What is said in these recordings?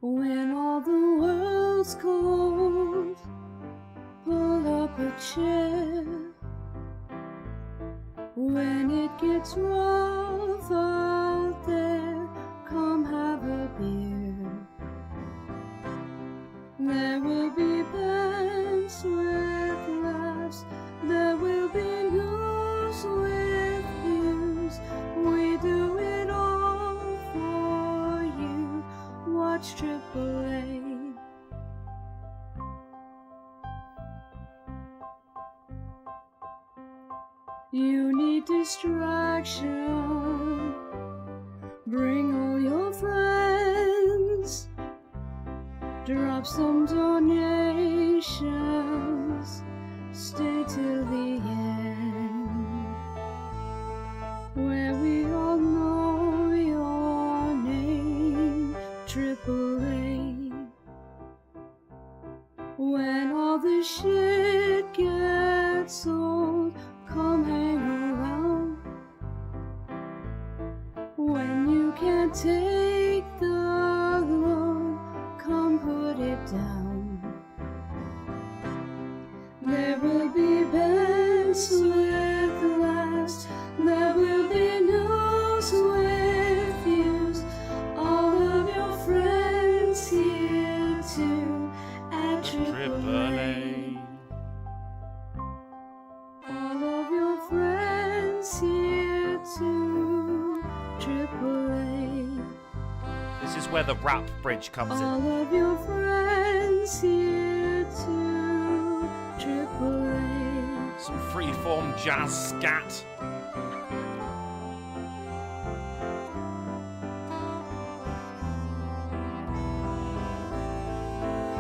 When all the world's cold, pull up a chair. When it gets rough out there, come have a beer. There will be bands with laughs, there will be news with views. We do it all for you. Watch AAA. You need distraction. Bring all your friends. Drop some donations. Stay till the end, where we all know your name. AAA. When all the shit gets old, come hang around. When you can't take the load, come put it down. There will be bands with laughs, there will be news with views. All of your friends here too at AAA. All of your friends here too, AAA. This is where the rap bridge comes in. All of your friends here too, AAA. Some freeform jazz scat.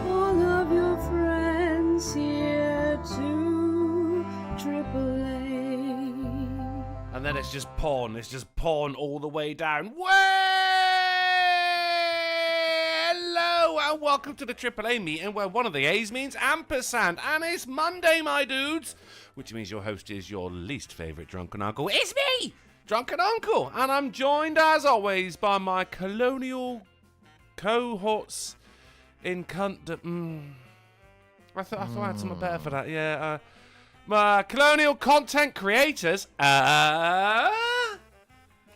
All of your friends here too, AAA. And then it's just porn. It's just porn all the way down. Hello and welcome to the AAA meeting where one of the A's means ampersand. And it's Monday, my dudes. Which means your host is your least favourite Drunken Uncle. It's me, Drunken Uncle. And I'm joined, as always, by my colonial cohorts in cunt... I thought I had something better for that, yeah. My colonial content creators,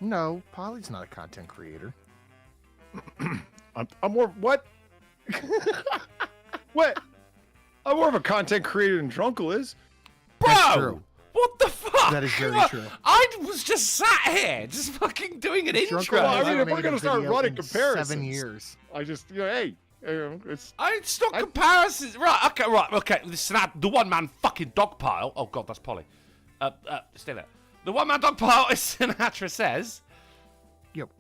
No, Polly's not a content creator. I'm more what? What? I'm more of a content creator than Drunkle is. Bro! True. What the fuck? That is very true. I was just sat here, just fucking doing an intro. Drunkle I mean, hasn't if we're made gonna a start video running in comparisons. 7 years. I just, hey, it's It's not comparisons. Right, okay. This is the one-man fucking dog pile. Oh, God, that's Polly. Stay there. The one-man dog pile, as Sinatra says. Yep.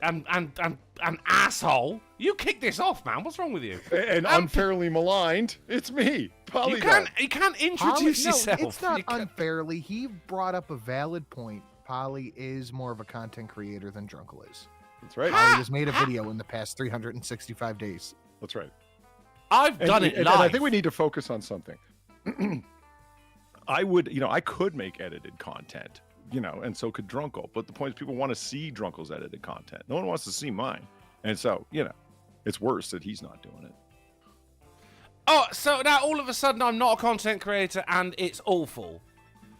And an asshole. You kicked this off, man. What's wrong with you? and unfairly maligned. It's me, You Polygon. can't introduce yourself. No, it's not You can't- unfairly. He brought up a valid point. Polly is more of a content creator than Drunkle is. That's right. Polly has made a video in the past 365 days. That's right. I've done it and live. I think we need to focus on something. I could make edited content, and so could Drunkle. But the point is, people want to see Drunkle's edited content. No one wants to see mine, and so it's worse that he's not doing it. Oh, so now all of a sudden I'm not a content creator and it's awful.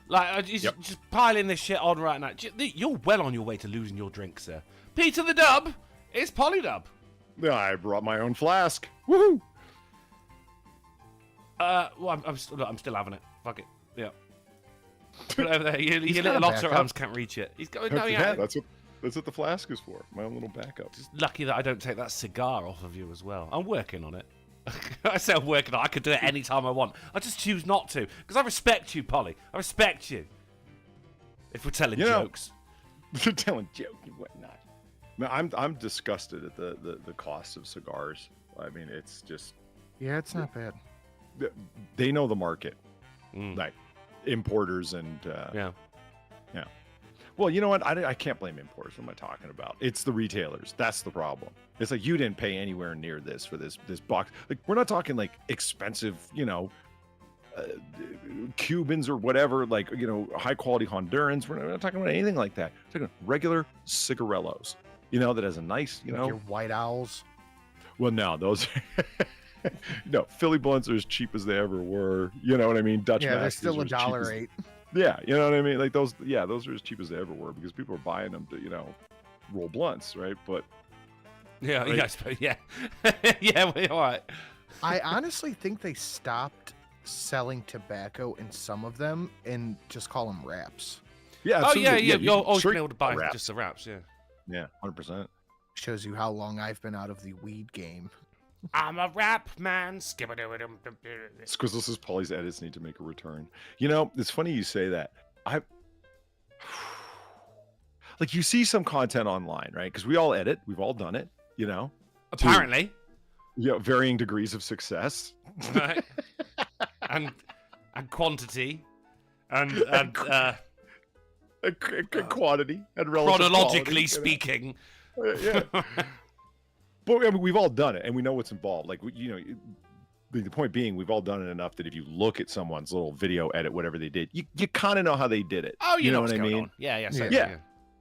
Like, just piling this shit on right now. You're well on your way to losing your drink, sir. Peter the Dub, it's Polydub. Yeah, I brought my own flask. Woohoo! Well, I'm still having it. Fuck it. Yeah. Put it over there. Your got little a otter backup. arms can't reach it. He's got. No, Yeah, that's what the flask is for. My own little backup. Just lucky that I don't take that cigar off of you as well. I'm working on it. I say I'm working on it. I could do it any time I want. I just choose not to because I respect you, Polly. I respect you. If we're telling jokes. You're telling jokes and whatnot. No, I'm disgusted at the cost of cigars. I mean, it's just Yeah, it's not bad. they know the market, like importers and Yeah. Well, you know what? I can't blame importers. What am I talking about? It's the retailers. That's the problem. It's like you didn't pay anywhere near this for this box. Like we're not talking like expensive, Cubans or whatever, like, high quality Hondurans. We're not talking about anything like that. We're talking regular cigarellos, that has a nice, Like your white owls. Well, no, those, Philly blunts are as cheap as they ever were. You know what I mean? Dutch Yeah, they're Masters still are as cheap as- $1.08. Yeah, you know what I mean? Like those are as cheap as they ever were because people are buying them to, roll blunts, right? But Yeah, right? yeah, I suppose, yeah. Yeah, we're all right. I honestly think they stopped selling tobacco in some of them and just call them wraps. yeah, Oh, yeah, absolutely. yeah. you You're always straight been able to buy wraps. just the wraps, yeah. Yeah, 100%. Shows you how long I've been out of the weed game. I'm a rap man. Squizzle says Polly's edits need to make a return. It's funny you say that. Like you see some content online, right? Because we all edit, we've all done it, Apparently. Varying degrees of success. Right. and quantity. And Quantity and relative chronologically quality, speaking. Yeah. But I mean, we've all done it, and we know what's involved. Like, the point being, we've all done it enough that if you look at someone's little video edit, whatever they did, you kind of know how they did it. Oh, you know what what's I going mean? on. Yeah, yeah, Yeah. so, Yeah.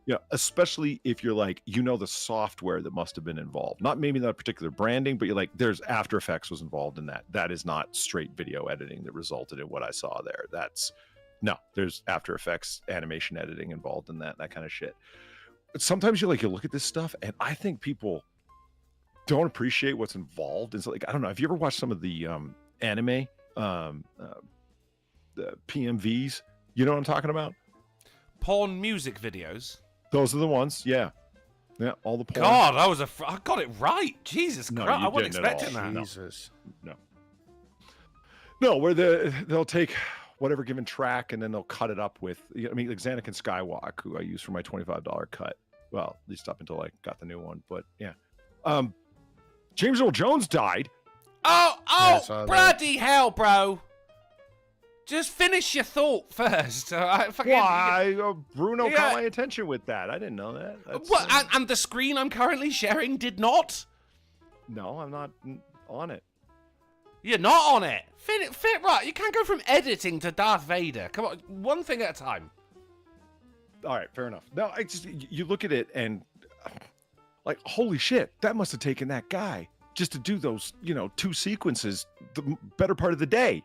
Yeah, especially if you're like, the software that must have been involved. Not maybe not particular branding, but you're like, there's After Effects was involved in that. That is not straight video editing that resulted in what I saw there. There's After Effects animation editing involved in that kind of shit. But sometimes you look at this stuff, and I think people don't appreciate what's involved. It's like, I don't know. Have you ever watched some of the anime, the PMVs? You know what I'm talking about? Porn music videos. Those are the ones. Yeah. Yeah. All the porn. God, I got it right. Jesus No, Christ. you I wasn't didn't at expecting all. that. Jesus. No, where they'll take whatever given track and then they'll cut it up with, like Xanakin Skywalk, who I use for my $25 cut. Well, at least up until I got the new one. But yeah. James Earl Jones died. Oh, I saw that. bloody hell, bro. Just finish your thought first. Why? Bruno Yeah. caught my attention with that. I didn't know that. That's, What? And the screen I'm currently sharing did not? no, I'm not on it. You're not on it. Fit right. You can't go from editing to Darth Vader. Come on, one thing at a time. All right, fair enough. No, you look at it and like, holy shit, that must have taken that guy just to do those, 2 sequences, the better part of the day.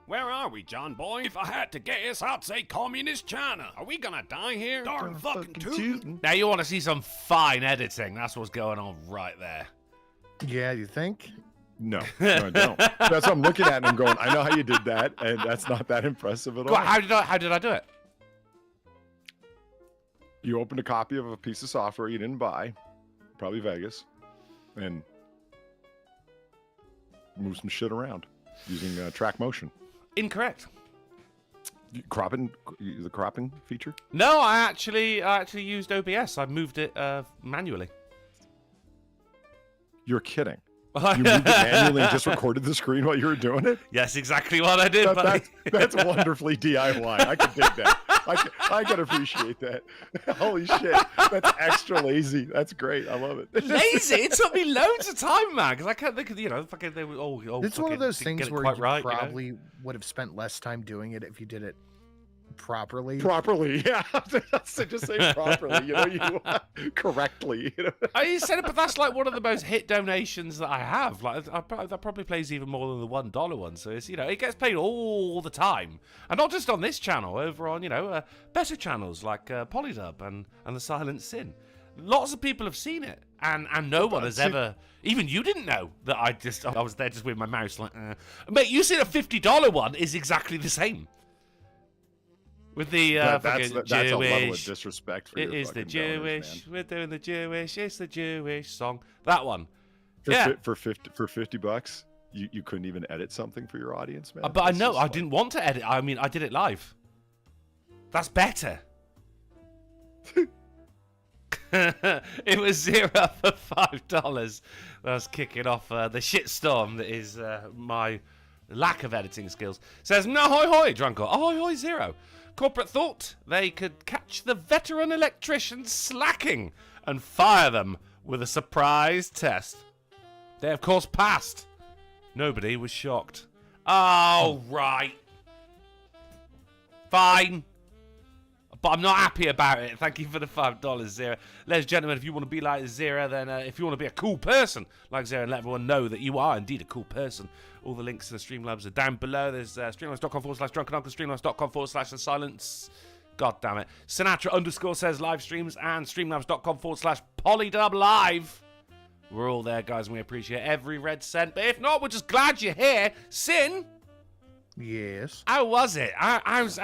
Where are we, John boy? If I had to guess, I'd say communist China. Are we gonna die here? Darn fucking tootin'. Now you want to see some fine editing. That's what's going on right there. Yeah, you think? No, I don't. That's what I'm looking at and I'm going, I know how you did that, and that's not that impressive at all. How did I do it? You opened a copy of a piece of software you didn't buy, probably Vegas, and move some shit around using track motion. Incorrect. The cropping feature? No, I actually used OBS. I moved it manually. You're kidding. You moved it manually and just recorded the screen while you were doing it? Yes, exactly what I did, buddy. That's wonderfully DIY. I can dig that. I can appreciate that. Holy shit. That's extra lazy. That's great. I love it. Lazy? It took me loads of time, man, because I can't think of, fucking, they were, It's one of those didn't things get it where quite you right, probably would have spent less time doing it if you did it properly. Properly, yeah. Just say properly, correctly. I said it, but that's like one of the most hit donations that I have. Like, that probably plays even more than the $1 one. So it's, it gets played all the time, and not just on this channel, over on better channels like Polydub and the Silent Sin. Lots of people have seen it, and no one has ever. Even you didn't know that I was there just with my mouse like. Mate, you see a $50 one is exactly the same. With the that's fucking a level of Jewish, disrespect for it your is the fucking donors, Jewish. man. We're doing the Jewish. It's the Jewish song. That one. For Yeah. for $50, you couldn't even edit something for your audience, man. But I That's know just I like- didn't want to edit. I mean, I did it live. That's better. It was 0 for $5. That was kicking off the shitstorm that is my lack of editing skills. Says, no, hoy hoy, Drunko. Ahoy hoy 0. Corporate thought they could catch the veteran electricians slacking and fire them with a surprise test. They, of course, passed. Nobody was shocked. Oh, right. Fine. But I'm not happy about it. Thank you for the $5, Zero. Ladies and gentlemen, if you want to be like Zero, then if you want to be a cool person like Zero and let everyone know that you are indeed a cool person, all the links to the Streamlabs are down below. There's streamlabs.com/Drunken Uncle, streamlabs.com/The Silence. God damn it. Sinatra_ says live streams and streamlabs.com/PolydubLive. We're all there, guys, and we appreciate every red cent. But if not, we're just glad you're here. Sin, Yes. how was it? How is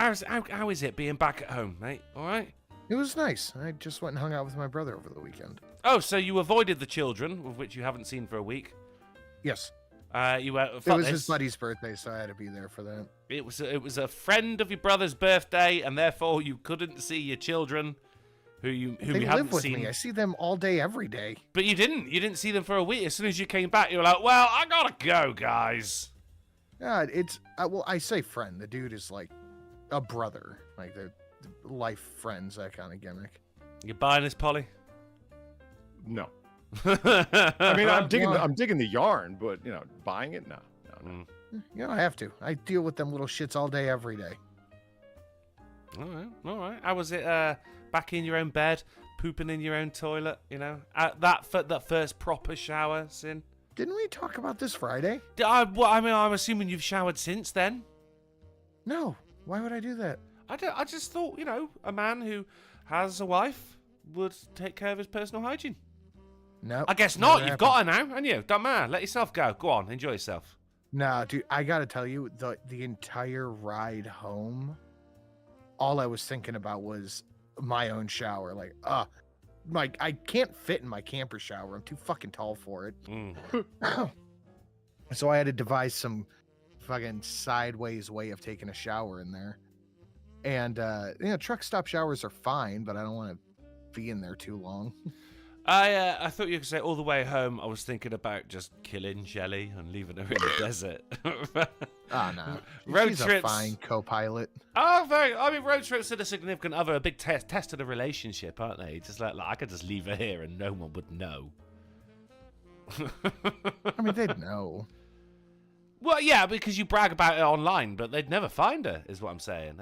it being back at home, mate? All right? It was nice. I just went and hung out with my brother over the weekend. Oh, so you avoided the children, of which you haven't seen for a week. Yes. You were. It was his buddy's birthday, so I had to be there for that. It was a friend of your brother's birthday, and therefore you couldn't see your children, whom They you live hadn't with seen. me. I see them all day, every day. But you didn't. You didn't see them for a week. As soon as you came back, you were like, "Well, I gotta go, guys." Yeah, it's well, I say friend. The dude is like a brother, like they're life friends, that kind of gimmick. You buying this, Polly? No. I mean, I'm digging the yarn, but you know, buying it, no. You know, I have to. I deal with them little shits all day, every day. All right. How was it? Back in your own bed, pooping in your own toilet. You know, that first proper shower, Sin. Didn't we talk about this Friday? I'm assuming you've showered since then. No. Why would I do that? I just thought, you know, a man who has a wife would take care of his personal hygiene. No. I guess not. You've got her now, and you don't matter. Let yourself go. Go on, enjoy yourself. Nah, dude, I gotta tell you, the entire ride home, all I was thinking about was my own shower. Like, I can't fit in my camper shower. I'm too fucking tall for it. So I had to devise some fucking sideways way of taking a shower in there. And you know, truck stop showers are fine, but I don't want to be in there too long. I thought you could say all the way home. I was thinking about just killing Shelley and leaving her in the desert. Oh no, Road she's trips. a fine co-pilot. Oh, very. I mean, road trips with a significant other, a big test of the relationship, aren't they? Just like I could just leave her here and no one would know. I mean, they'd know. Well, yeah, because you brag about it online, but they'd never find her, is what I'm saying.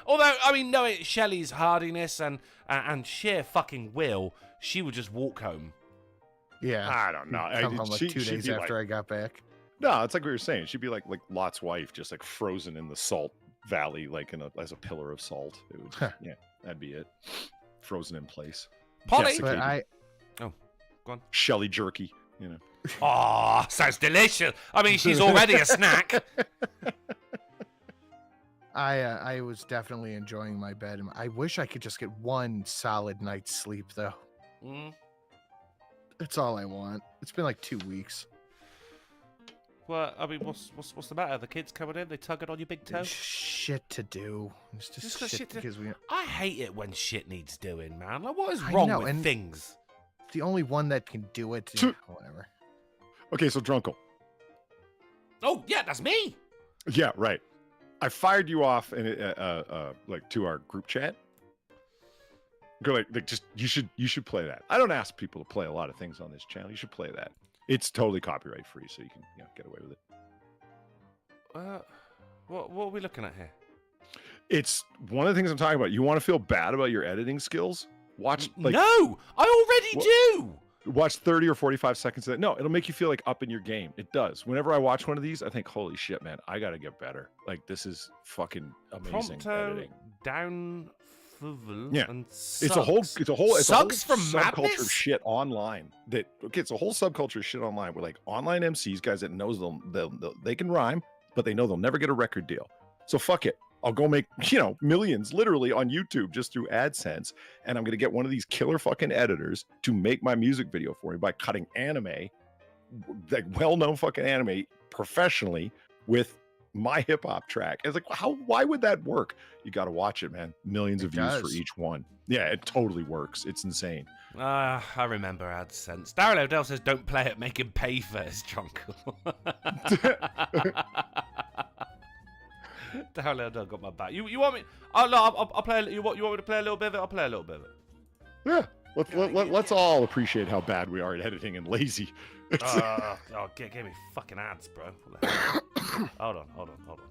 Although, I mean, knowing Shelley's hardiness and sheer fucking will, she would just walk home. Yeah, I don't know. Come home like 2 days after I got back. No, it's like we were saying. She'd be like Lot's wife, just like frozen in the salt valley, like as a pillar of salt. It would, yeah, that'd be it. Frozen in place. Polly? But Oh, go on. Shelley jerky, you know. Oh, sounds delicious. I mean, she's already a snack. I was definitely enjoying my bed. I wish I could just get one solid night's sleep, though. That's all I want. It's been like 2 weeks. Well, I mean, what's the matter? The kids coming in, they tugging on your big toe? Shit to do. It's just got shit because we. I hate it when shit needs doing, man. Like, what is I wrong know, with and- things? The only one that can do it. Whatever. Okay, so Drunkle. Oh, yeah, that's me. Yeah, right. I fired you off and like to our group chat. Go like just you should play that. I don't ask people to play a lot of things on this channel. You should play that. It's totally copyright free, so you can get away with it. What are we looking at here? It's one of the things I'm talking about. You want to feel bad about your editing skills? Watch like No, I already do. Watch 30 or 45 seconds of that. No, it'll make you feel like up in your game. It does. Whenever I watch one of these, I think, holy shit, man, I gotta get better. Like this is fucking amazing editing. Down. Yeah, and it's a whole Sucks from subculture madness? shit online. It's a whole subculture shit online. We're like online MCs, guys that knows they can rhyme, but they know they'll never get a record deal. So fuck it. I'll go make millions literally on YouTube just through AdSense, and I'm gonna get one of these killer fucking editors to make my music video for me by cutting anime, like well-known fucking anime, professionally with my hip hop track. It's like, why would that work? You got to watch it, man. Millions of views for each one. Yeah, it totally works. It's insane. I remember AdSense. Daryl O'Dell says, "Don't play it, make him pay first, Drunkle." Daryl O'Dell got my back. You want me? Oh no, I'll play. You want me to play a little bit of it? I'll play a little bit of it. Yeah. Let's all appreciate how bad we are at editing and lazy. Give me fucking ads, bro. Hold on.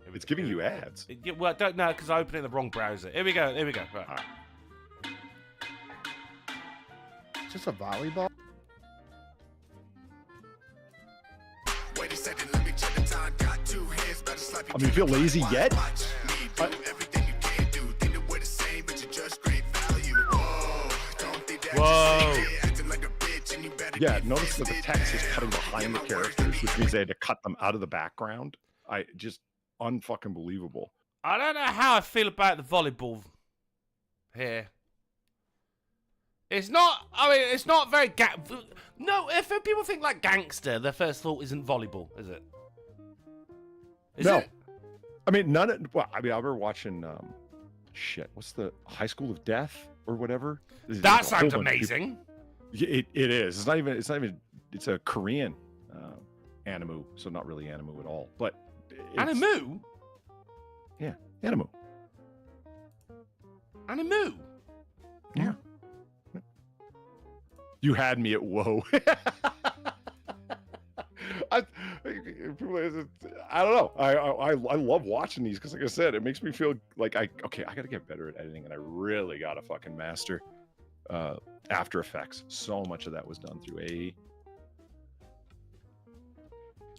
Here we It's go, giving here you we go. ads. Well, don't know because I opened it in the wrong browser. Here we go. Right. All right. Just a volleyball. I mean, you feel lazy yet? Whoa. Yeah, notice that the text is cutting behind the characters, which means they had to cut them out of the background. Just unfucking believable. I don't know how I feel about the volleyball here. It's not. I mean, it's not very. No, if people think like gangster, their first thought isn't volleyball, is it? Is No. it? I mean, I remember watching, what's the High School of Death or whatever? That There's a whole sounds bunch of people- amazing. It is. It's not even. It's a Korean animu, so not really animu at all. But Animu? Yeah, animu. Animu? Yeah. You had me at whoa. I don't know. I love watching these because, like I said, it makes me feel like I got to get better at editing, and I really got to fucking master After Effects. So much of that was done through AaA.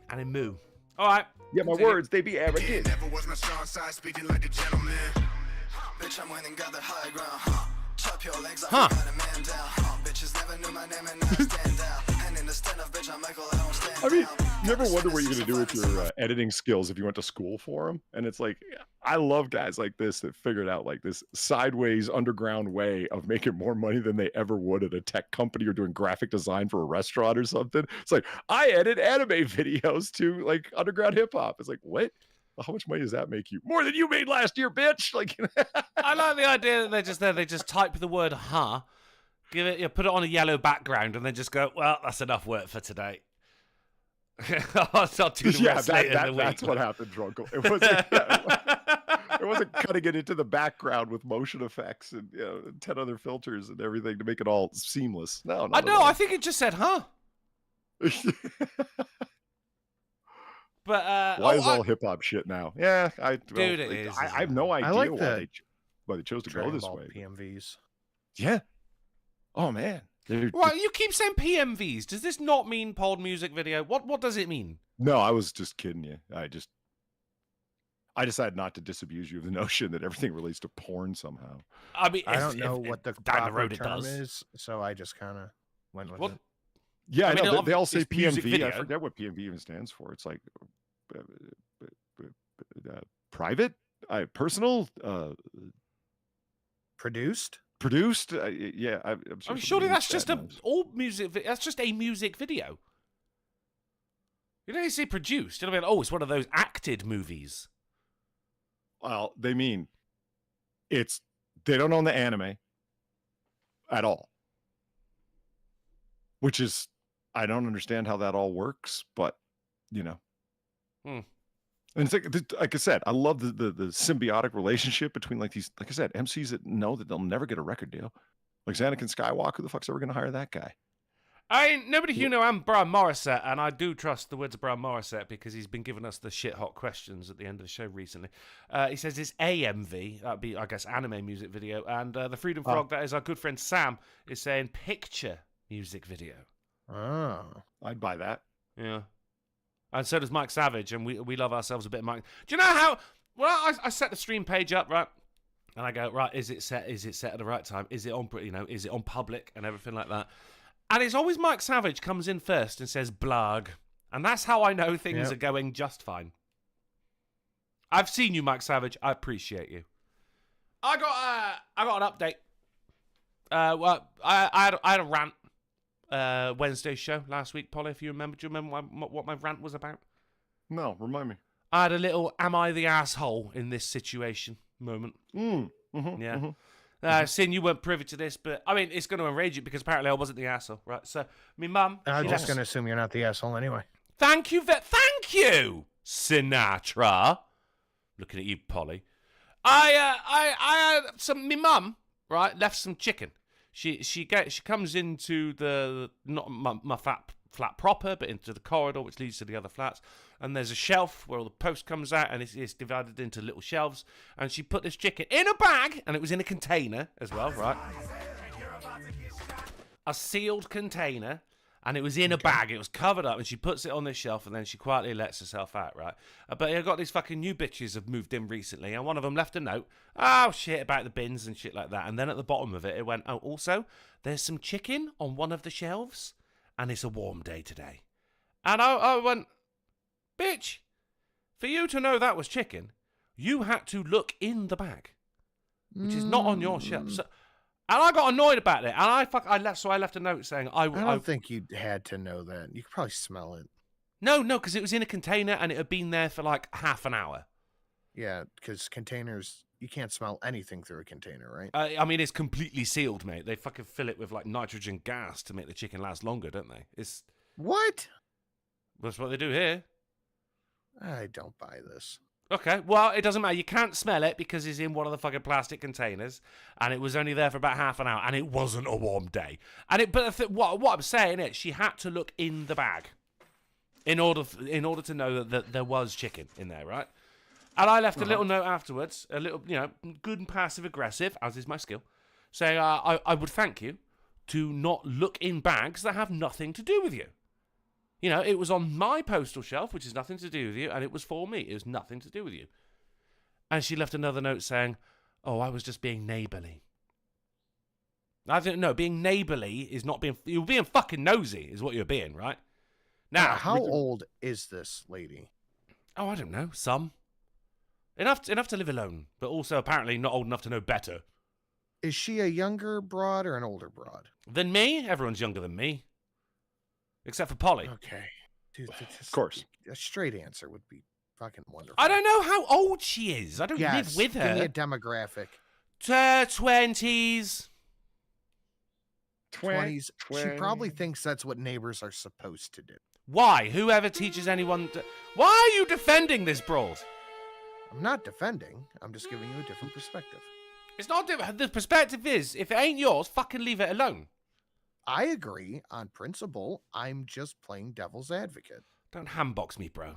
Animu. All right. Yeah, my Continue. words, they be arrogant. Never was my strong side, speaking like a gentleman. Bitch, I'm winning, got the high ground. Chop your legs off, Huh. got a man down. Bitches never knew my name and now I stand out. And in the stand of bitch, I'm Michael, I don't stand I mean, down. you ever wonder what you're going to do with your editing skills if you went to school for them? And it's like, I love guys like this that figured out like this sideways underground way of making more money than they ever would at a tech company or doing graphic design for a restaurant or something. It's like, I edit anime videos to like underground hip hop. It's like, what? How much money does that make you? More than you made last year, bitch. Like, I like the idea that they're just there. They just type the word "huh," give it, put it on a yellow background, and then just go, "Well, that's enough work for today." I'll do the rest later in the week. That's what happened, Drunkle. It wasn't, it wasn't cutting it into the background with motion effects and 10 other filters and everything to make it all seamless. No, I know. I think it just said "huh." But why is all hip hop shit now? Yeah, Dude, it is, I have no idea like why they chose to go Dragon this Ball way. PMVs. Yeah. Oh man. well, you keep saying PMVs. Does this not mean Pod Music Video? What does it mean? No, I was just kidding you. I decided not to disabuse you of the notion that everything relates to porn somehow. I mean, I don't know what the down the proper road it term does. is, so I just kind of went with What? it. Yeah, I mean, know. They all say it's music PMV. I video. forget what PMV even stands for. It's like private, personal, Produced? produced. Yeah, I'm I'm sure surely that's that just a knows. all music. That's just a music video. You don't say produced. You know, like, oh, it's one of those acted movies. Well, they mean they don't own the anime at all, which is I don't understand how that all works, but And it's like I said, I love the symbiotic relationship between like these, like I said, MCs that know that they'll never get a record deal. Like Anakin Skywalker, who the fuck's ever going to hire that guy? I ain't nobody here know I'm Brian Morissette, and I do trust the words of Brian Morissette because he's been giving us the shit hot questions at the end of the show recently. He says it's AMV, that'd be I guess anime music video, and the Freedom Frog, that is our good friend Sam, is saying picture music video. Oh. I'd buy that. Yeah. And so does Mike Savage, and we love ourselves a bit of Mike. Do you know how? Well, I set the stream page up, right? And I go, right, is it set? Is it set at the right time? Is it on, is it on public and everything like that? And it's always Mike Savage comes in first and says blarg. And that's how I know things are going just fine. I've seen you, Mike Savage. I appreciate you. I got an update. Well, I had a rant. Wednesday show last week, Polly, if you remember. Do you remember what my rant was about? No, remind me. I had a little am I the asshole in this situation moment. Sin, you weren't privy to this, but I mean, it's going to enrage you because apparently I wasn't the asshole, right? So, my mum... I'm just going to assume you're not the asshole anyway. Thank you, Sinatra. Looking at you, Polly. I had some... My mum, right, left some chicken. She comes into the not my flat proper, but into the corridor which leads to the other flats, and there's a shelf where all the post comes out, and it's divided into little shelves. And she put this chicken in a bag, and it was in a container as well, right? A sealed container, and it was in a bag. It was covered up, and she puts it on this shelf, and then she quietly lets herself out, right? But I got these fucking new bitches have moved in recently, and one of them left a note. Oh, shit, about the bins and shit like that. And then at the bottom of it, it went, oh, also, there's some chicken on one of the shelves, and it's a warm day today. And I went, bitch, for you to know that was chicken, you had to look in the bag, which is not on your shelf. So, and I got annoyed about it, and I left a note saying I don't think you had to know that. You could probably smell it. No, because it was in a container and it had been there for like half an hour. Yeah, because containers, you can't smell anything through a container, right? I mean, it's completely sealed, mate. They fucking fill it with like nitrogen gas to make the chicken last longer, don't they? What? That's what they do here. I don't buy this. Okay, well, it doesn't matter. You can't smell it because it's in one of the fucking plastic containers, and it was only there for about half an hour, and it wasn't a warm day. What I'm saying is, she had to look in the bag in order to know that there was chicken in there, right? And I left a little note afterwards, a little, good and passive aggressive, as is my skill, saying I would thank you to not look in bags that have nothing to do with you. It was on my postal shelf, which has nothing to do with you, and it was for me. It was nothing to do with you. And she left another note saying, oh, I was just being neighbourly. I think, no, being neighbourly is not being... You're being fucking nosy is what you're being, right? Now, how old is this lady? Oh, I don't know. Some. Enough to live alone, but also apparently not old enough to know better. Is she a younger broad or an older broad? Than me? Everyone's younger than me. Except for Polly. Okay. Dude, Of course. A straight answer would be fucking wonderful. I don't know how old she is. I don't live with her. Give me a demographic. 20s. 20s. She probably thinks that's what neighbors are supposed to do. Why? Whoever teaches anyone... Why are you defending this broad? I'm not defending. I'm just giving you a different perspective. It's not... The perspective is, if it ain't yours, fucking leave it alone. I agree on principle. I'm just playing devil's advocate. Don't handbox me, bro.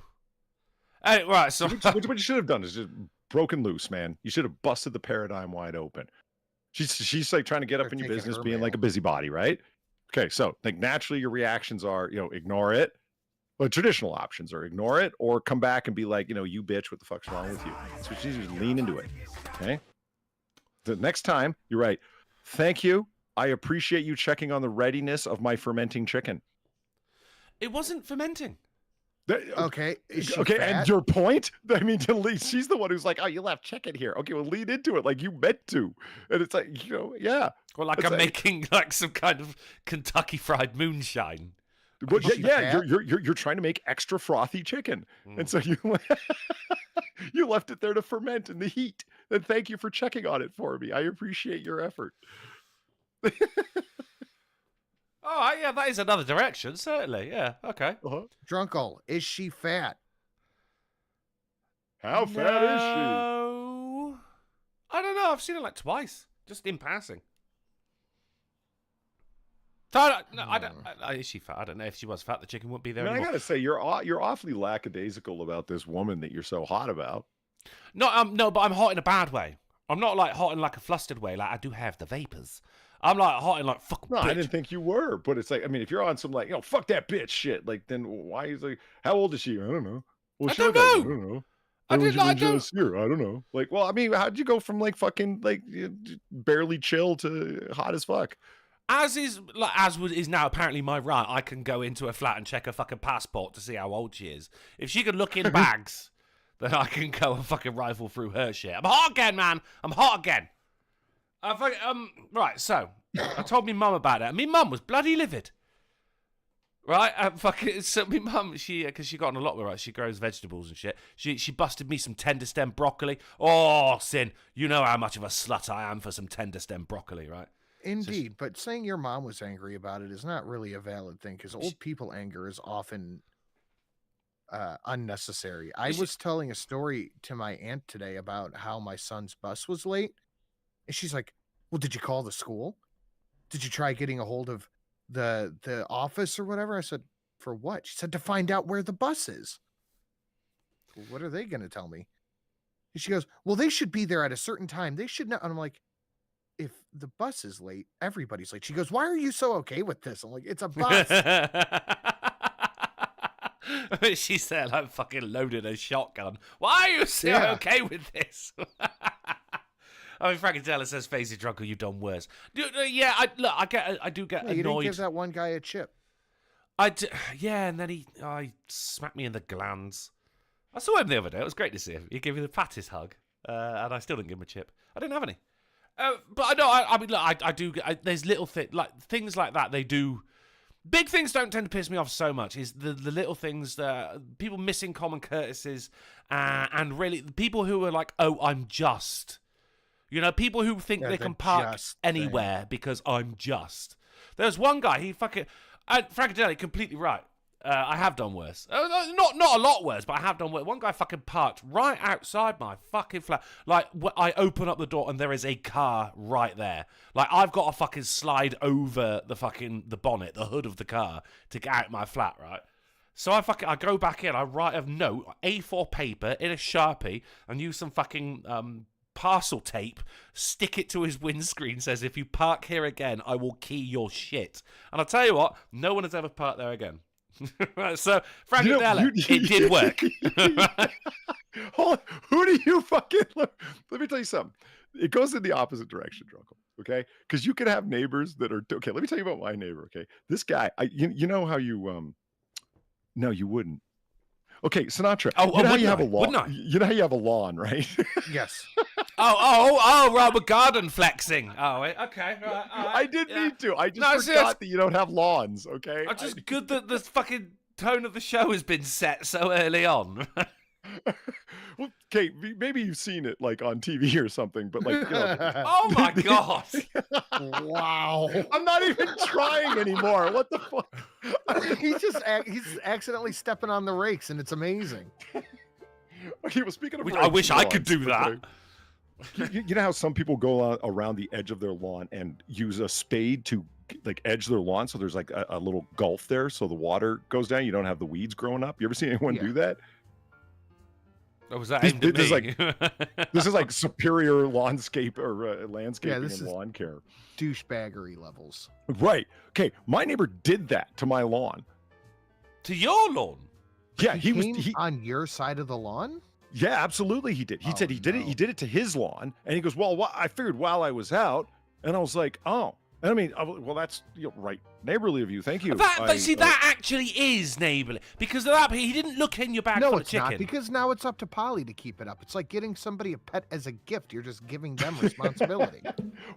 Right, so... What you should have done is just broken loose, man. You should have busted the paradigm wide open. She's like trying to get up in your business, being like a busybody, right? Okay, so like naturally your reactions are, ignore it. Well, traditional options are ignore it or come back and be like, you bitch, what the fuck's wrong with you? So she just lean into it, okay? The next time, you're right. Thank you. I appreciate you checking on the readiness of my fermenting chicken. It wasn't fermenting. Okay. Okay, and your point? I mean, she's the one who's like, oh, you left chicken here. Okay, well, lean into it like you meant to. And it's like, yeah. Well, like I'm making like some kind of Kentucky Fried Moonshine. But you're trying to make extra frothy chicken. And so you left it there to ferment in the heat. And thank you for checking on it for me. I appreciate your effort. Oh, yeah, that is another direction, certainly. Yeah, okay. Drunkle, is she fat? How fat is she? I don't know. I've seen her like twice, just in passing. So I don't. Is she fat? I don't know. If she was fat, the chicken wouldn't be there anymore. I gotta say, you're awfully lackadaisical about this woman that you're so hot about. No, but I'm hot in a bad way. I'm not like hot in like a flustered way. Like I do have the vapors. I'm like hot in like fucking. No, bitch. I didn't think you were, but it's like, I mean, if you're on some like, fuck that bitch shit, like then why is like, how old is she? I don't know. Well, I don't know. I don't know. I don't know. Like, well, I mean, how'd you go from like fucking like barely chill to hot as fuck? As is now apparently my right. I can go into a flat and check her fucking passport to see how old she is. If she could look in bags, then I can go and fucking rifle through her shit. I'm hot again, man. I'm hot again. Right, so I told me mum about it. Me mum was bloody livid. Right, so me mum, because she got on a lot with her, she grows vegetables and shit. She busted me some tender stem broccoli. Oh, Sin, you know how much of a slut I am for some tender stem broccoli, right? Indeed, but saying your mom was angry about it is not really a valid thing because old people anger is often unnecessary. I was telling a story to my aunt today about how my son's bus was late. And she's like, well, did you call the school? Did you try getting a hold of the office or whatever? I said, for what? She said, to find out where the bus is. what are they going to tell me? And she goes, well, they should be there at a certain time. They should know. And I'm like, if the bus is late, everybody's late. She goes, why are you so okay with this? I'm like, it's a bus. She said, I'm fucking loaded a shotgun. Why are you so okay with this? I mean, Frankadella says, "Face it, Drunken, you've done worse." Yeah, I do get annoyed. You didn't give that one guy a chip. Yeah, and then he smacked me in the glands. I saw him the other day. It was great to see him. He gave me the fattest hug, and I still didn't give him a chip. I didn't have any. But I know. I mean, look, I do. There's little things like that. They do. Big things don't tend to piss me off so much. Is the little things that people missing common courtesies, and really people who are like, oh, I'm just. You know, people who think they can park anywhere because I'm just. There's one guy, he fucking... Frankadella, completely right. I have done worse. Not a lot worse, but I have done worse. One guy fucking parked right outside my fucking flat. Like, I open up the door and there is a car right there. Like, I've got to fucking slide over the bonnet, the hood of the car, to get out my flat, right? So I go back in, I write a note, A4 paper, in a Sharpie, and use some fucking... parcel tape, stick it to his windscreen, says, if you park here again, I will key your shit. And I'll tell you what, no one has ever parked there again. So, Frankadella, it did work. Hold on, who do you fucking... Let me tell you something. It goes in the opposite direction, Drunkle, okay? Because you can have neighbors that are... Okay, let me tell you about my neighbor, okay? This guy, you know how you... No, you wouldn't. Okay, Sinatra. Oh, you know how you have a lawn? lawn? You know how you have a lawn, right? Yes. Robert Garden flexing. Oh, okay. Right, I didn't mean to. I just forgot that you don't have lawns, okay? I'm just good that the fucking tone of the show has been set so early on. Well, okay, maybe you've seen it like on TV or something, but like, you know, oh my god! Wow! I'm not even trying anymore. What the fuck? He's accidentally stepping on the rakes, and it's amazing. Okay, well, speaking of, I wish I could do that. You know how some people go around the edge of their lawn and use a spade to like edge their lawn, so there's like a little gulf there, so the water goes down. You don't have the weeds growing up. You ever seen anyone do that? Oh, was that aimed at me? This is like superior landscape or landscaping and lawn care. Douchebaggery levels. Right. Okay. My neighbor did that to my lawn. To your lawn? Yeah, he on your side of the lawn. Yeah, absolutely. He did. He said he did it. He did it to his lawn, and he goes, "Well, I figured while I was out," and I was like, "Oh." And I mean, well, that's right, neighborly of you. Thank you. That actually is neighborly, because of that he didn't look in your bag for the chicken. No, it's not, because now it's up to Polly to keep it up. It's like getting somebody a pet as a gift. You're just giving them responsibility.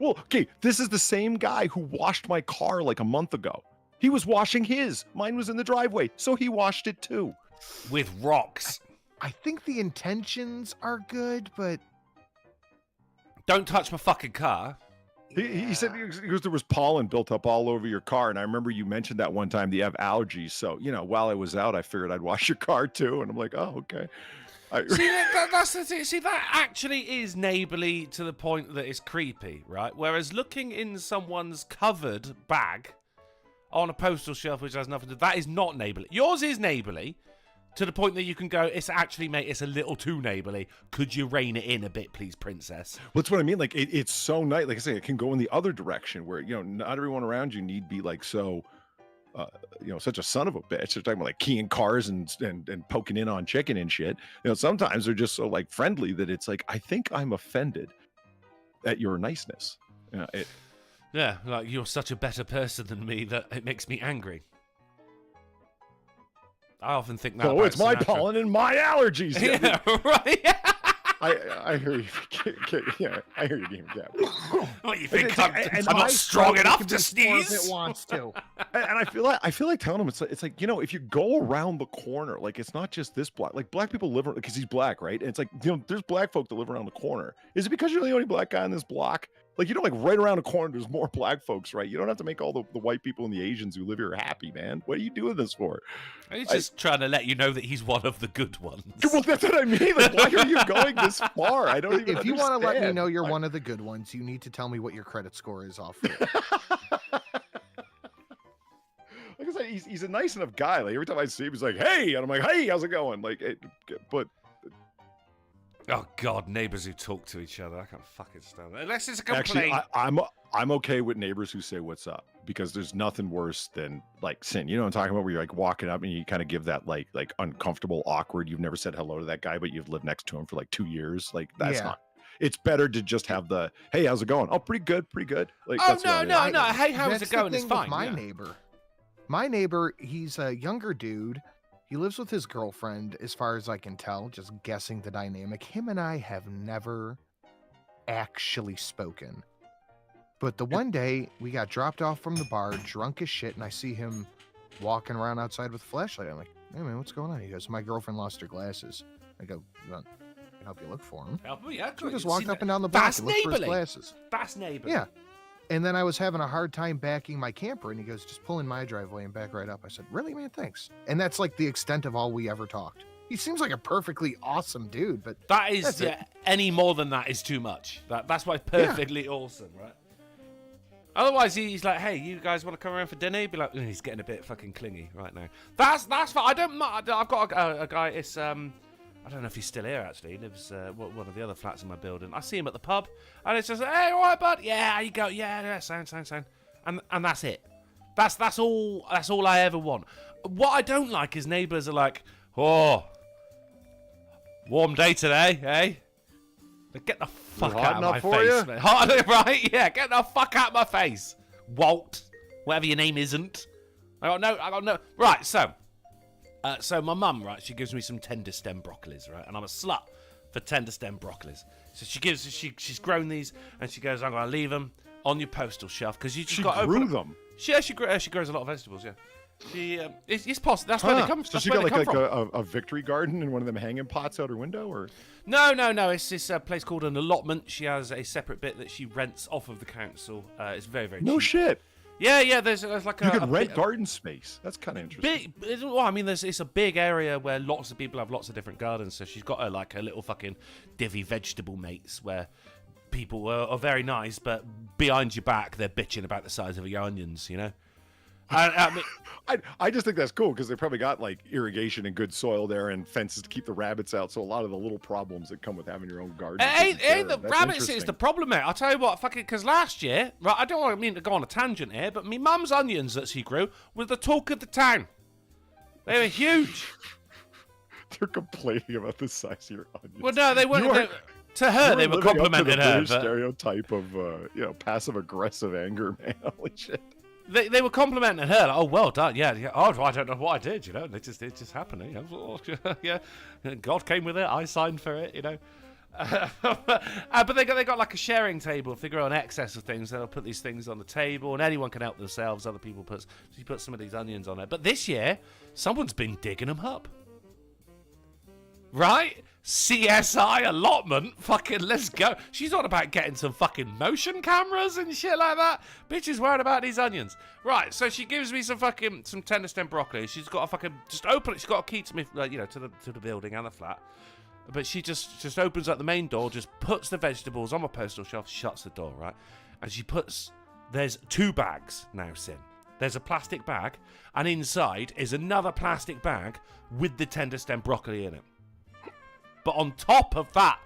Well, okay, this is the same guy who washed my car like a month ago. He was washing his. Mine was in the driveway, so he washed it too. With rocks. I think the intentions are good, but... Don't touch my fucking car. He said there was pollen built up all over your car, and I remember you mentioned that one time that you have allergies. So, you know, while I was out, I figured I'd wash your car too, and I'm like, oh, okay. That's the thing. See, that actually is neighborly to the point that it's creepy, right? Whereas looking in someone's covered bag on a postal shelf, which has nothing to do, that is not neighborly. Yours is neighborly. To the point that you can go, it's actually, mate, it's a little too neighborly. Could you rein it in a bit, please, princess? Well, that's what I mean. Like, it's so nice. Like I say, it can go in the other direction where, you know, not everyone around you need be like so, you know, such a son of a bitch. They're talking about like keying cars and poking in on chicken and shit. You know, sometimes they're just so like friendly that it's like, I think I'm offended at your niceness. You know, yeah, like you're such a better person than me that it makes me angry. I often think that. Oh, it's my pollen and my allergies. Yeah, right. I hear you. Yeah, I hear you, Game Cap. What you think? I'm not strong enough to sneeze. It wants to. And I feel like telling him it's like, you know, if you go around the corner, like it's not just this black. Like black people live because he's black, right? And it's like, you know, there's black folk that live around the corner. Is it because you're the only black guy on this block? Like, you know, like right around the corner, there's more black folks, right? You don't have to make all the white people and the Asians who live here happy, man. What are you doing this for? He's just trying to let you know that he's one of the good ones. Well, that's what I mean. Like, why are you going this far? I don't even If you want to let me know you're one of the good ones, you need to tell me what your credit score is off of. Like I said, he's a nice enough guy. Like every time I see him, he's like, "Hey," and I'm like, "Hey, how's it going?" Like, but Oh God, neighbours who talk to each other. I can't fucking stand it. Unless it's a complaint. Actually, I'm okay with neighbors who say what's up, because there's nothing worse than like sin. You know what I'm talking about? Where you're like walking up and you kind of give that like uncomfortable, awkward. You've never said hello to that guy, but you've lived next to him for like 2 years. Like that's not. It's better to just have the hey, how's it going? Oh, pretty good. Like, oh no. Hey, how's it going? It's fine. My neighbor, he's a younger dude. He lives with his girlfriend, as far as I can tell, just guessing the dynamic. Him and I have never actually spoken. But the one day, we got dropped off from the bar, drunk as shit, and I see him walking around outside with a flashlight. I'm like, hey man, what's going on? He goes, my girlfriend lost her glasses. I go, well, I can help you look for them. Oh, yeah, so we just walked up and down the block and looked for his glasses. That's neighbor. Yeah. And then I was having a hard time backing my camper, and he goes, just pull in my driveway and back right up. I said, really, man? Thanks. And that's like the extent of all we ever talked. He seems like a perfectly awesome dude, but that is, any more than that is too much. That's why perfectly awesome, right? Otherwise, he's like, hey, you guys want to come around for dinner? He'd be like, he's getting a bit fucking clingy right now. That's fine. I don't mind. I've got a guy, it's, I don't know if he's still here, actually. He lives one of the other flats in my building. I see him at the pub, and it's just, hey, all right, bud? Yeah, how you go? Yeah, sound. And that's it. That's all I ever want. What I don't like is neighbours are like, oh, warm day today, eh? Get the fuck out of my face, man. Hot, right? Yeah, get the fuck out of my face. Walt, whatever your name isn't. I got no. Right, so my mum, right, she gives me some tender stem broccolis, right? And I'm a slut for tender stem broccolis. So she's grown these, and she goes, I'm going to leave them on your postal shelf, because you just got to open them. Yeah, she grows a lot of vegetables, yeah. It's possible. That's where they come from. So she got like a victory garden in one of them hanging pots out her window, or? No. It's this place called an allotment. She has a separate bit that she rents off of the council. It's very, very cheap. No shit. Yeah. There's like you could rent garden space. That's kind of interesting. It's a big area where lots of people have lots of different gardens. So she's got her little fucking divvy vegetable mates where people are very nice, but behind your back they're bitching about the size of your onions. You know. I just think that's cool, because they probably got like irrigation and good soil there and fences to keep the rabbits out. So a lot of the little problems that come with having your own garden. Ain't the rabbits is the problem, mate. I'll tell you what, fucking, because last year, right, I don't mean to go on a tangent here, but me mum's onions that she grew was the talk of the town. They were huge. They're complaining about the size of your onions. Well, no, they weren't. To her, they were complimenting her. Stereotype of passive aggressive anger, man. Holy shit. They were complimenting her, like, oh, well done, yeah. Oh, I don't know what I did, you know. It just happened, you know. Yeah, God came with it. I signed for it, you know. But they got like a sharing table. If they grow an excess of things, they'll put these things on the table, and anyone can help themselves. Other people put some of these onions on it. But this year, someone's been digging them up. Right? CSI Allotment? Fucking let's go. She's on about getting some fucking motion cameras and shit like that. Bitch is worried about these onions. Right, so she gives me some tender stem broccoli. She's got a fucking, just open it. She's got a key to me, to the building and the flat. But she just opens up the main door, just puts the vegetables on my postal shelf, shuts the door, right? And there's 2 bags now, Sin. There's a plastic bag, and inside is another plastic bag with the tender stem broccoli in it. But on top of that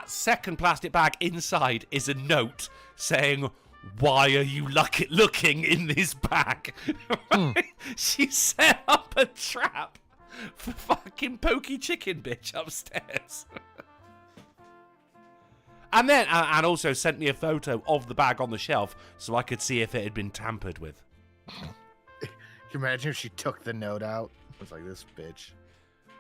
second plastic bag inside is a note saying, why are you looking in this bag? She set up a trap for fucking pokey chicken bitch upstairs. And also sent me a photo of the bag on the shelf so I could see if it had been tampered with. Can you imagine if she took the note out? It was like, this bitch.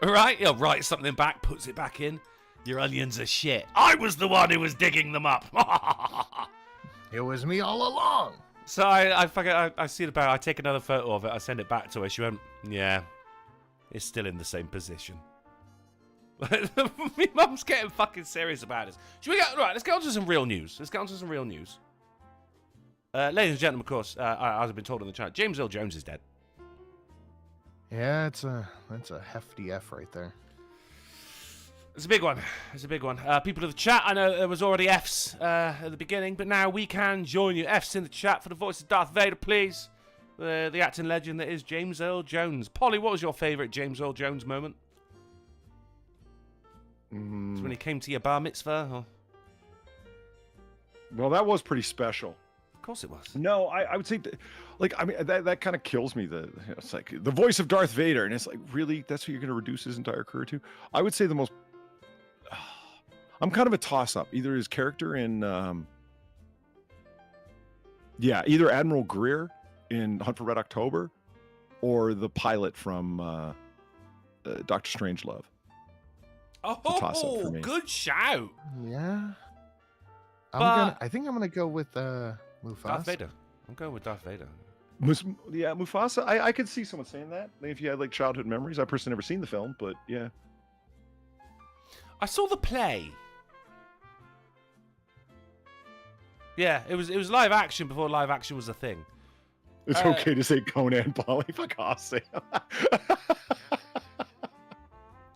Right? He'll write something back, puts it back in. Your onions are shit. I was the one who was digging them up. It was me all along. So I see the bag. I take another photo of it. I send it back to her. She went, yeah, it's still in the same position. My mum's getting fucking serious about this. Let's get on to some real news. Ladies and gentlemen, of course, as I've been told in the chat, James Earl Jones is dead. Yeah, that's a hefty F right there. It's a big one. People in the chat, I know there was already Fs at the beginning, but now we can join you. Fs in the chat for the voice of Darth Vader, please. The acting legend that is James Earl Jones. Polly, what was your favourite James Earl Jones moment? It's when he came to your bar mitzvah? Or... Well, that was pretty special. Of course it was. No, I would say, that kind of kills me. It's like the voice of Darth Vader, and it's like, really, that's what you're going to reduce his entire career to? I would say the most. I'm kind of a toss-up. Either his character in, either Admiral Greer in Hunt for Red October, or the pilot from Doctor Strangelove. Oh, good shout. Yeah. I think I'm gonna go with Mufasa. Darth Vader. I'm going with Darth Vader. Mufasa. I could see someone saying that. If you had like childhood memories. I personally never seen the film, but yeah. I saw the play. Yeah, it was live action before live action was a thing. It's okay to say Conan, Polly, for God's sake.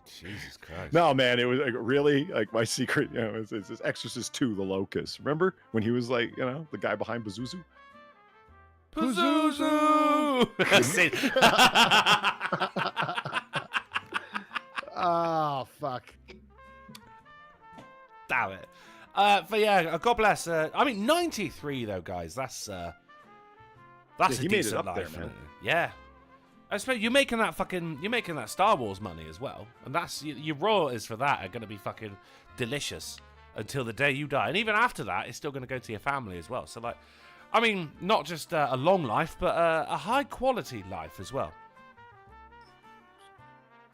Jesus Christ. No, man, it was like really like my secret, it's Exorcist 2, The Locust. Remember when he was like, the guy behind Pazuzu? Pazuzu! That's it. Oh, fuck. Damn it. But yeah, God bless. 93 though, guys. That's a he made it decent up there, life, man. isn't it? Yeah. I suppose you're making that Star Wars money as well, and that's your royalties for that are going to be fucking delicious until the day you die, and even after that, it's still going to go to your family as well. So not just a long life, but a high quality life as well.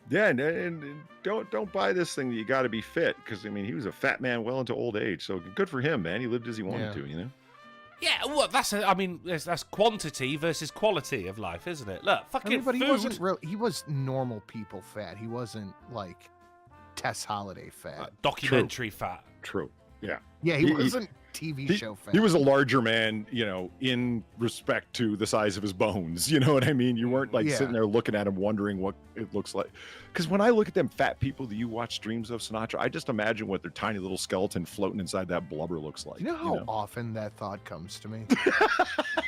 Yeah, and don't buy this thing that you got to be fit, because he was a fat man well into old age. So good for him, man. He lived as he wanted to, Yeah, well, that's quantity versus quality of life, isn't it? Look, fucking but food. he wasn't real. He was normal people fat. He wasn't like Tess Holiday fat. Documentary fat. True. Yeah. Yeah, he wasn't TV show fat. He was a larger man, in respect to the size of his bones. You know what I mean? You weren't sitting there looking at him wondering what it looks like. Because when I look at them fat people that you watch streams of, Sinatra, I just imagine what their tiny little skeleton floating inside that blubber looks like. You know how often that thought comes to me?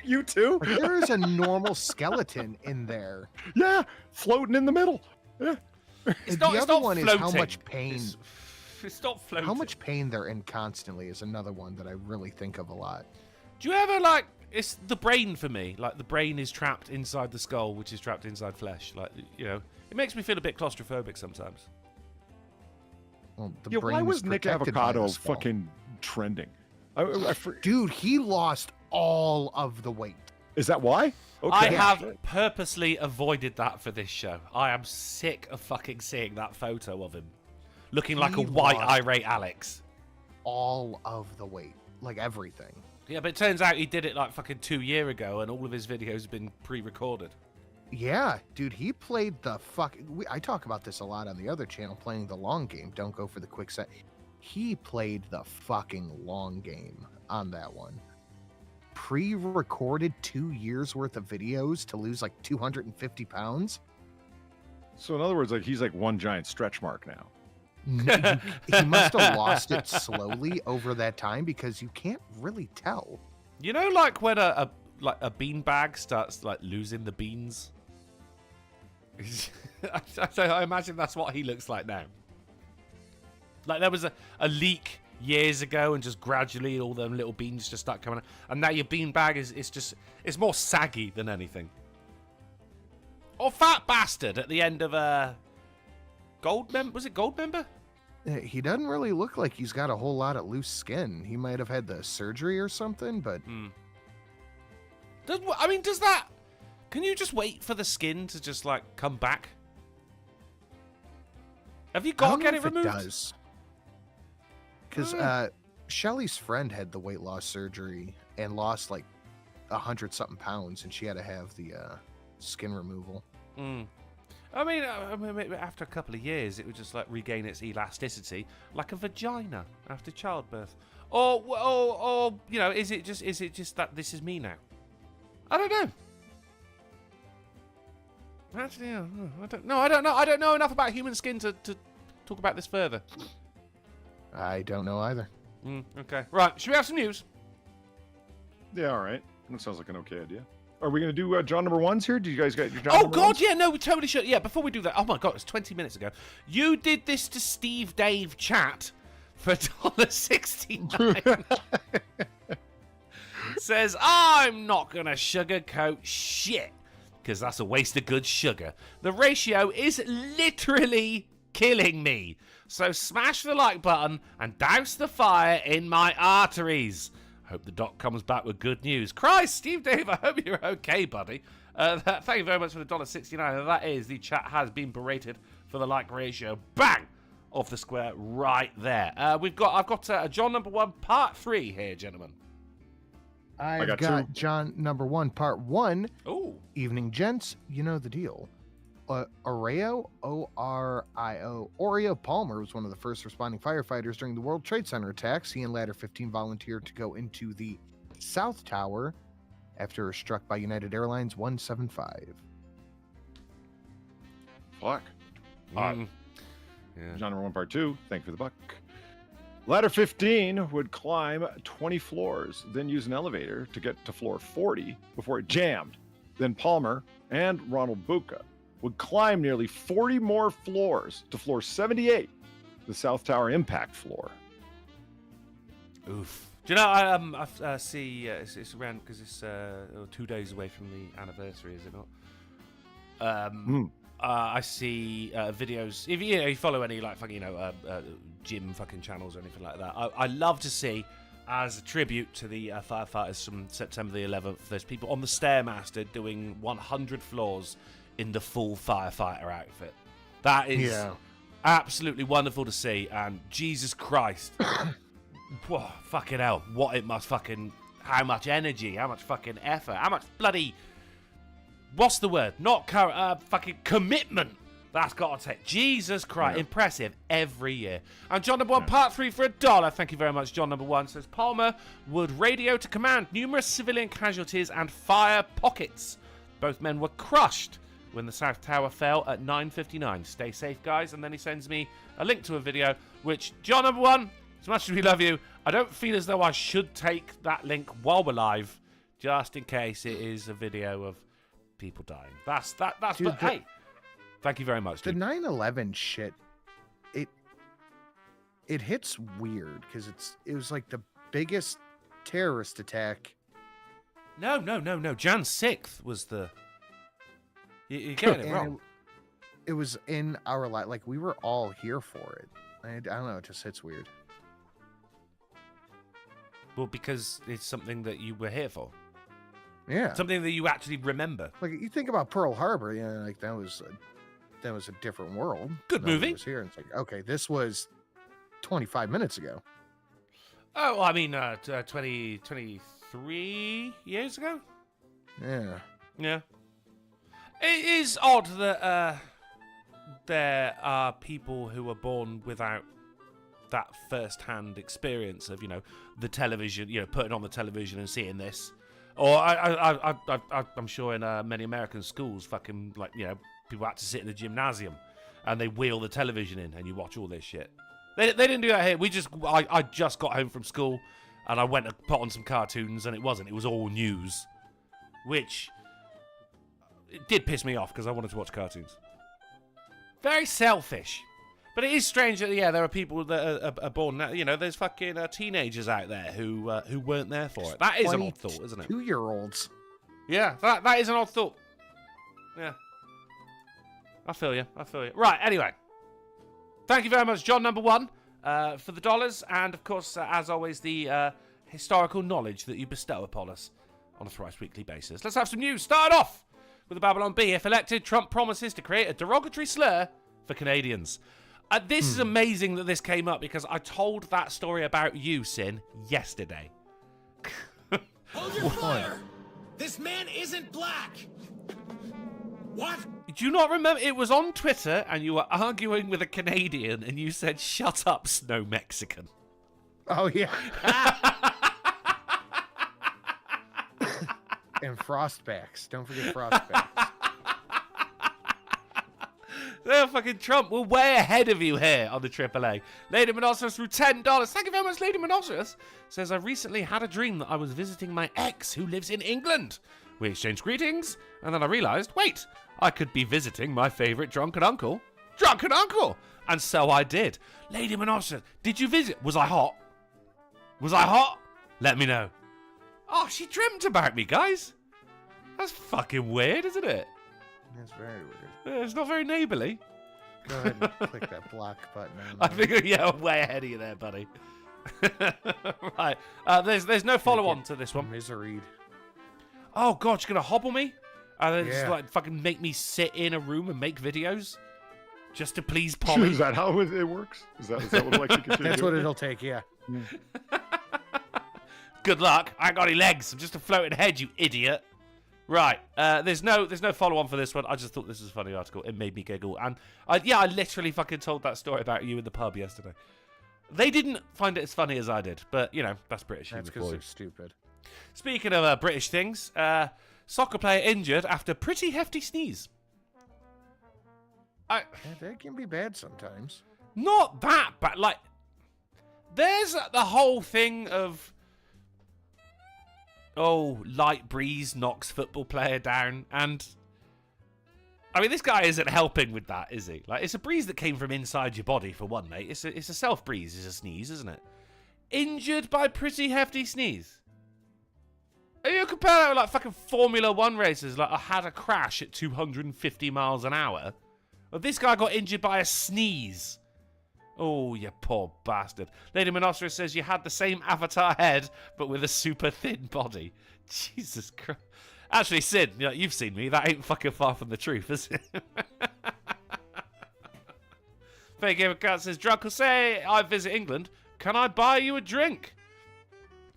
You too? Like, there is a normal skeleton in there. Yeah, floating in the middle. Yeah. It's The other one floating. is how much pain. It's not floating. How much pain they're in constantly is another one that I really think of a lot. Do you ever it's the brain for me? Like the brain is trapped inside the skull, which is trapped inside flesh. It makes me feel a bit claustrophobic sometimes. Well, the brain why is was Nick protected by Avocado the skull. fucking trending? Dude, he lost all of the weight. Is that why? Okay. I have purposely avoided that for this show. I am sick of fucking seeing that photo of him. Looking like a white, irate Alex. All of the weight. Like everything. Yeah, but it turns out he did it fucking 2 years ago, and all of his videos have been pre-recorded. Yeah, dude, he played the I talk about this a lot on the other channel, playing the long game. Don't go for the quick set. He played the fucking long game on that one. Pre-recorded 2 years worth of videos to lose 250 pounds. So in other words, he's one giant stretch mark now. He must have lost it slowly over that time because you can't really tell. You know, when a beanbag starts losing the beans. I imagine that's what he looks like now. There was a leak years ago, and just gradually all them little beans just start coming out, and now your beanbag it's more saggy than anything. Or fat bastard at the end of Goldmember. Was it Goldmember? He doesn't really look like he's got a whole lot of loose skin. He might have had the surgery or something, but... Does that... Can you just wait for the skin to just, come back? Have you got to get it removed? It does. Because Shelly's friend had the weight loss surgery and lost, 100-something pounds, and she had to have the skin removal. After a couple of years, it would just regain its elasticity, like a vagina after childbirth. Or is it just that this is me now? I don't know. Actually, I don't know. I don't know enough about human skin to talk about this further. I don't know either. Okay. Right. Should we have some news? Yeah, all right. That sounds like an okay idea. Are we going to do John number ones here? Did you guys get your John Oh, number God, ones? yeah, no, we totally should. Yeah, before we do that, oh, my God, it's 20 minutes ago. You did this to Steve Dave chat for $1.69. Says, I'm not going to sugarcoat shit, because that's a waste of good sugar. The ratio is literally killing me. So smash the like button and douse the fire in my arteries. Hope the doc comes back with good news. Christ, Steve Dave, I hope you're okay, buddy. Thank you very much for the $1.69. That is, the chat has been berated for the like ratio. Bang! Off the square right there. I've got John number 1, part 3 here, gentlemen. I've got got two. John number 1, part 1. Ooh. Evening, gents. You know the deal. Oreo, O-R-I-O, Oreo Palmer was one of the first responding firefighters during the World Trade Center attacks. He and Ladder 15 volunteered to go into the South Tower after struck by United Airlines 175. Fuck. Yeah. John number 1, part 2. Thank you for the buck. Ladder 15 would climb 20 floors, then use an elevator to get to floor 40 before it jammed. Then Palmer and Ronald Bucca would climb nearly 40 more floors to floor 78, the South Tower impact floor. Oof. Do you know, I see it's around, because it's 2 days away from the anniversary, is it not? I see videos. If you follow any like fucking gym fucking channels or anything like that, I love to see, as a tribute to the firefighters from September the 11th, there's people on the Stairmaster doing 100 floors in the full firefighter outfit. That is absolutely wonderful to see, and Jesus Christ, whoa, fucking hell, what it must fucking, how much energy, how much fucking effort, how much bloody, what's the word? Not fucking commitment. That's got to take. Jesus Christ, impressive every year. And John number 1, part 3 for $1. Thank you very much, John number 1. Says Palmer would radio to command numerous civilian casualties and fire pockets. Both men were crushed when the South Tower fell at 9:59. Stay safe, guys. And then he sends me a link to a video, which, John number 1, as much as we love you, I don't feel as though I should take that link while we're live, just in case it is a video of people dying. That's Dude, but hey, thank you very much, The dude. 9/11 shit, it hits weird because it was like the biggest terrorist attack. No. Jan 6th was the. You're getting it and wrong. It was in our life. Like, we were all here for it. I don't know. It just hits weird. Well, because it's something that you were here for. Yeah. Something that you actually remember. Like, you think about Pearl Harbor, like that was a different world. Good Nobody movie. was here. And it's like, okay, this was 25 minutes ago. Oh, I mean, 23 years ago? Yeah. Yeah. It is odd that there are people who are born without that first-hand experience of, the television, putting on the television and seeing this. Or I'm sure in many American schools, fucking, like, people had to sit in the gymnasium and they wheel the television in and you watch all this shit. They didn't do that here. I just got home from school and I went and put on some cartoons and it was all news. Which, it did piss me off because I wanted to watch cartoons. Very selfish. But it is strange that, there are people that are born, there's fucking teenagers out there who weren't there for it. That is an odd thought, isn't it? 2-year-olds. Yeah, that is an odd thought. Yeah. I feel you. Right, anyway. Thank you very much, John number 1, for the dollars. And, of course, as always, the historical knowledge that you bestow upon us on a thrice weekly basis. Let's have some news. Start off with the Babylon Bee. If elected, Trump promises to create a derogatory slur for Canadians. This is amazing that this came up because I told that story about you, Sin, yesterday. Hold your fire! This man isn't black! What? Do you not remember? It was on Twitter and you were arguing with a Canadian and you said, "Shut up, Snow Mexican." Oh, yeah. And frostbacks. Don't forget frostbacks. Fucking Trump, we're way ahead of you here on the AAA. Lady Monocerous through $10. Thank you very much, Lady Monocerous. Says, I recently had a dream that I was visiting my ex who lives in England. We exchanged greetings, and then I realised, wait, I could be visiting my favourite drunken uncle. Drunken Uncle! And so I did. Lady Monossa, did you visit? Was I hot? Was I hot? Let me know. Oh, she dreamt about me, guys. That's fucking weird, isn't it? That's very weird. It's not very neighbourly. Go ahead and click that block button. I think, yeah, I'm way ahead of you there, buddy. Right. There's no follow-on to this one. Miseried. Oh, God, you're going to hobble me? And then just, Yeah. like, fucking make me sit in a room and make videos? Just to please Polly? Is that how it works? Is that what Alexa can That's what it'll take, yeah. Good luck. I ain't got any legs. I'm just a floating head, you idiot. Right. There's no follow-on for this one. I just thought this was a funny article. It made me giggle. And, I literally fucking told that story about you in the pub yesterday. They didn't find it as funny as I did. But, that's British That's humour because for you. they're stupid. Speaking of British things, soccer player injured after pretty hefty sneeze. Yeah, that can be bad sometimes. Not that bad. Like, there's the whole thing of, light breeze knocks football player down. And, I mean, this guy isn't helping with that, is he? Like, it's a breeze that came from inside your body, for one, mate. It's a self-breeze, it's a sneeze, isn't it? Injured by pretty hefty sneeze. Are you comparing that with, like, fucking Formula 1 racers? Like, I had a crash at 250 miles an hour. Well, this guy got injured by a sneeze. Oh, you poor bastard. Lady Monoceros says you had the same avatar head, but with a super thin body. Jesus Christ. Actually, Sid, you've seen me. That ain't fucking far from the truth, is it? Fake Gamer Cat says, Drunken, say I visit England. Can I buy you a drink?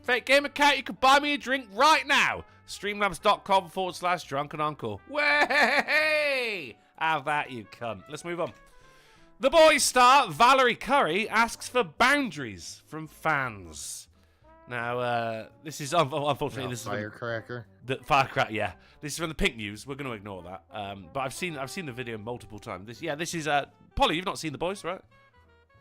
Fake Gamer Cat, you can buy me a drink right now. Streamlabs.com/Drunken Uncle. Way! Have that, you cunt. Let's move on. The Boys star Valerie Curry asks for boundaries from fans. Now, this is unfortunately this is Firecracker. the firecracker. Yeah, this is from the Pink News. We're going to ignore that. But I've seen the video multiple times. This is Polly. You've not seen The Boys, right?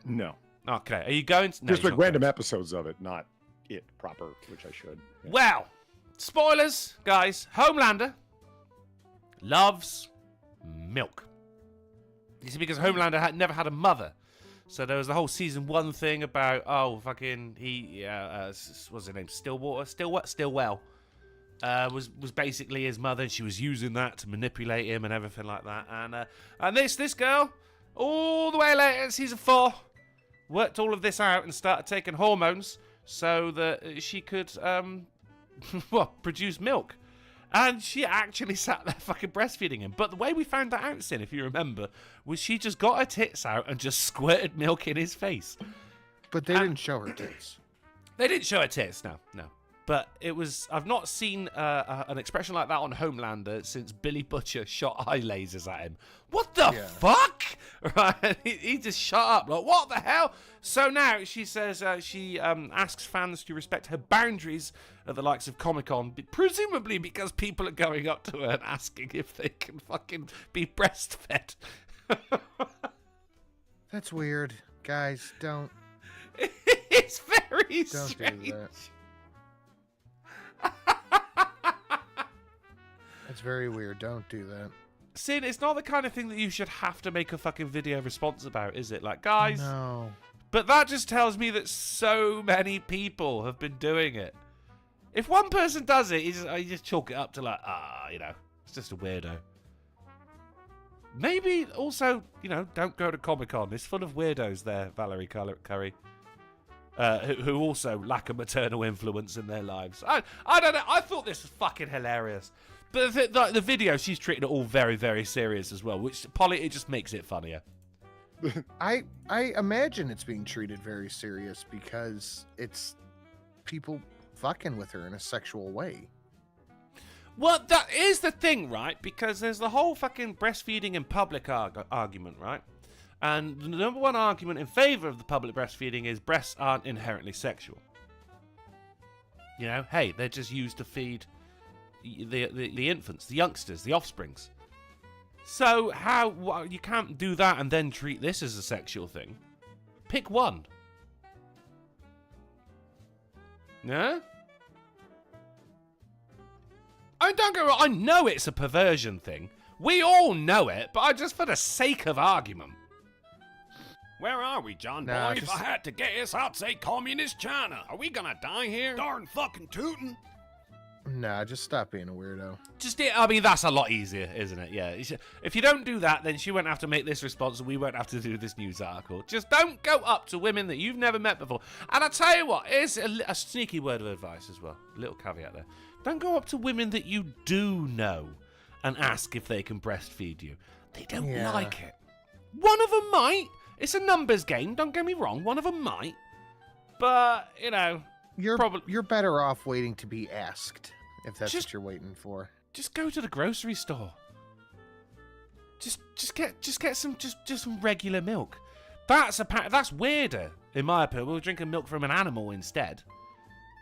No. Okay. Are you going? No, Just you're like not random going. episodes of it, not it proper, which I should. Yeah. Well, spoilers, guys. Homelander loves milk. You see, because Homelander never had a mother. So there was the whole season 1 thing about, what's his name? Stillwell. Was basically his mother, and she was using that to manipulate him and everything like that. And this girl, all the way later in season 4, worked all of this out and started taking hormones so that she could, produce milk. And she actually sat there fucking breastfeeding him. But the way we found that out, Sin, if you remember, was she just got her tits out and just squirted milk in his face. But they didn't show her tits. They didn't show her tits, no. But it was... I've not seen an expression like that on Homelander since Billy Butcher shot eye lasers at him. What the fuck? Right? He just shut up. Like, what the hell? So now she says she asks fans to respect her boundaries at the likes of Comic-Con, presumably because people are going up to her and asking if they can fucking be breastfed. That's weird. Guys, don't It's very do strange. that. That's very weird. Don't do that. Sin, it's not the kind of thing that you should have to make a fucking video response about, is it? Like, guys... No. But that just tells me that so many people have been doing it. If one person does it, you just chalk it up to like, it's just a weirdo. Maybe also, don't go to Comic-Con. It's full of weirdos there, Valerie Curry. Who also lack a maternal influence in their lives. I don't know. I thought this was fucking hilarious. But the video, she's treating it all very, very serious as well, which, Polly, it just makes it funnier. I imagine it's being treated very serious because it's people fucking with her in a sexual way. Well, that is the thing, right? Because there's the whole fucking breastfeeding in public argument, right? And the number one argument in favor of the public breastfeeding is breasts aren't inherently sexual. Hey, they're just used to feed the infants, the youngsters, the offsprings. So you can't do that and then treat this as a sexual thing. Pick one. No? don't go wrong. I know it's a perversion thing. We all know it, but just for the sake of argument. Where are we, John Nah, boy? just- If I had to guess, I'd say communist China. Are we gonna die here? Darn fucking tootin'. Nah, just stop being a weirdo. I mean, that's a lot easier, isn't it? Yeah. If you don't do that, then she won't have to make this response and we won't have to do this news article. Just don't go up to women that you've never met before. And I tell you what, here's a sneaky word of advice as well. A little caveat there. Don't go up to women that you do know and ask if they can breastfeed you. They don't Yeah. like it. One of them might. It's a numbers game, don't get me wrong. One of them might. But, you know, You're better off waiting to be asked if that's Just- what you're waiting for. just go to the grocery store. Just get some some regular milk. That's weirder in my opinion. We're drinking milk from an animal instead.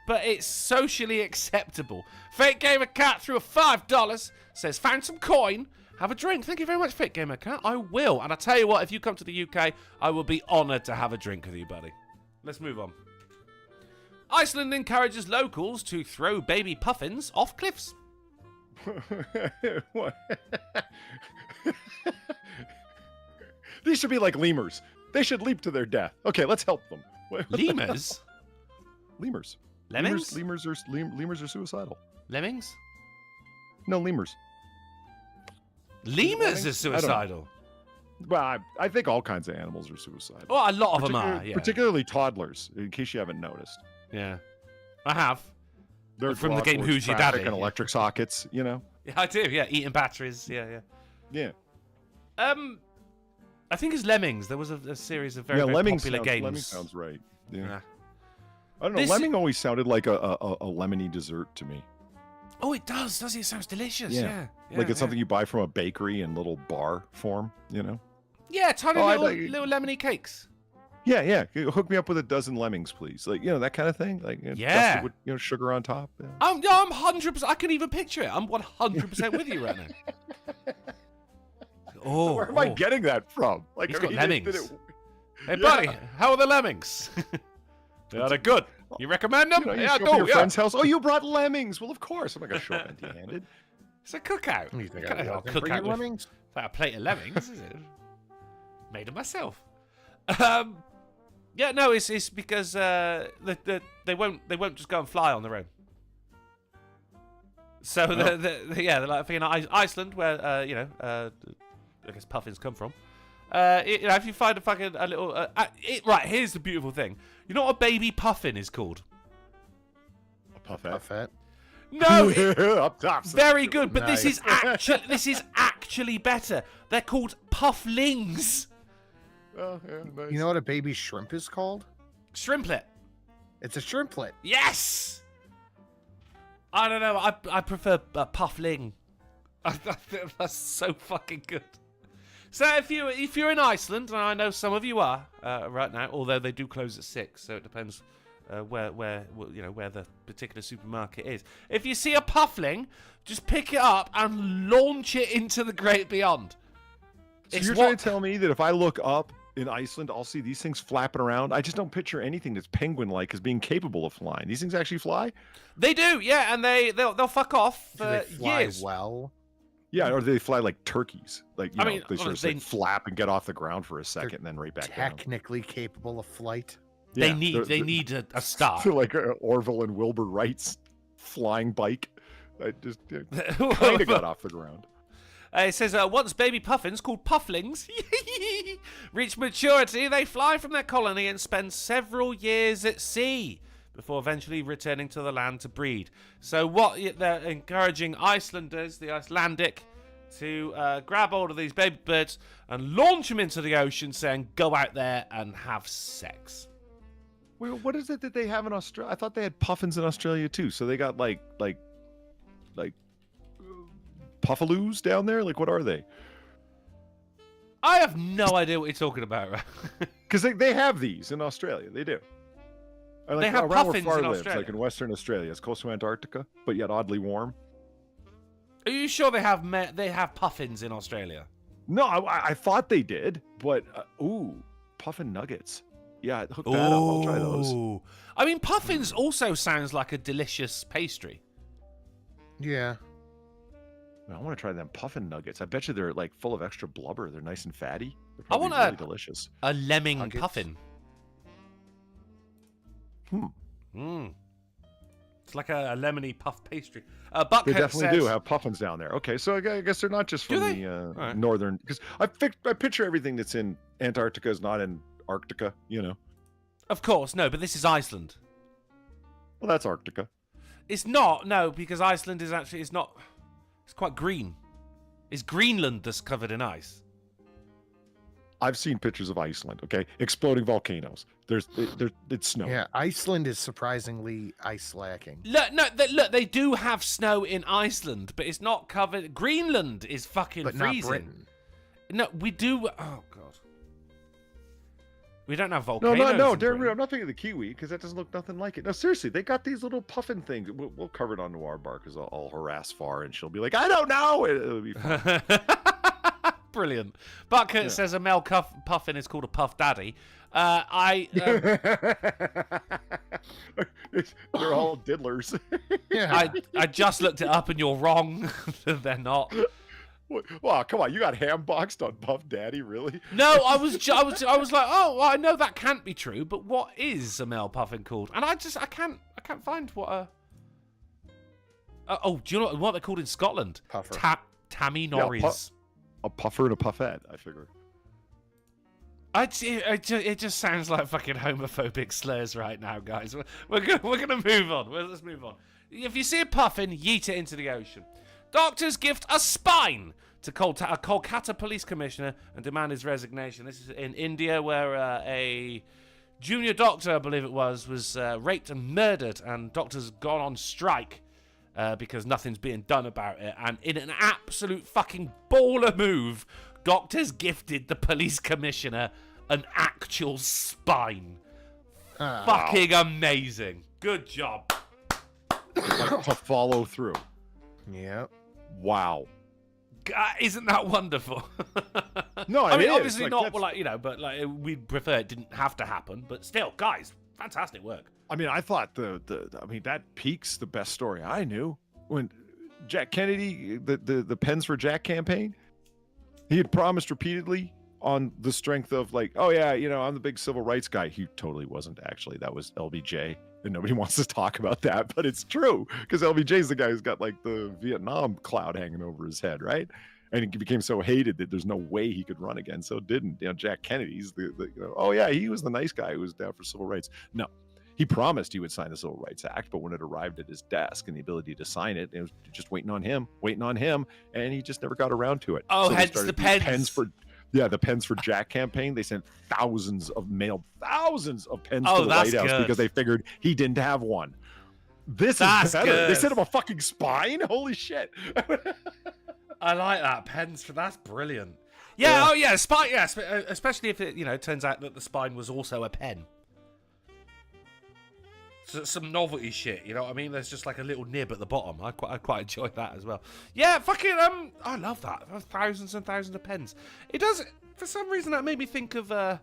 But it's socially acceptable. Fake Gamer Cat threw a $5. Says found some coin. Have a drink. Thank you very much, Fake Gamer Cat. I will. And I tell you what, if you come to the UK, I will be honoured to have a drink with you, buddy. Let's move on. Iceland encourages locals to throw baby puffins off cliffs. What? These should be like lemurs. They should leap to their death. Okay, let's help them. What the hell? Lemurs? Lemurs. Lemmings? Lemurs are suicidal. Lemmings? No, lemurs. Lemurs lemmings? are I don't know. suicidal. Well, I think all kinds of animals are suicidal. Well, a lot of them are, yeah. Particularly toddlers, in case you haven't noticed. Yeah. I have. They're From the game towards Who's Your traffic Daddy? and electric sockets, you know? Yeah, I do, yeah. Eating batteries, yeah. Yeah. I think it's Lemmings. There was a series of very, very Lemming popular sounds, games. Lemming sounds right. Yeah. Yeah. I don't know. This- Lemming always sounded like a lemony dessert to me. Oh, it does it? It sounds delicious, Yeah. yeah. Like it's something you buy from a bakery in little bar form, you know? Yeah, tiny Oh, I little, thought you- little lemony cakes. Yeah. Hook me up with a dozen lemmings, please. Like, you know, that kind of thing. Like, Yeah. dusted with, sugar on top. Yeah. I'm 100%. I can even picture it. I'm 100% with you right now. Oh, Where am I getting that from? Like, He's I got mean, lemmings. Hey, Yeah. buddy, how are the lemmings? They're good. You recommend them? You Yeah, show I up at do. your Yeah. friend's house. Oh, you brought lemmings. Well, of course. I'm not going to show up empty-handed. It's a cookout. You think Can't I have a wasn't bringing cookout with lemmings? like a plate of lemmings, is it? Made them myself. Yeah, no, it's because they won't just go and fly on their own. So they're like, Iceland, where I guess puffins come from. If you find a little right, here's the beautiful thing. You know what a baby puffin is called? A puffet. Buffet. No, Up top. very good, but this is Nice. actually better. They're called pufflings. Oh, yeah, nice. You know what a baby shrimp is called? Shrimplet. It's a shrimplet. Yes. I don't know. I prefer puffling. I think that's so fucking good. So if you're in Iceland, and I know some of you are right now, although they do close at 6, so it depends where the particular supermarket is. If you see a puffling, just pick it up and launch it into the great beyond. So It's you're what- trying to tell me that if I look up in Iceland, I'll see these things flapping around? I just don't picture anything that's penguin-like as being capable of flying. These things actually fly? They do, yeah, and they'll fuck off Do for they fly years. well? Yeah, or they fly like turkeys. Like, I mean, they sort of they- like flap and get off the ground for a second and then right back down. Technically capable of flight. They Yeah, need a start. they're like Orville and Wilbur Wright's flying bike. I just kind of got off the ground. It says, once baby puffins, called pufflings, reach maturity, they fly from their colony and spend several years at sea before eventually returning to the land to breed. So they're encouraging Icelanders, the Icelandic, to grab hold of these baby birds and launch them into the ocean, saying, go out there and have sex. Wait, what is it that they have in Australia? I thought they had puffins in Australia too. So they got like puffaloos down there? Like, what are they? I have no idea what you're talking about, right? Because they have these in Australia. They do. Or They have around puffins where Far in lives, Australia. like in Western Australia. It's close to Antarctica, but yet oddly warm. Are you sure they have puffins in Australia? No, I thought they did, but puffin nuggets. Yeah, hook that up. I'll try those. Ooh. I mean, puffins also sounds like a delicious pastry. Yeah. I want to try them puffin nuggets. I bet you they're like full of extra blubber. They're nice and fatty. They're I probably want really delicious. a lemming Nuggets. puffin. It's like a lemony puff pastry. They Bucket definitely says, do have puffins down there. Okay, so I guess they're not just Do from they? the Alright. northern. Because I picture everything that's in Antarctica is not in Arctica. You know. Of course, no, but this is Iceland. Well, that's Arctica. It's not, no, because Iceland is actually, it's not, it's quite green. It's Greenland that's covered in ice. I've seen pictures of Iceland. Okay, exploding volcanoes. It's snow. Yeah, Iceland is surprisingly ice lacking. Look, no, they do have snow in Iceland, but it's not covered. Greenland is fucking But freezing. not Britain. No, we do, oh god. We don't have No, volcanoes no, in Darren, Britain. I'm not thinking of the kiwi because that doesn't look nothing like it. No, seriously, they got these little puffin things. We'll cover it on Noir Bar because I'll harass Far and she'll be like, I don't know. It'll be fun. Brilliant. Bucket Yeah. says a male puffin is called a puff daddy. They're all diddlers. Yeah. I just looked it up and you're wrong. They're not. Wow, come on, you got ham boxed on Puff Daddy, really? No, I was like, oh, well, I know that can't be true, but what is a male puffin called? And I can't find what a. Oh, do you know what they're called in Scotland? Puffer. Tammy Yeah, Norries. A puffer and a puffette, I figure. It just sounds like fucking homophobic slurs right now, guys. We're gonna move on. Let's move on. If you see a puffin, yeet it into the ocean. Doctors gift a spine to Kolkata police commissioner and demand his resignation. This is in India, where a junior doctor, I believe it was raped and murdered, and doctors gone on strike because nothing's being done about it. And in an absolute fucking baller move, doctors gifted the police commissioner an actual spine. Fucking amazing. Good job. Like, to follow through. Yep. Wow. Isn't that wonderful? No, I mean, it is. obviously Like, not, that's- but like, you know, but like we'd prefer it didn't have to happen. But still, guys, fantastic work. I mean, I thought that peaks the best story I knew when Jack Kennedy, the Pens for Jack campaign, he had promised repeatedly on the strength of like, oh yeah, you know, I'm the big civil rights guy. He totally wasn't actually. That was LBJ, and nobody wants to talk about that, but it's true because LBJ's the guy who's got like the Vietnam cloud hanging over his head, right? And he became so hated that there's no way he could run again. So didn't, you know, Jack Kennedy's the you know, oh yeah, he was the nice guy who was down for civil rights. No, he promised he would sign the Civil Rights Act, but when it arrived at his desk and the ability to sign it, it was just waiting on him, and he just never got around to it. Oh, they hence started the these pens. the Pens for Jack campaign. They sent thousands of pens Oh, to the that's White House good. because they figured he didn't have one. This That's is better. They good. sent him a fucking spine. Holy shit! I like that. Pens for that's brilliant. Yeah, oh yeah, spine. Yeah, especially if it, you know, turns out that the spine was also a pen. So some novelty shit, you know what I mean? There's just like a little nib at the bottom. I quite enjoy that as well. Yeah, fucking I love that. Thousands and thousands of pens. It does, for some reason, that made me think of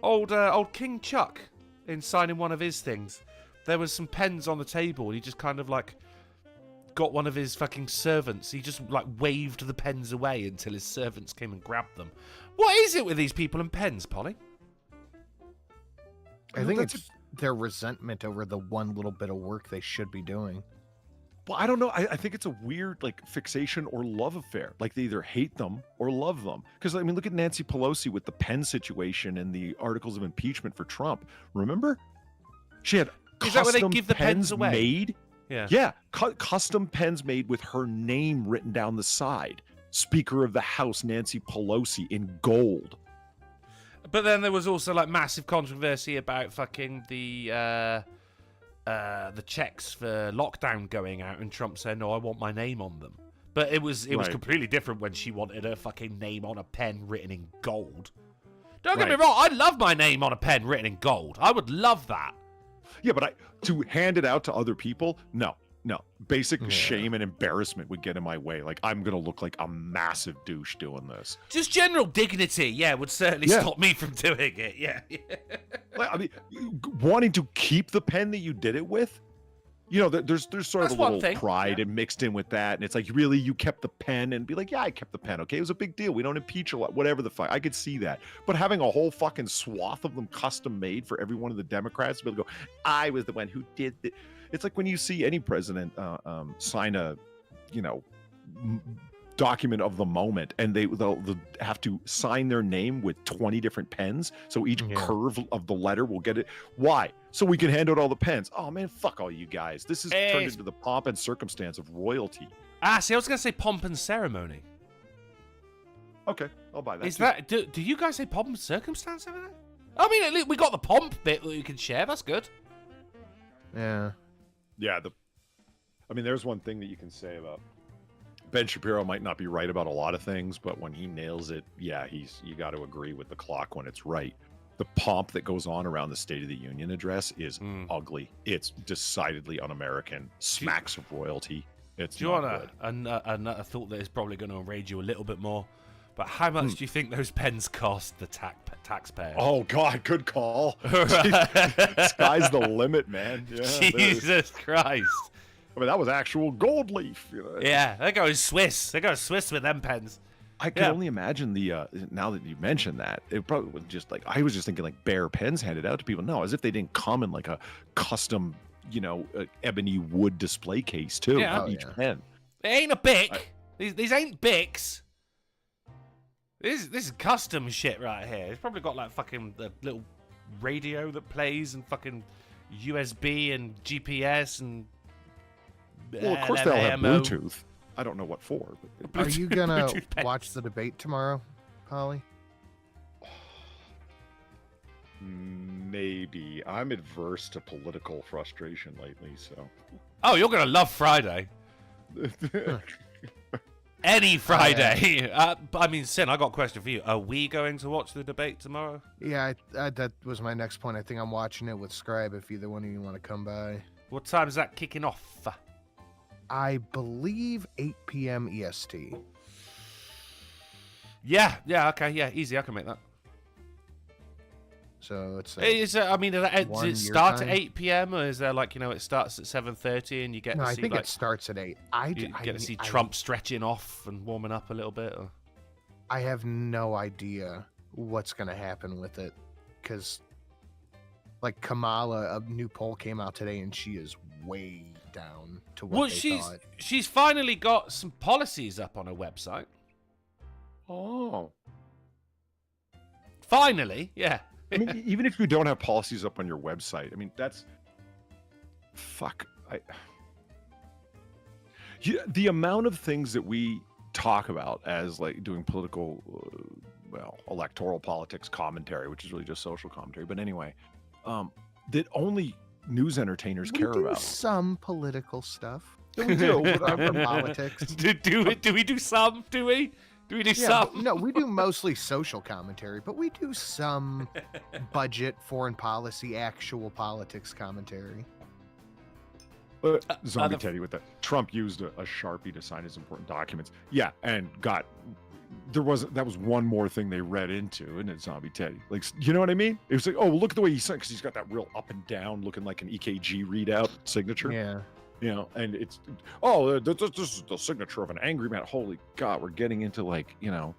old King Chuck in signing one of his things. There was some pens on the table, and he just kind of like got one of his fucking servants. He just like waved the pens away until his servants came and grabbed them. What is it with these people and pens, Polly? I think that's it's their resentment over the one little bit of work they should be doing. Well, I don't know. I think it's a weird like fixation or love affair. Like they either hate them or love them. Because I mean, look at Nancy Pelosi with the pen situation and the articles of impeachment for Trump. Remember, she had Is that where they custom give the pens away? made. Yeah. Yeah, custom pens made with her name written down the side. Speaker of the House Nancy Pelosi in gold. But then there was also like massive controversy about fucking the checks for lockdown going out, and Trump said, "No, I want my name on them." But it was Right. completely different when she wanted her fucking name on a pen written in gold. Don't get me Right. wrong, I'd love my name on a pen written in gold. I would love that. Yeah, but to hand it out to other people, no. Basic shame and embarrassment would get in my way. Like I'm gonna look like a massive douche doing this. Just general dignity, yeah, would certainly Yeah. stop me from doing it. Yeah. Like, I mean, wanting to keep the pen that you did it with, you know, there's sort That's of a one little thing, pride yeah. and mixed in with that, and it's like, really, you kept the pen, and be like, yeah, I kept the pen. Okay, it was a big deal. We don't impeach a lot, whatever the fuck. I could see that, but having a whole fucking swath of them custom made for every one of the Democrats to be able to go, I was the one who did it. It's like when you see any president sign a, you know, document of the moment, and they'll have to sign their name with 20 different pens, so each curve of the letter will get it. Why? So we can hand out all the pens. Oh man, fuck all you guys. This is turned into the pomp and circumstance of royalty. See, I was gonna say pomp and ceremony. Okay, I'll buy that. Is that do you guys say pomp and circumstance over there? I mean, at least we got the pomp bit that you can share. That's good. Yeah. Yeah, I mean, there's one thing that you can say about Ben Shapiro. Might not be right about a lot of things, but when he nails it, yeah, you got to agree with the clock when it's right. The pomp that goes on around the State of the Union address is ugly. It's decidedly un-American. Smacks of royalty. It's Do you not want good. another thought that is probably going to enrage you a little bit more? But how much do you think those pens cost the taxpayer? Oh God, good call. Sky's the limit, man. Yeah, Jesus Christ. I mean, that was actual gold leaf. You know? Yeah, they go Swiss. They go Swiss with them pens. I can only imagine the now that you mentioned that, it probably was just like, I was just thinking like bare pens handed out to people. No, as if they didn't come in like a custom, you know, ebony wood display case too. Yeah. Each pen. It ain't a Bic. These ain't Bics. This is custom shit right here. It's probably got like fucking the little radio that plays and fucking USB and GPS and. Well, of course they'll have Bluetooth. I don't know what for. But Are you gonna Bluetooth pens. watch the debate tomorrow, Holly? Maybe. I'm adverse to political frustration lately, so. Oh, you're gonna love Friday. Any Friday. I mean, Sin, I got a question for you. Are we going to watch the debate tomorrow? Yeah, that was my next point. I think I'm watching it with Scribe if either one of you want to come by. What time is that kicking off? I believe 8 p.m. EST. Yeah, okay, yeah, easy. I can make that. So it's. I mean, does one it start your at time? 8 p.m. or is there like, you know, it starts at 7:30 and you get No, to I see think like it starts at 8. you get to see Trump stretching off and warming up a little bit? Or? I have no idea what's going to happen with it, because like Kamala, a new poll came out today and she is way down to what they thought. She's finally got some policies up on her website. Oh. Finally, yeah. I mean, even if you don't have policies up on your website, I mean, that's fuck. The amount of things that we talk about as like doing political, electoral politics commentary, which is really just social commentary. But anyway, that only news entertainers care about. Some political stuff. We do. Politics. Do we do some? Do we? Do we do some? No, we do mostly social commentary, but we do some budget, foreign policy, actual politics commentary. Zombie Teddy with that. Trump used a Sharpie to sign his important documents. Yeah, and that was one more thing they read into, and it's Zombie Teddy. Like, you know what I mean? It was like, oh, look at the way he signed, because he's got that real up and down, looking like an EKG readout signature. Yeah. You know, and it's, this is the signature of an angry man. Holy God, we're getting into like, you know,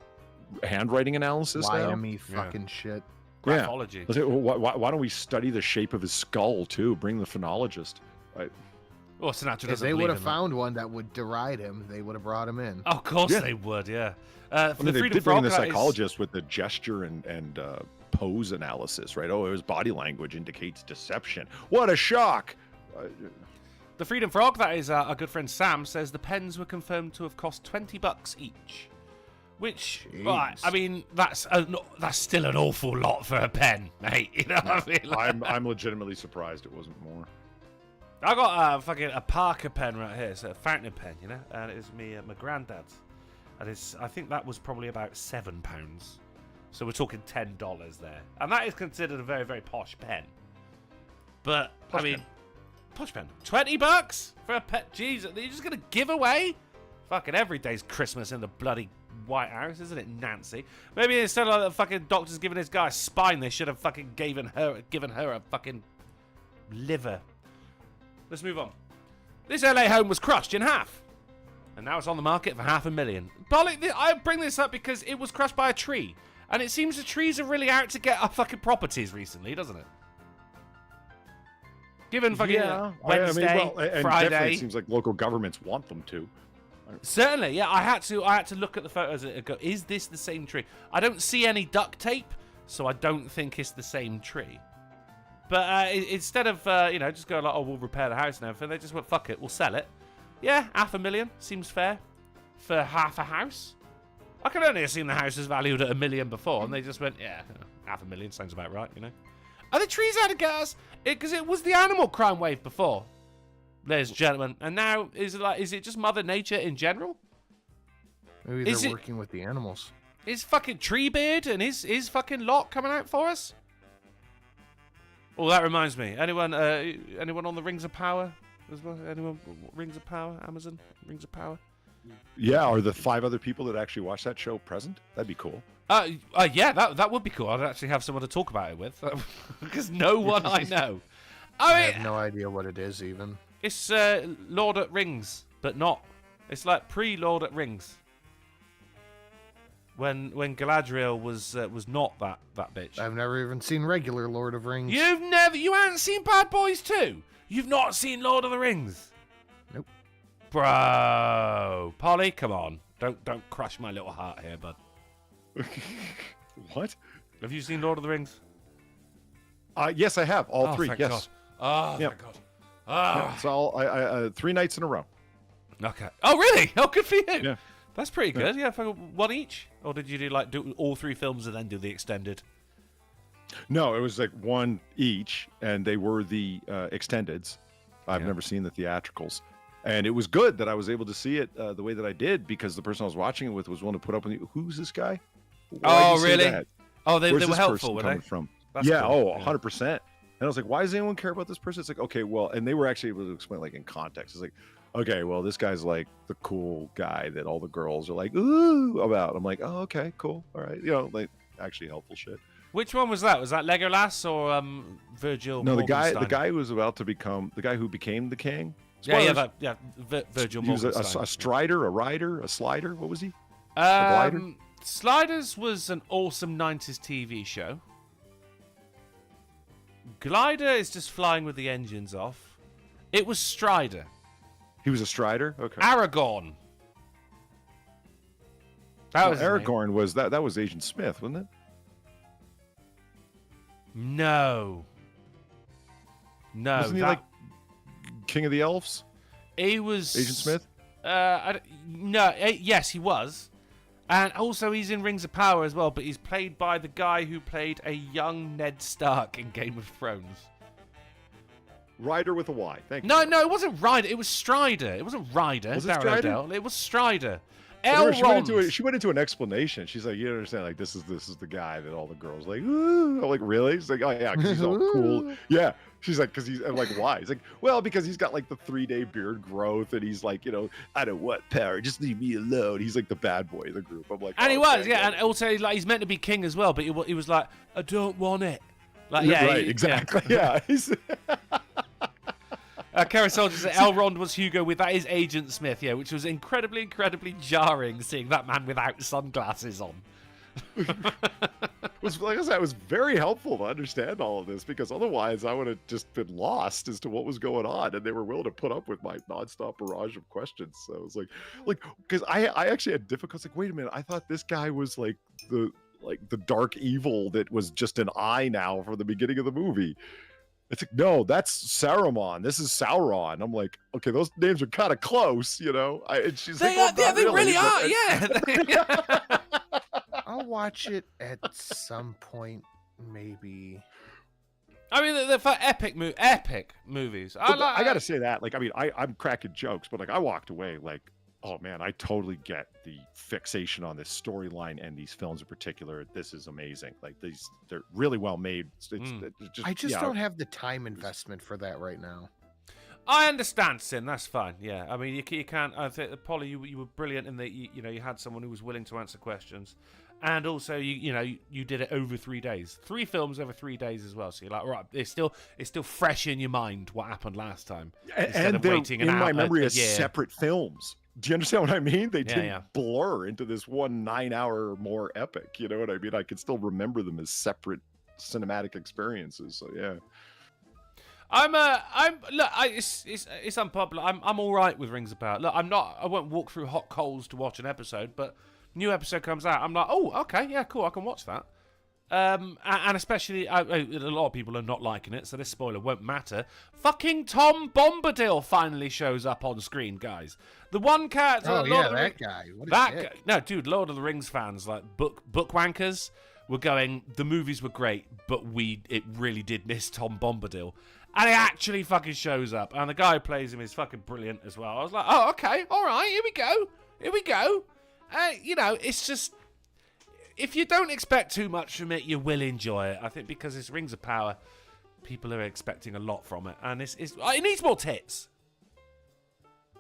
handwriting analysis now. Wyoming fucking shit. Graphology. Yeah. Why don't we study the shape of his skull too? Bring the phonologist. Right. Well, Sinatra If they would have found one that would deride him, they would have brought him in. Oh, of course they would, yeah. I mean, they did bring the psychologist with the gesture and pose analysis, right? Oh, his body language indicates deception. What a shock! The Freedom Frog, that is our good friend Sam, says the pens were confirmed to have cost $20 each. Which, right, I mean, that's still an awful lot for a pen, mate. You know what I mean? I'm legitimately surprised it wasn't more. I got a Parker pen right here. It's a fountain pen, you know, and it was my granddad's, and I think that was probably about £7. So we're talking $10 there, and that is considered a very, very posh pen. But posh pen, $20 for a pen? Jesus, you're just gonna give away? Fucking every day's Christmas in the bloody White House, isn't it, Nancy? Maybe instead of the fucking doctors giving this guy a spine, they should have fucking given her a fucking liver. Let's move on. This LA home was crushed in half. And now it's on the market for $500,000. Polly, I bring this up because it was crushed by a tree. And it seems the trees are really out to get our fucking properties recently, doesn't it? Given fucking Wednesday, and Friday. Definitely it seems like local governments want them to. Certainly, yeah. I had to look at the photos and go, is this the same tree? I don't see any duct tape, so I don't think it's the same tree. But instead of just going like, oh, we'll repair the house and everything, they just went, fuck it, we'll sell it. Yeah, $500,000 seems fair for half a house. I could only have seen the house as valued at $1 million before, and they just went, yeah, $500,000 sounds about right, you know. Are the trees out of gas? Because it was the animal crime wave before, ladies and gentlemen. And now, is it just Mother Nature in general? Maybe they're working with the animals. Is fucking Treebeard and his fucking lot coming out for us? Oh, that reminds me. Anyone on the Rings of Power as well? Anyone Rings of Power? Amazon Rings of Power? Yeah, are the 5 other people that actually watch that show present? That'd be cool. Yeah, that would be cool. I'd actually have someone to talk about it with, because no one I know. I have no idea what it is even. It's Lord at Rings, but not. It's like pre-Lord at Rings. When Galadriel was not that bitch. I've never even seen regular Lord of Rings. You haven't seen Bad Boys 2? You've not seen Lord of the Rings? Nope. Bro, Polly, come on. Don't crush my little heart here, bud. What? Have you seen Lord of the Rings? Yes, I have. All 3, thank yes. God. Oh, Yep. thank God. Oh. Yeah, it's all, I 3 nights in a row. Okay. Oh, really? Oh, good for you. Yeah. That's pretty good. Yeah, one each? Or did you do all 3 films and then do the extended? No, it was like 1 each, and they were the extendeds. I've never seen the theatricals. And it was good that I was able to see it the way that I did, because the person I was watching it with was willing to put up with me. Who's this guy? Oh, really? Oh, they Where's were this helpful, person were coming they? from? That's yeah, cool. 100%. And I was like, why does anyone care about this person? It's like, okay, well, and they were actually able to explain like in context. It's like, okay, well, this guy's like the cool guy that all the girls are like, ooh, about. I'm like, oh, okay, cool. All right. Like actually helpful shit. Which one was that? Was that Legolas or Virgil? No, the Morgenstern? guy who was about to become the guy who became the king. Virgil He was Morgenstern. a strider, a rider, a slider. What was he? A glider? Sliders was an awesome 90s TV show. Glider is just flying with the engines off. It was Strider. He was a strider. Okay. Aragorn. That was Aragorn was that was Agent Smith, wasn't it? No. Wasn't he like King of the Elves? He was Agent Smith? Yes, he was. And also he's in Rings of Power as well, but he's played by the guy who played a young Ned Stark in Game of Thrones. Ryder with a Y. Thank you. No, it wasn't Ryder. It was Strider. It wasn't Ryder. Was it Strider? It was Strider. She went into an explanation. She's like, you don't understand, like this is the guy that all the girls like, ooh. I'm like, really? She's like, oh yeah, because he's all cool. Yeah. She's like, because I'm like, why? He's like, well, because he's got like the 3-day beard growth, and he's like, I don't want power, just leave me alone. He's like the bad boy of the group. I'm like, and he was, yeah, and also like he's meant to be king as well, but he was like, I don't want it. Like, yeah, right, exactly, yeah. Kara Soldier said Elrond was Hugo with that is Agent Smith, yeah, which was incredibly jarring seeing that man without sunglasses on. Was like I said, it was very helpful to understand all of this, because otherwise I would have just been lost as to what was going on, and they were willing to put up with my nonstop barrage of questions. So it was like because I actually had difficulty. Like, wait a minute, I thought this guy was like the dark evil that was just an eye now from the beginning of the movie. It's like, no, that's Saruman. This is Sauron. I'm like, okay, those names are kind of close, And she's they really are, yeah. I'll watch it at some point, maybe. I mean, they're for epic movies. I gotta say that, like, I mean, I'm cracking jokes, but like, I walked away like, oh man, I totally get the fixation on this storyline and these films in particular. This is amazing. Like they're really well made. I just don't have the time investment for that right now. I understand, Sin. That's fine. Yeah, I mean, you can't. I think Polly, you were brilliant in that. You had someone who was willing to answer questions, And also, you did it over 3 days. 3 films over 3 days as well. So you're like, right, it's still fresh in your mind what happened last time. And they're in my memory as separate films. Do you understand what I mean? They didn't blur into this one 9-hour or more epic. You know what I mean? I can still remember them as separate cinematic experiences. So yeah. It's unpopular. I'm all right with Rings of Power. Look, I won't walk through hot coals to watch an episode, but new episode comes out, I'm like, oh, okay, yeah, cool, I can watch that. And especially, a lot of people are not liking it, so this spoiler won't matter. Fucking Tom Bombadil finally shows up on screen, guys. The one character. Oh yeah, that guy. What a dick. No, dude, Lord of the Rings fans, like book wankers, were going. The movies were great, but it really did miss Tom Bombadil. And he actually fucking shows up, and the guy who plays him is fucking brilliant as well. I was like, oh, okay, all right, here we go. It's just, if you don't expect too much from it, you will enjoy it. I think because it's Rings of Power, people are expecting a lot from it, and it needs more tits.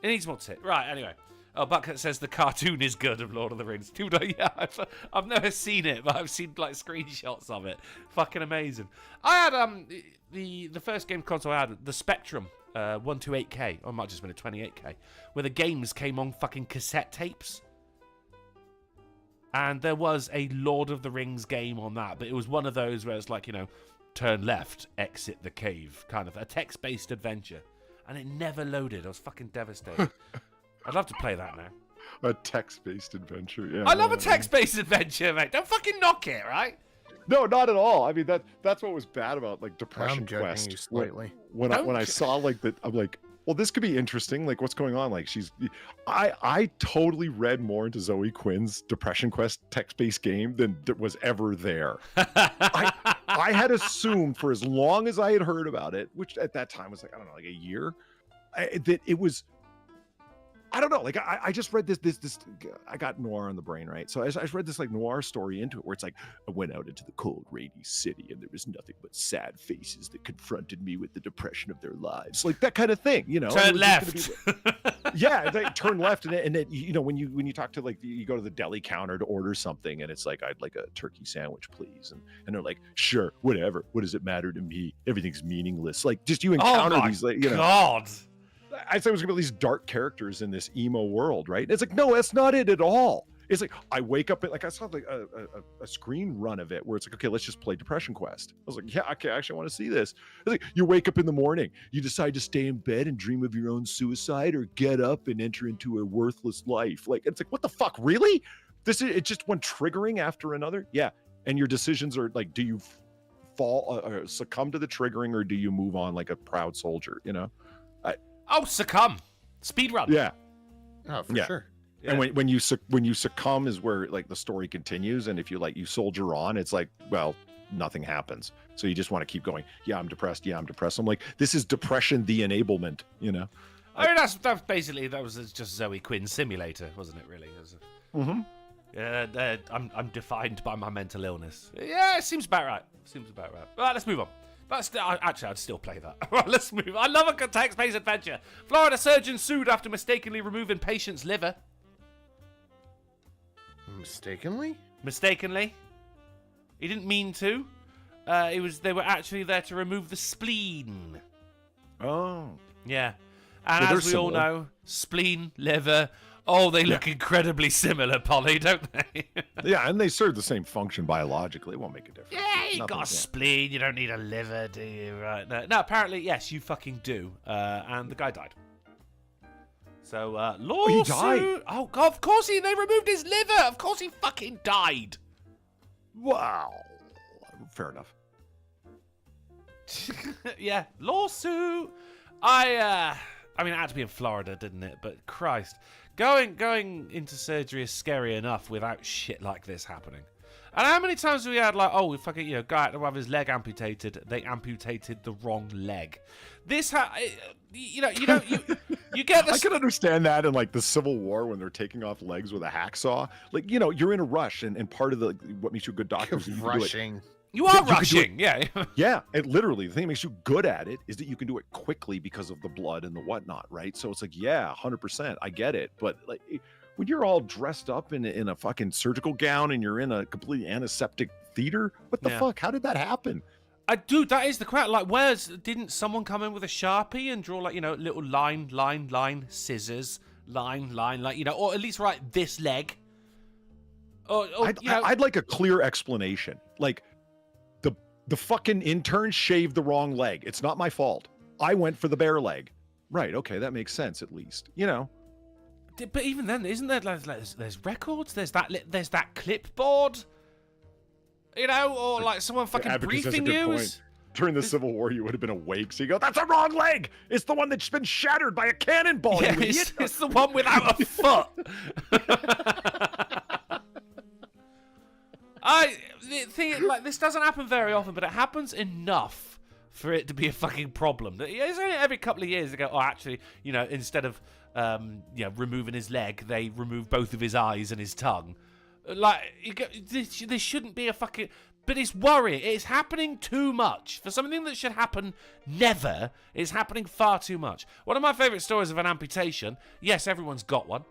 It needs more tits. Right, anyway. Oh, Bucket says the cartoon is good of Lord of the Rings. Dude, yeah, I've never seen it, but I've seen like screenshots of it. Fucking amazing. I had the first game console I had, the Spectrum 128K, or it might have just been a 28K, where the games came on fucking cassette tapes. And there was a Lord of the Rings game on that, but it was one of those where it's like, turn left, exit the cave, kind of a text-based adventure. And it never loaded. I was fucking devastated. I'd love to play that now. A text-based adventure, yeah. I love a text-based adventure, mate. Don't fucking knock it, right? No, not at all. I mean, that's what was bad about like Depression I'm joking Quest. you slightly. When I saw like that, I'm like, well, this could be interesting. Like, what's going on? Like, I totally read more into Zoe Quinn's Depression Quest text-based game than was ever there. I had assumed for as long as I had heard about it, which at that time was like, I don't know, like a year, that it was. I don't know. Like I just read this. I got noir on the brain, right? So I just read this like noir story into it, where it's like I went out into the cold, rainy city, and there was nothing but sad faces that confronted me with the depression of their lives, like that kind of thing, Turn left. Yeah, they turn left, and then when you talk to like you go to the deli counter to order something, and it's like I'd like a turkey sandwich, please, and they're like, sure, whatever. What does it matter to me? Everything's meaningless. Like just you encounter these like God. I said it was gonna be these dark characters in this emo world, right? It's like, no, that's not it at all. It's like I wake up like I saw like a screen run of it where it's like, okay, let's just play Depression Quest. I was like, yeah, okay, I actually want to see this. It's like you wake up in the morning, you decide to stay in bed and dream of your own suicide, or get up and enter into a worthless life. Like it's like, what the fuck, really? It's just one triggering after another. Yeah, and your decisions are like, do you fall or succumb to the triggering, or do you move on like a proud soldier? Succumb. Speedrun. Yeah. Oh, for sure. Yeah. And when you succumb is where like the story continues, and if you like you soldier on, it's like, well, nothing happens. So you just want to keep going. Yeah, I'm depressed. Yeah, I'm depressed. I'm like, this is depression, the enablement. I mean, that's basically that was just Zoe Quinn's simulator, wasn't it? Really. Mm-hmm. Yeah, I'm defined by my mental illness. Yeah, it seems about right. All right, let's move on. Actually, I'd still play that. Right, let's move. I love a text-based adventure. Florida surgeon sued after mistakenly removing patient's liver. Mistakenly? He didn't mean to. They were actually there to remove the spleen. Oh. Yeah. And as we all know, spleen, liver, they look incredibly similar, Polly, don't they? Yeah, and they serve the same function biologically. It won't make a difference. Yeah, you got a spleen. You don't need a liver, do you? Right? No, apparently, yes, you fucking do. And the guy died. So, lawsuit. He died? Oh, God, of course they removed his liver. Of course he fucking died. Wow. Fair enough. Yeah, lawsuit. I mean, it had to be in Florida, didn't it? But Christ. Going into surgery is scary enough without shit like this happening. And how many times have we had like, we fucking, guy had to have his leg amputated. They amputated the wrong leg. This, you get this. I can understand that in like the Civil War when they're taking off legs with a hacksaw. Like, you're in a rush, and part of what makes you a good doctor is rushing. You are rushing, yeah. Yeah, and literally, the thing that makes you good at it is that you can do it quickly because of the blood and the whatnot, right? So it's like, yeah, 100%, I get it. But like, when you're all dressed up in a fucking surgical gown and you're in a completely antiseptic theater? What the fuck? How did that happen? Dude, that is the crap. Like, didn't someone come in with a Sharpie and draw, like, little line, scissors, line, like, or at least write this leg? I'd like a clear explanation. Like, the fucking intern shaved the wrong leg. It's not my fault. I went for the bare leg. Right, okay, that makes sense at least. But even then, isn't there, there's records? There's that clipboard? Or like someone fucking briefing you? Point. During the Civil War, you would have been awake, so you go, that's a wrong leg! It's the one that's been shattered by a cannonball, you idiot! It's the one without a foot! This doesn't happen very often, but it happens enough for it to be a fucking problem. It's only every couple of years they go, actually, instead of removing his leg, they remove both of his eyes and his tongue. This shouldn't be a fucking... But it's worrying. It's happening too much. For something that should happen never, it's happening far too much. One of my favourite stories of an amputation, yes, everyone's got one,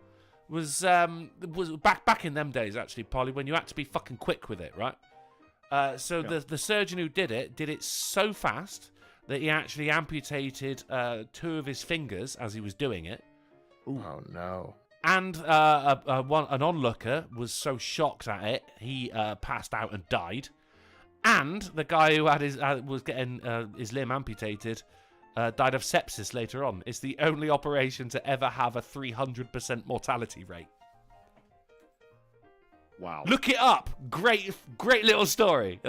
was back in them days, actually, Polly, when you had to be fucking quick with it, right? The surgeon who did it so fast that he actually amputated 2 of his fingers as he was doing it. Ooh. Oh, no. And an onlooker was so shocked at it, he passed out and died. And the guy who had was getting his limb amputated died of sepsis later on. It's the only operation to ever have a 300% mortality rate. Wow. Look it up. Great little story.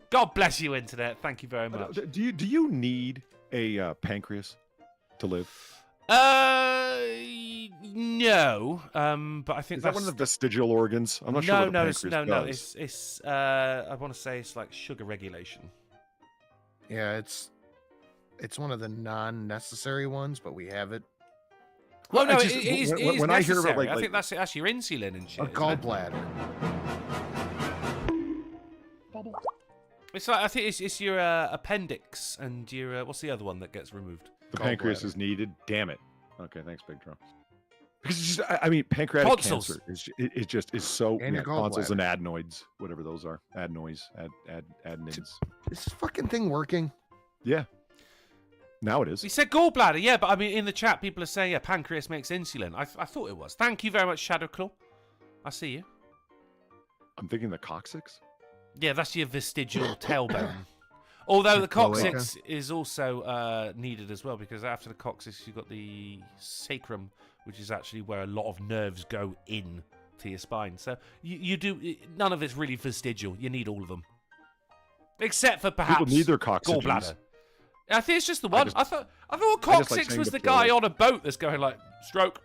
God bless you, Internet. Thank you very much. Do you need a pancreas to live? No. But I think is that one of the vestigial organs? I'm not sure. What It's I want to say it's like sugar regulation. Yeah, it's one of the non-necessary ones, but we have it. Well, no, it is when necessary. I hear about I think that's your insulin and shit. A gallbladder. It's like, I think it's your appendix and your what's the other one that gets removed? The pancreas is needed. Damn it. Okay, thanks, Big Drum. Because it's just, pancreatic cancer is so tonsils and adenoids, whatever those are, adenoids. Is this fucking thing working? Yeah. Now it is. We said gallbladder, yeah, but in the chat people are saying pancreas makes insulin. I thought it was. Thank you very much, Shadowclaw. I see you. I'm thinking the coccyx. Yeah, that's your vestigial tailbone. Although the coccyx is also needed as well, because after the coccyx you've got the sacrum, which is actually where a lot of nerves go in to your spine. So you do none of it's really vestigial. You need all of them, except for perhaps people need their coccyx. Gallbladder. I think it's just the one. I thought coccyx was the guy on a boat that's going like stroke,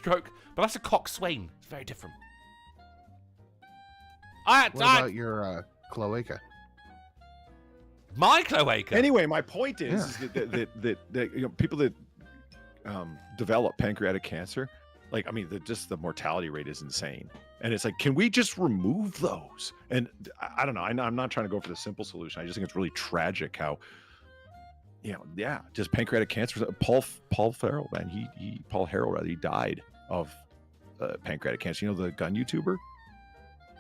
but that's a coxswain. It's very different. What about your cloaca? My cloaca. Anyway, my point is that people that develop pancreatic cancer, the mortality rate is insane. And it's like, can we just remove those? And I don't know. I'm not trying to go for the simple solution. I just think it's really tragic how, just pancreatic cancer. Paul Farrell, man, Paul Harrell, rather, he died of pancreatic cancer. You know the gun YouTuber?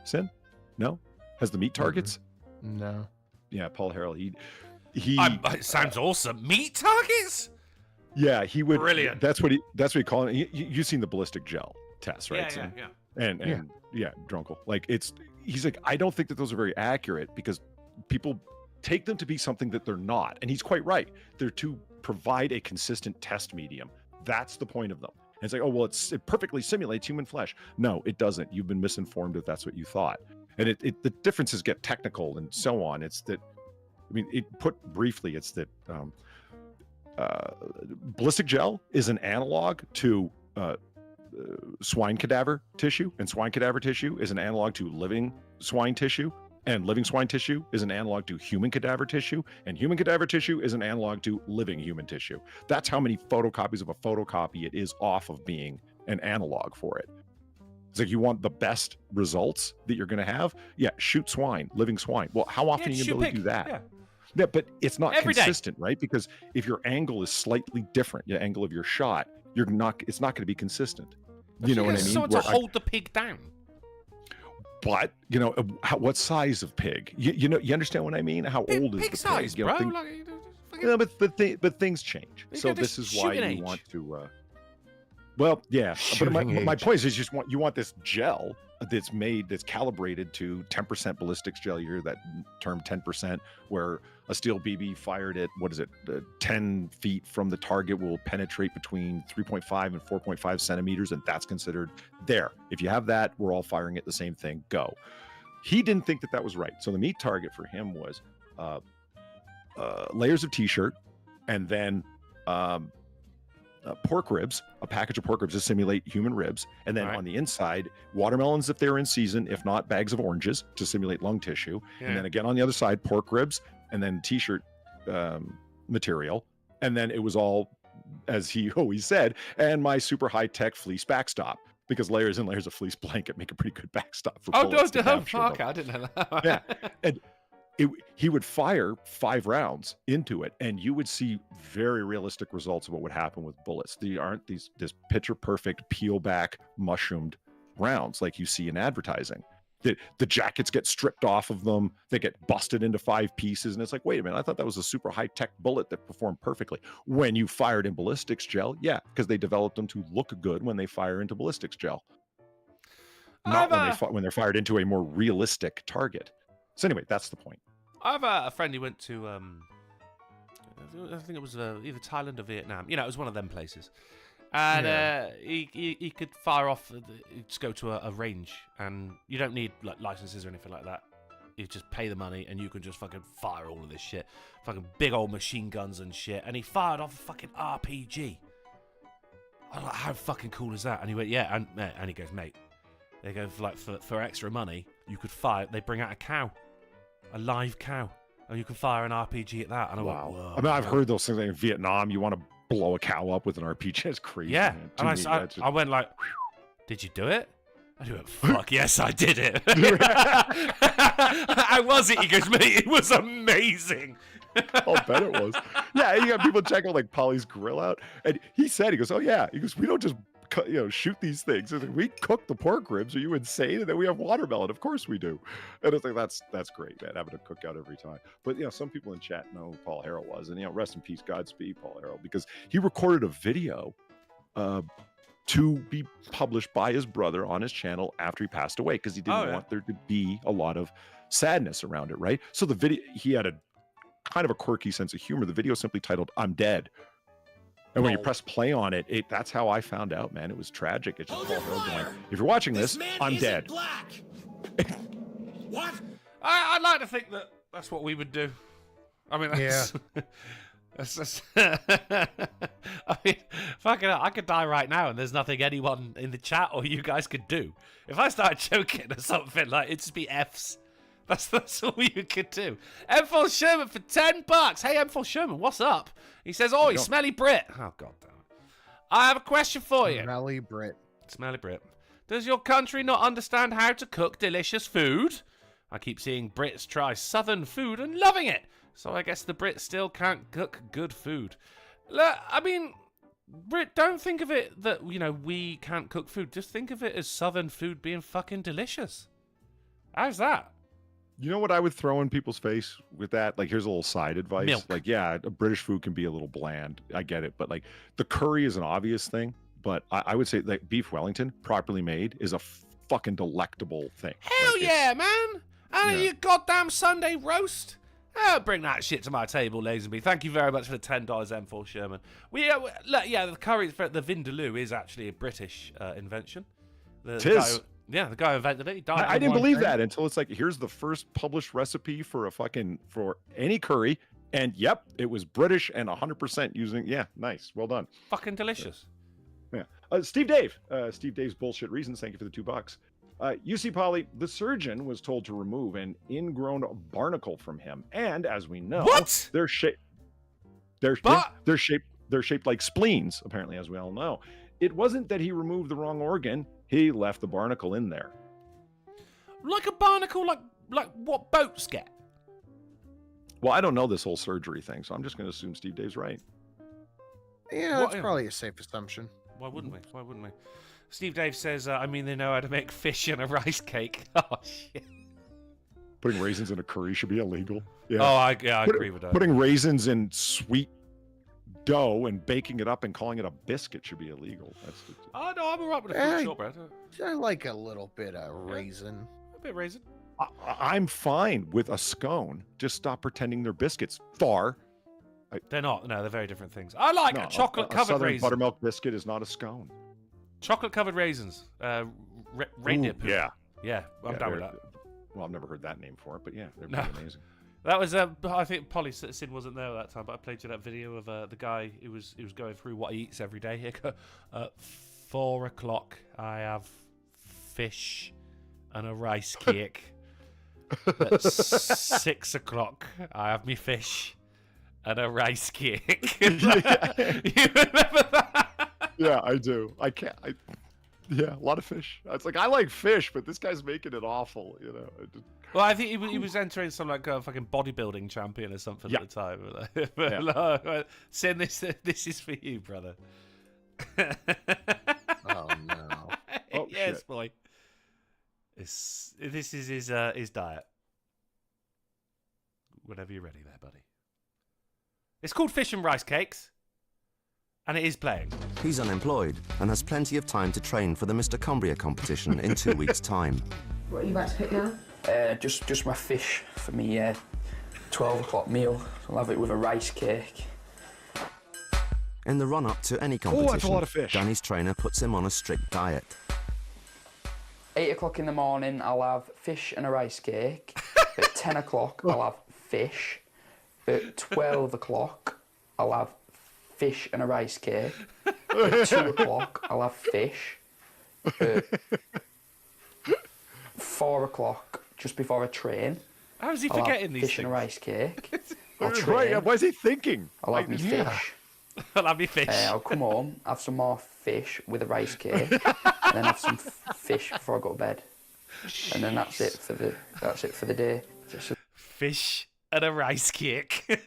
Sin? No? Has the meat targets? No. Yeah, Paul Harrell. He it sounds awesome. Meat targets? Yeah, he would. Brilliant. That's what he called it. You've seen the ballistic gel test, right? Yeah. And Drunkle. He's like, I don't think that those are very accurate because people take them to be something that they're not. And he's quite right. They're to provide a consistent test medium. That's the point of them. And it's like, it perfectly simulates human flesh. No, it doesn't. You've been misinformed if that's what you thought. And the differences get technical and so on. It's that, put briefly, it's that ballistic gel is an analog to swine cadaver tissue, and swine cadaver tissue is an analog to living swine tissue, and living swine tissue is an analog to human cadaver tissue, and human cadaver tissue is an analog to living human tissue. That's how many photocopies of a photocopy it is off of being an analog for it. It's like, you want the best results that you're going to have? Yeah, shoot swine, living swine. Well, how often are you going to be able to do that? Yeah, but it's not every consistent, day. Right? Because if your angle is slightly different, the angle of your shot, it's not going to be consistent. You know what I mean? Someone to hold the pig down. But what size of pig? You understand what I mean? How old is the pig size, pig? bro? Yeah, but things change. So this is why you want to. Well, yeah. But my point is, you want this gel that's calibrated to 10% ballistics gel. You hear that term 10%, where a steel BB fired at 10 feet from the target will penetrate between 3.5 and 4.5 centimeters, and that's considered there. If you have that, we're all firing at the same thing. Go. He didn't think that was right. So the meat target for him was layers of t-shirt, and then pork ribs, a package of pork ribs to simulate human ribs, and then on the inside, watermelons if they're in season, if not, bags of oranges to simulate lung tissue, and then again on the other side, pork ribs, and then t-shirt material, and then it was all, as he always said, and my super high-tech fleece backstop, because layers and layers of fleece blanket make a pretty good backstop for bullets. Fuck, I didn't know that. Yeah, and he would fire 5 rounds into it, and you would see very realistic results of what would happen with bullets. They aren't this picture perfect peel back mushroomed rounds like you see in advertising. The jackets get stripped off of them, they get busted into 5 pieces, and it's like, wait a minute, I thought that was a super high tech bullet that performed perfectly. When you fired in ballistics gel, yeah, because they developed them to look good when they fire into ballistics gel, not when they're fired into a more realistic target. So anyway, that's the point. I have a friend who went to, I think it was either Thailand or Vietnam. It was one of them places. And he could fire off, just go to a range, and you don't need like licenses or anything like that. You just pay the money, and you can just fucking fire all of this shit. Fucking big old machine guns and shit. And he fired off a fucking RPG. I'm like, how fucking cool is that? And he went, yeah. And he goes, mate, they go, for extra money, you could fire, they bring out a cow. A live cow, and you can fire an RPG at that. And I went, whoa. I mean, I've heard those things like in Vietnam. You want to blow a cow up with an RPG? It's crazy. Yeah, man. and I went like, did you do it? And he went, fuck yes, I did it. How was it? He goes, mate, it was amazing. I'll bet it was. Yeah, you got people checking like Polly's grill out, and he goes, oh yeah, he goes, we don't just shoot these things. Like, we cook the pork ribs. Are you insane? And then we have watermelon. Of course we do. And it's like, that's great, man, having a cookout every time. But some people in chat know who Paul Harrell was, and rest in peace, Godspeed, Paul Harrell, because he recorded a video to be published by his brother on his channel after he passed away, because he didn't want there to be a lot of sadness around it, right? So the video, he had a kind of a quirky sense of humor. The video simply titled "I'm Dead." And when you press play on it, that's how I found out, man. It was tragic. It's just Paul Harrell going, if you're watching this, I'm dead. Black. What? I'd like to think that's what we would do. I mean, that's... Yeah. That's I mean, fucking hell, I could die right now, and there's nothing anyone in the chat or you guys could do. If I started choking or something, like, it'd just be Fs. That's all you could do. M4 Sherman for $10. Hey, M4 Sherman, what's up? He says, "Oh, smelly Brit." Oh, god damn it. I have a question for you. Smelly Brit. Smelly Brit. Does your country not understand how to cook delicious food? I keep seeing Brits try southern food and loving it. So I guess the Brits still can't cook good food. Look, I mean, Brit, don't think of it that, we can't cook food. Just think of it as southern food being fucking delicious. How's that? You know what I would throw in people's face with that? Like, here's a little side advice. Milk. Like, yeah, British food can be a little bland. I get it. But, like, the curry is an obvious thing. But I would say, like, beef Wellington, properly made, is a fucking delectable thing. Hell yeah, man. And your goddamn Sunday roast. Bring that shit to my table, Lazenby. Thank you very much for the $10, M4 Sherman. The curry, the Vindaloo is actually a British invention. It is. The guy who invented it. He died. I didn't believe that until it's like, here's the first published recipe for for any curry, and yep, it was British and 100% using. Yeah, nice, well done. Fucking delicious. Yeah. Steve Dave's bullshit reasons. Thank you for the $2. UC Poly, the surgeon was told to remove an ingrown barnacle from him, and as we know, what? They're shaped like spleens, apparently, as we all know. It wasn't that he removed the wrong organ; he left the barnacle in there. Like a barnacle, like what boats get? Well, I don't know this whole surgery thing, so I'm just going to assume Steve Dave's right. Yeah, that's probably a safe assumption. Why wouldn't we? Steve Dave says, I mean, they know how to make fish in a rice cake. Oh, shit. Putting raisins in a curry should be illegal. Yeah. Oh, I agree with that. Putting raisins in sweet dough and baking it up and calling it a biscuit should be illegal. Oh, no, I'm all right with a fruit shortbread. I like a little bit of raisin. A bit of raisin. I'm fine with a scone. Just stop pretending they're biscuits. Thar. They're not. No, they're very different things. I like a chocolate-covered raisin. Buttermilk biscuit is not a scone. Chocolate-covered raisins. Reindeer poop. Yeah. Yeah, I'm down with that. Well, I've never heard that name for it, but yeah, they're pretty amazing. That was I think Polly Sid wasn't there at that time, but I played you that video of the guy who was going through what he eats every day. At 4 o'clock, I have fish and a rice cake. At 6 o'clock, I have me fish and a rice cake. You remember that? Yeah, I do. Yeah, a lot of fish. It's like I like fish, but this guy's making it awful. You know. Well, I think he was entering some like a fucking bodybuilding champion or something at the time. But no, Sin, this is for you, brother. Oh no! Oh, yes, shit. boy. This is his diet. Whenever you're ready, there, buddy. It's called Fish and Rice Cakes, and it is playing. He's unemployed and has plenty of time to train for the Mr. Cumbria competition in 2 weeks' time. What are you about to pick now? Just my fish for me 12 o'clock meal. I'll have it with a rice cake. In the run-up to any competition, that's a lot of fish. Danny's trainer puts him on a strict diet. 8 o'clock in the morning, I'll have fish and a rice cake. At 10 o'clock, I'll have fish. At 12 o'clock, I'll have fish and a rice cake. At 2 o'clock, I'll have fish. At 4 o'clock, just before I train, How is he I'll forgetting have these fish things? and a rice cake. I'll Right, train. what is he thinking? I'll have me fish. I'll have me fish. I'll come home, have some more fish with a rice cake, and then have some fish before I go to bed. And then that's it for the day. Just Fish and a rice cake. So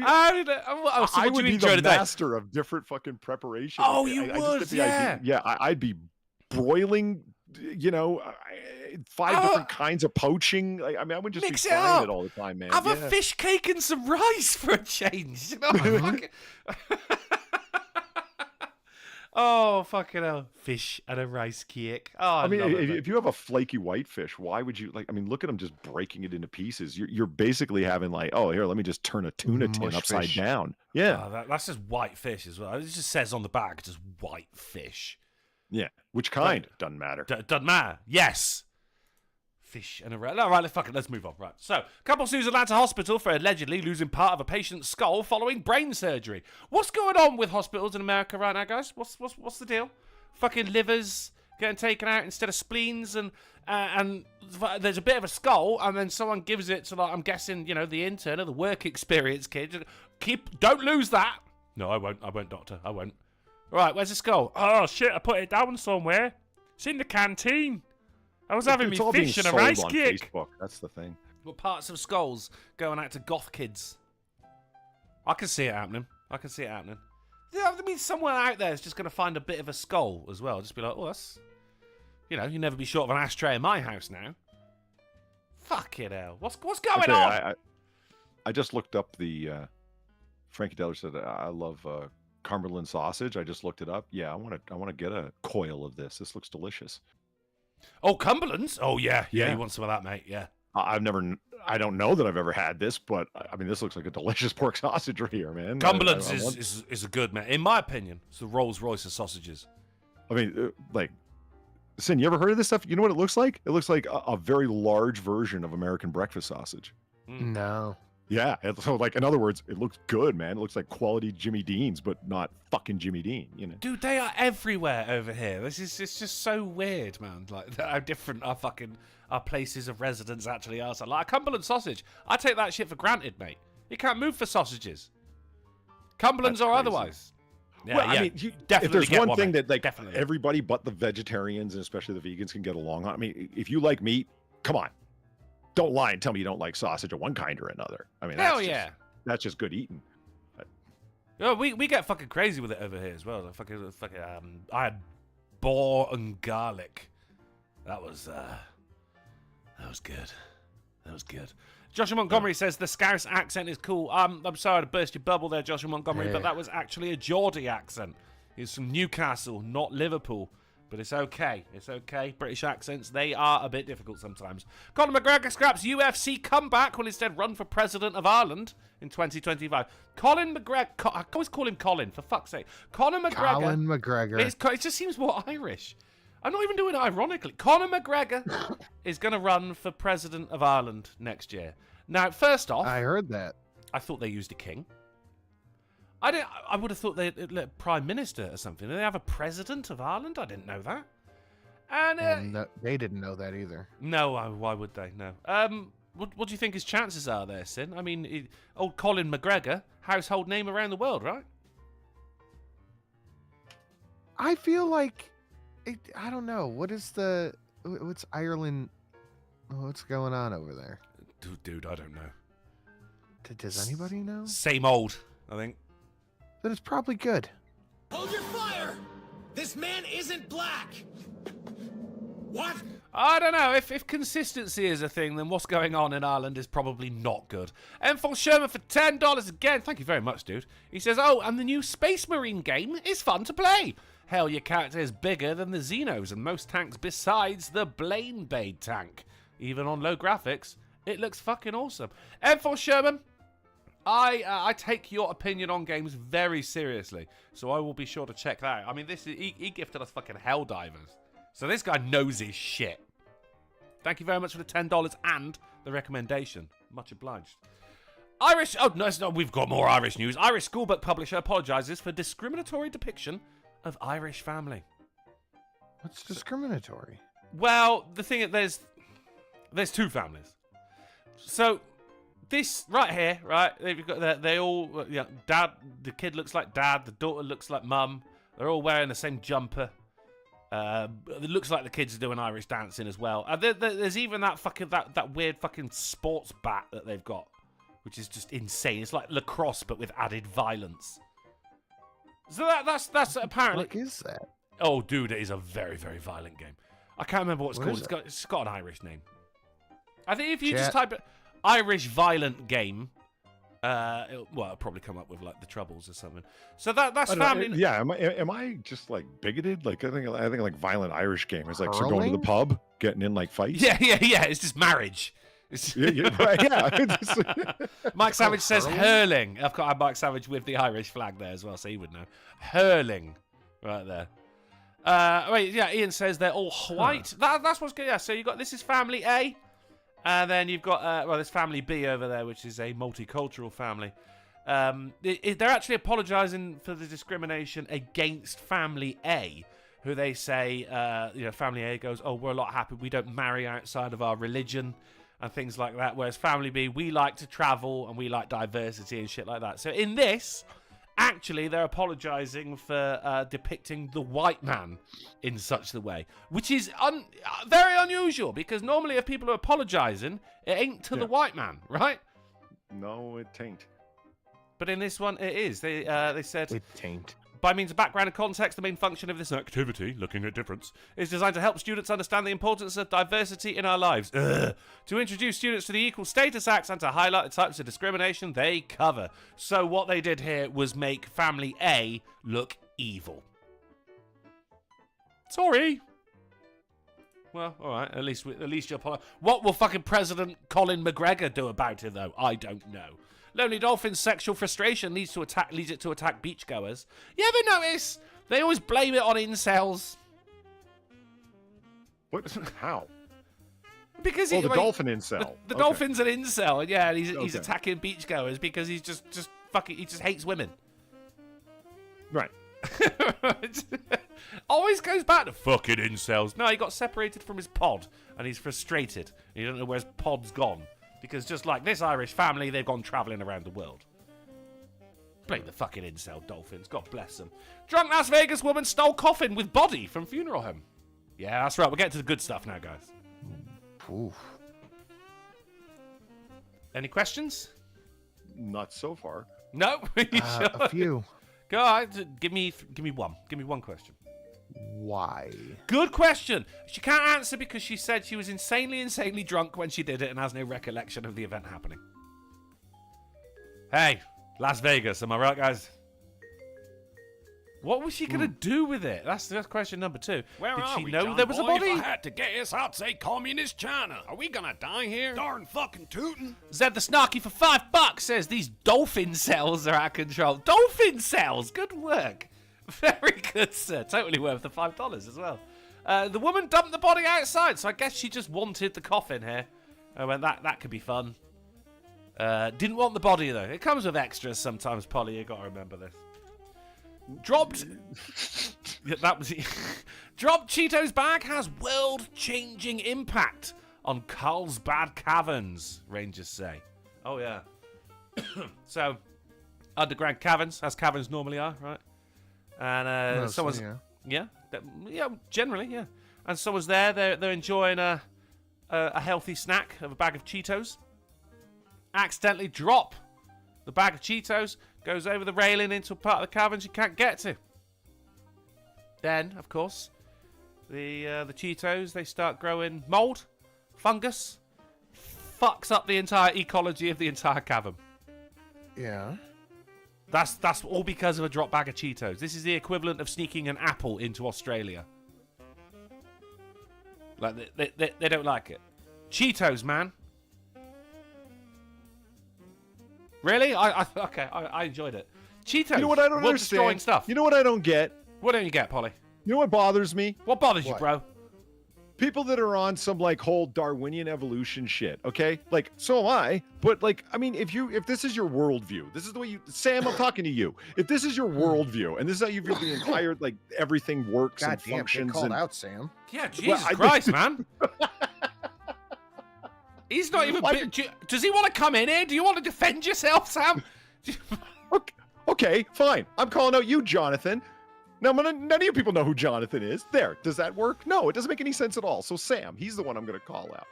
I what would do you be enjoy the today? master of different fucking preparations. Oh, I you just would, get the yeah. idea. Yeah, I'd be broiling, 5 different kinds of poaching. I mean, I would just Mix be it frying up. it all the time, man. Have yeah. a fish cake and some rice for a change. You know, fucking... Oh, fucking hell. Fish and a rice cake. Oh, I mean, love it, if you have a flaky whitefish, why would you look at them just breaking it into pieces. You're basically having like, oh, here, let me just turn a tuna tin Mush upside fish. down. Yeah. Oh, that's just white fish as well. It just says on the back, just white fish. Yeah. Which kind? Doesn't matter. Doesn't matter. Yes. Fish and a rice. No, right, fuck it. Let's move on. Right. So, couple sues Atlanta hospital for allegedly losing part of a patient's skull following brain surgery. What's going on with hospitals in America right now, guys? What's the deal? Fucking livers getting taken out instead of spleens, and there's a bit of a skull, and then someone gives it to, like, I'm guessing, the intern or the work experience kid. Don't lose that. No, I won't, doctor. I won't. Right, where's the skull? Oh shit, I put it down somewhere. It's in the canteen. I was having me It's all being fish and a sold rice on cake. Facebook. That's the thing. What parts of skulls going out to goth kids? I can see it happening. Yeah, I mean, someone out there is just going to find a bit of a skull as well. Just be like, oh, that's... you never be short of an ashtray in my house now. Fucking hell. What's going on? I just looked up the... Frankie Deller said, I love Cumberland sausage. I just looked it up. Yeah, I want to get a coil of this. This looks delicious. Oh, Cumberland's? Oh, yeah. You want some of that, mate. Yeah. I don't know that I've ever had this, but I mean, this looks like a delicious pork sausage right here, man. Cumberland's is a good, man. In my opinion, it's the Rolls Royce of sausages. I mean, Sin, you ever heard of this stuff? You know what it looks like? It looks like a very large version of American breakfast sausage. No. Yeah. So, like, in other words, it looks good, man. It looks like quality Jimmy Dean's, but not fucking Jimmy Dean, Dude, they are everywhere over here. It's just so weird, man. Like, how different our places of residence actually are. So, like, a Cumberland sausage, I take that shit for granted, mate. You can't move for sausages. Cumberland's or otherwise. Yeah, well, yeah, I mean, definitely if there's get one thing mate. that Definitely. everybody but the vegetarians and especially the vegans can get along on. I mean, if you like meat, come on. Don't lie and tell me you don't like sausage of one kind or another. I mean, Hell yeah. That's just good eating. Oh, we get fucking crazy with it over here as well. I had boar and garlic. That was good. That was good. Joshua Montgomery says the Scouse accent is cool. I'm sorry to burst your bubble there, Joshua Montgomery, but that was actually a Geordie accent. He's from Newcastle, not Liverpool. But it's okay. It's okay. British accents, they are a bit difficult sometimes. Conor McGregor scraps UFC comeback will instead run for president of Ireland in 2025. Colin McGregor. I always call him Colin, for fuck's sake. Conor McGregor. Colin McGregor. It just seems more Irish. I'm not even doing it ironically. Conor McGregor is going to run for president of Ireland next year. Now, first off, I heard that. I thought they used a king. I would have thought they'd prime minister or something. Do they have a president of Ireland? I didn't know that. And they didn't know that either. no, why would they? No. What do you think his chances are there, Sin? I mean, old Colin McGregor, household name around the world, right? I feel like I don't know. What's Ireland? What's going on over there? Dude, I don't know. Does anybody know? Same old, I think. Then it's probably good. Hold your fire! This man isn't black! What? I don't know. If consistency is a thing, then what's going on in Ireland is probably not good. M4 Sherman for $10 again. Thank you very much, dude. He says, oh, and the new Space Marine game is fun to play. Hell, your character is bigger than the Xenos and most tanks besides the Blaine Bade tank. Even on low graphics, it looks fucking awesome. M4 Sherman, I take your opinion on games very seriously, so I will be sure to check that out. I mean, he gifted us fucking Helldivers, so this guy knows his shit. Thank you very much for the $10 and the recommendation. Much obliged. Irish... Oh, no, we've got more Irish news. Irish schoolbook publisher apologises for discriminatory depiction of Irish family. What's discriminatory? Well, the thing is, there's two families. So... this right here, right? They've got they all, dad. The kid looks like dad. The daughter looks like mum. They're all wearing the same jumper. It looks like the kids are doing Irish dancing as well. There's even that weird fucking sports bat that they've got, which is just insane. It's like lacrosse but with added violence. So that's apparently. What is that? Oh, dude, it is a very, very violent game. I can't remember what it's called. It's got an Irish name. I think if you just type it. Irish violent game. It'll probably come up with like the Troubles or something. So that's family. Yeah, am I just like bigoted? Like I think like violent Irish game is like so going to the pub, getting in like fights. Yeah. It's just marriage. Right, yeah. Mike Savage says hurling. I've got Mike Savage with the Irish flag there as well, so he would know. Hurling, right there. Ian says they're all white. That's what's good. Yeah, so you got this is family A. And then you've got, there's family B over there, which is a multicultural family. They're actually apologising for the discrimination against family A, who they say, family A goes, oh, we're a lot happy we don't marry outside of our religion and things like that. Whereas family B, we like to travel and we like diversity and shit like that. So in this, actually, they're apologising for depicting the white man in such a way, which is very unusual, because normally if people are apologising, it ain't to the white man, right? No, it tain't. But in this one, it is. They said... It tain't. By means of background and context, the main function of this activity, looking at difference, is designed to help students understand the importance of diversity in our lives, to introduce students to the Equal Status Acts, and to highlight the types of discrimination they cover. So what they did here was make family A look evil. Sorry. Well, all right. At least you're... What will fucking President Colin McGregor do about it, though? I don't know. Lonely Dolphin's sexual frustration leads it to attack beachgoers. You ever notice they always blame it on incels? What? How? Because the dolphin incel. The dolphin's an incel, and yeah, he's attacking beachgoers because he's just fucking. He just hates women. Right. Always goes back to fucking incels. No, he got separated from his pod, and he's frustrated. He don't know where his pod's gone. Because just like this Irish family, they've gone travelling around the world. Blame the fucking incel dolphins. God bless them. Drunk Las Vegas woman stole coffin with body from funeral home. Yeah, that's right. We'll get to the good stuff now, guys. Oof. Any questions? Not so far. No, you sure? A few. Go on, give me one. Give me one question. Why? Good question. She can't answer because she said she was insanely drunk when she did it and has no recollection of the event happening. Hey, Las Vegas, am I right, guys? What was she gonna do with it? That's question number 2. Where Did are she we, know John there was a boy? body? If I had to guess, I'd say communist China. Are we gonna die here? Darn fucking tootin'. Zed the Snarky for $5 says these dolphin cells are out of control. Dolphin cells, good work. Very good, sir. Totally worth the $5 as well. The woman dumped the body outside, so I guess she just wanted the coffin here. I went, that could be fun. Didn't want the body though. It comes with extras sometimes, Polly. You gotta remember this. Dropped. Yeah, that was. Dropped Cheetos bag has world-changing impact on Carlsbad Caverns. Rangers say. Oh yeah. So, underground caverns, as caverns normally are, right? And someone's yeah, generally, yeah. And someone's there. They're enjoying a healthy snack of a bag of Cheetos. Accidentally drop the bag of Cheetos, goes over the railing into a part of the caverns you can't get to. Then, of course, the Cheetos, they start growing mold, fungus, fucks up the entire ecology of the entire cavern. Yeah. That's all because of a drop bag of Cheetos. This is the equivalent of sneaking an apple into Australia. Like, they don't like it. Cheetos, man. Really? I enjoyed it. Cheetos. You know what I don't destroying understand? Stuff. You know what I don't get? What don't you get, Polly? You know what bothers me? What bothers you, What? bro? People that are on some like whole Darwinian evolution shit, okay? Like, so am I, but like, I mean, if this is your worldview, this is the way you, Sam, I'm talking to you. If this is your worldview, and this is how you feel the entire, like, everything works God and damn, functions. get called And out, Sam. Yeah, Jesus Christ, man. He's not even... Does he want to come in here? Do you want to defend yourself, Sam? Okay, fine. I'm calling out you, Jonathan. Now, none of you people know who Jonathan is. There, does that work? No, it doesn't make any sense at all. So Sam, he's the one I'm going to call out.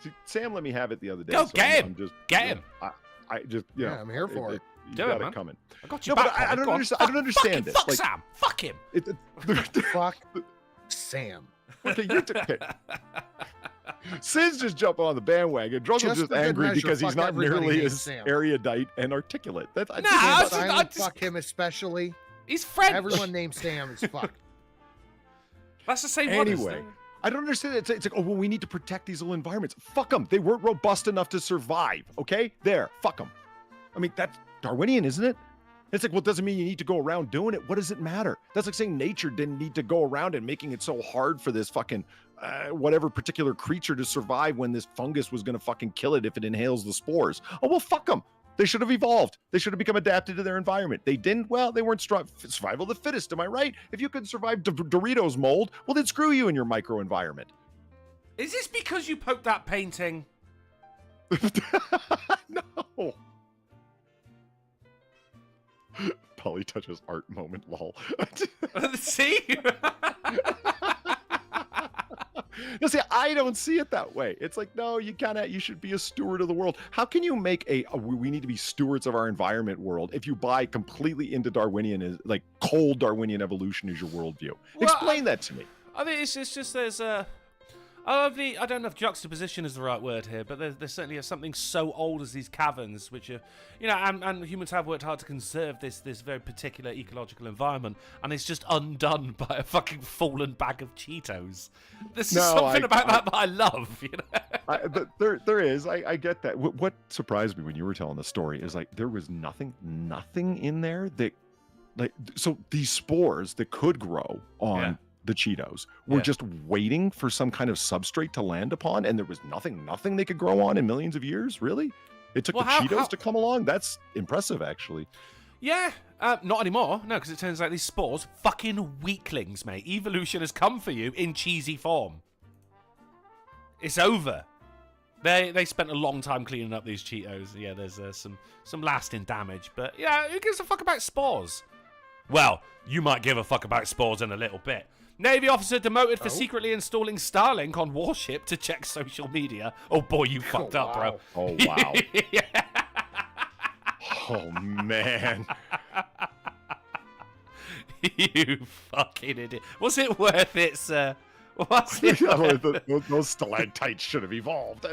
See, Sam let me have it the other day. Go, so get him. Get him. I just, you know, I'm here for it. You Do it, got man. it coming. I got you No, back, but I Polly. don't Go on. understand. I don't understand this. Fuck Like, Sam. Fuck him. Fuck Sam. Okay, you're okay. Sid's just jumping on the bandwagon. Drunkle's Just just for good angry measure, because he's fuck not everybody nearly named as Sam. erudite and articulate. That's Nah, I was just- Silent fuck him especially. He's French. Everyone named Sam is fucked. That's the same one. Anyway, I don't understand. It's like, oh, well, we need to protect these little environments. Fuck them. They weren't robust enough to survive. Okay, there. Fuck them. I mean, that's Darwinian, isn't it? It's like, well, it doesn't mean you need to go around doing it. What does it matter? That's like saying nature didn't need to go around and making it so hard for this fucking whatever particular creature to survive when this fungus was going to fucking kill it if it inhales the spores. Oh, well, fuck them. They should have evolved. They should have become adapted to their environment. They didn't. Well, they weren't survival of the fittest. Am I right? If you could survive Doritos mold, well, then screw you in your microenvironment. Is this because you poked that painting? No. Polly touches art moment, lol. See? No, see, I don't see it that way. It's like, no, you should be a steward of the world. How can you make we need to be stewards of our environment world if you buy completely into Darwinian, like cold Darwinian evolution as your worldview? Well, Explain that to me. I mean, it's just there's I don't know if juxtaposition is the right word here, but there's certainly something so old as these caverns, which are, you know, and humans have worked hard to conserve this very particular ecological environment, and it's just undone by a fucking fallen bag of Cheetos. There's something about that I love, you know. There is. I get that. What surprised me when you were telling the story is like there was nothing in there that, like, so these spores that could grow on the Cheetos were just waiting for some kind of substrate to land upon, and there was nothing they could grow on in millions of years. Really, it took the Cheetos to come along. That's impressive, actually. Yeah, not anymore. No, because it turns out these spores, fucking weaklings, mate. Evolution has come for you in cheesy form. It's over. They spent a long time cleaning up these Cheetos. Yeah, there's some lasting damage, but yeah, who gives a fuck about spores? Well, you might give a fuck about spores in a little bit. Navy officer demoted for secretly installing Starlink on warship to check social media. Oh boy, you fucked up, bro. Oh wow. Oh man. You fucking idiot. Was it worth it, sir? Was it? Those stalactites should have evolved.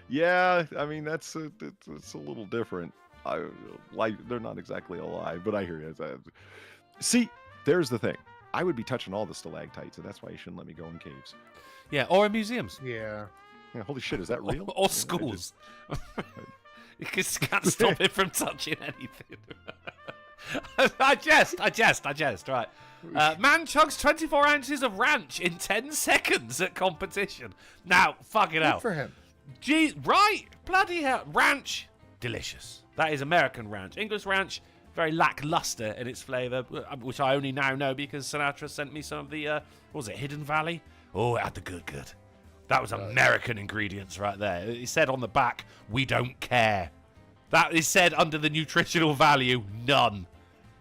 Yeah, I mean that's it's a little different. They're not exactly alive, but I hear you. See, there's the thing. I would be touching all the stalactites, and that's why you shouldn't let me go in caves. Yeah, or in museums. Yeah. Yeah, holy shit, is that real? Or schools. You just can't stop it from touching anything. I jest, right. Man chugs 24 ounces of ranch in 10 seconds at competition. Now, fucking hell. Good for him. Gee, right? Bloody hell. Ranch, delicious. That is American ranch. English ranch, very lackluster in its flavour, which I only now know because Sinatra sent me some of the, what was it, Hidden Valley? Oh, it had the good. That was American ingredients right there. It said on the back, we don't care. That is said under the nutritional value, none.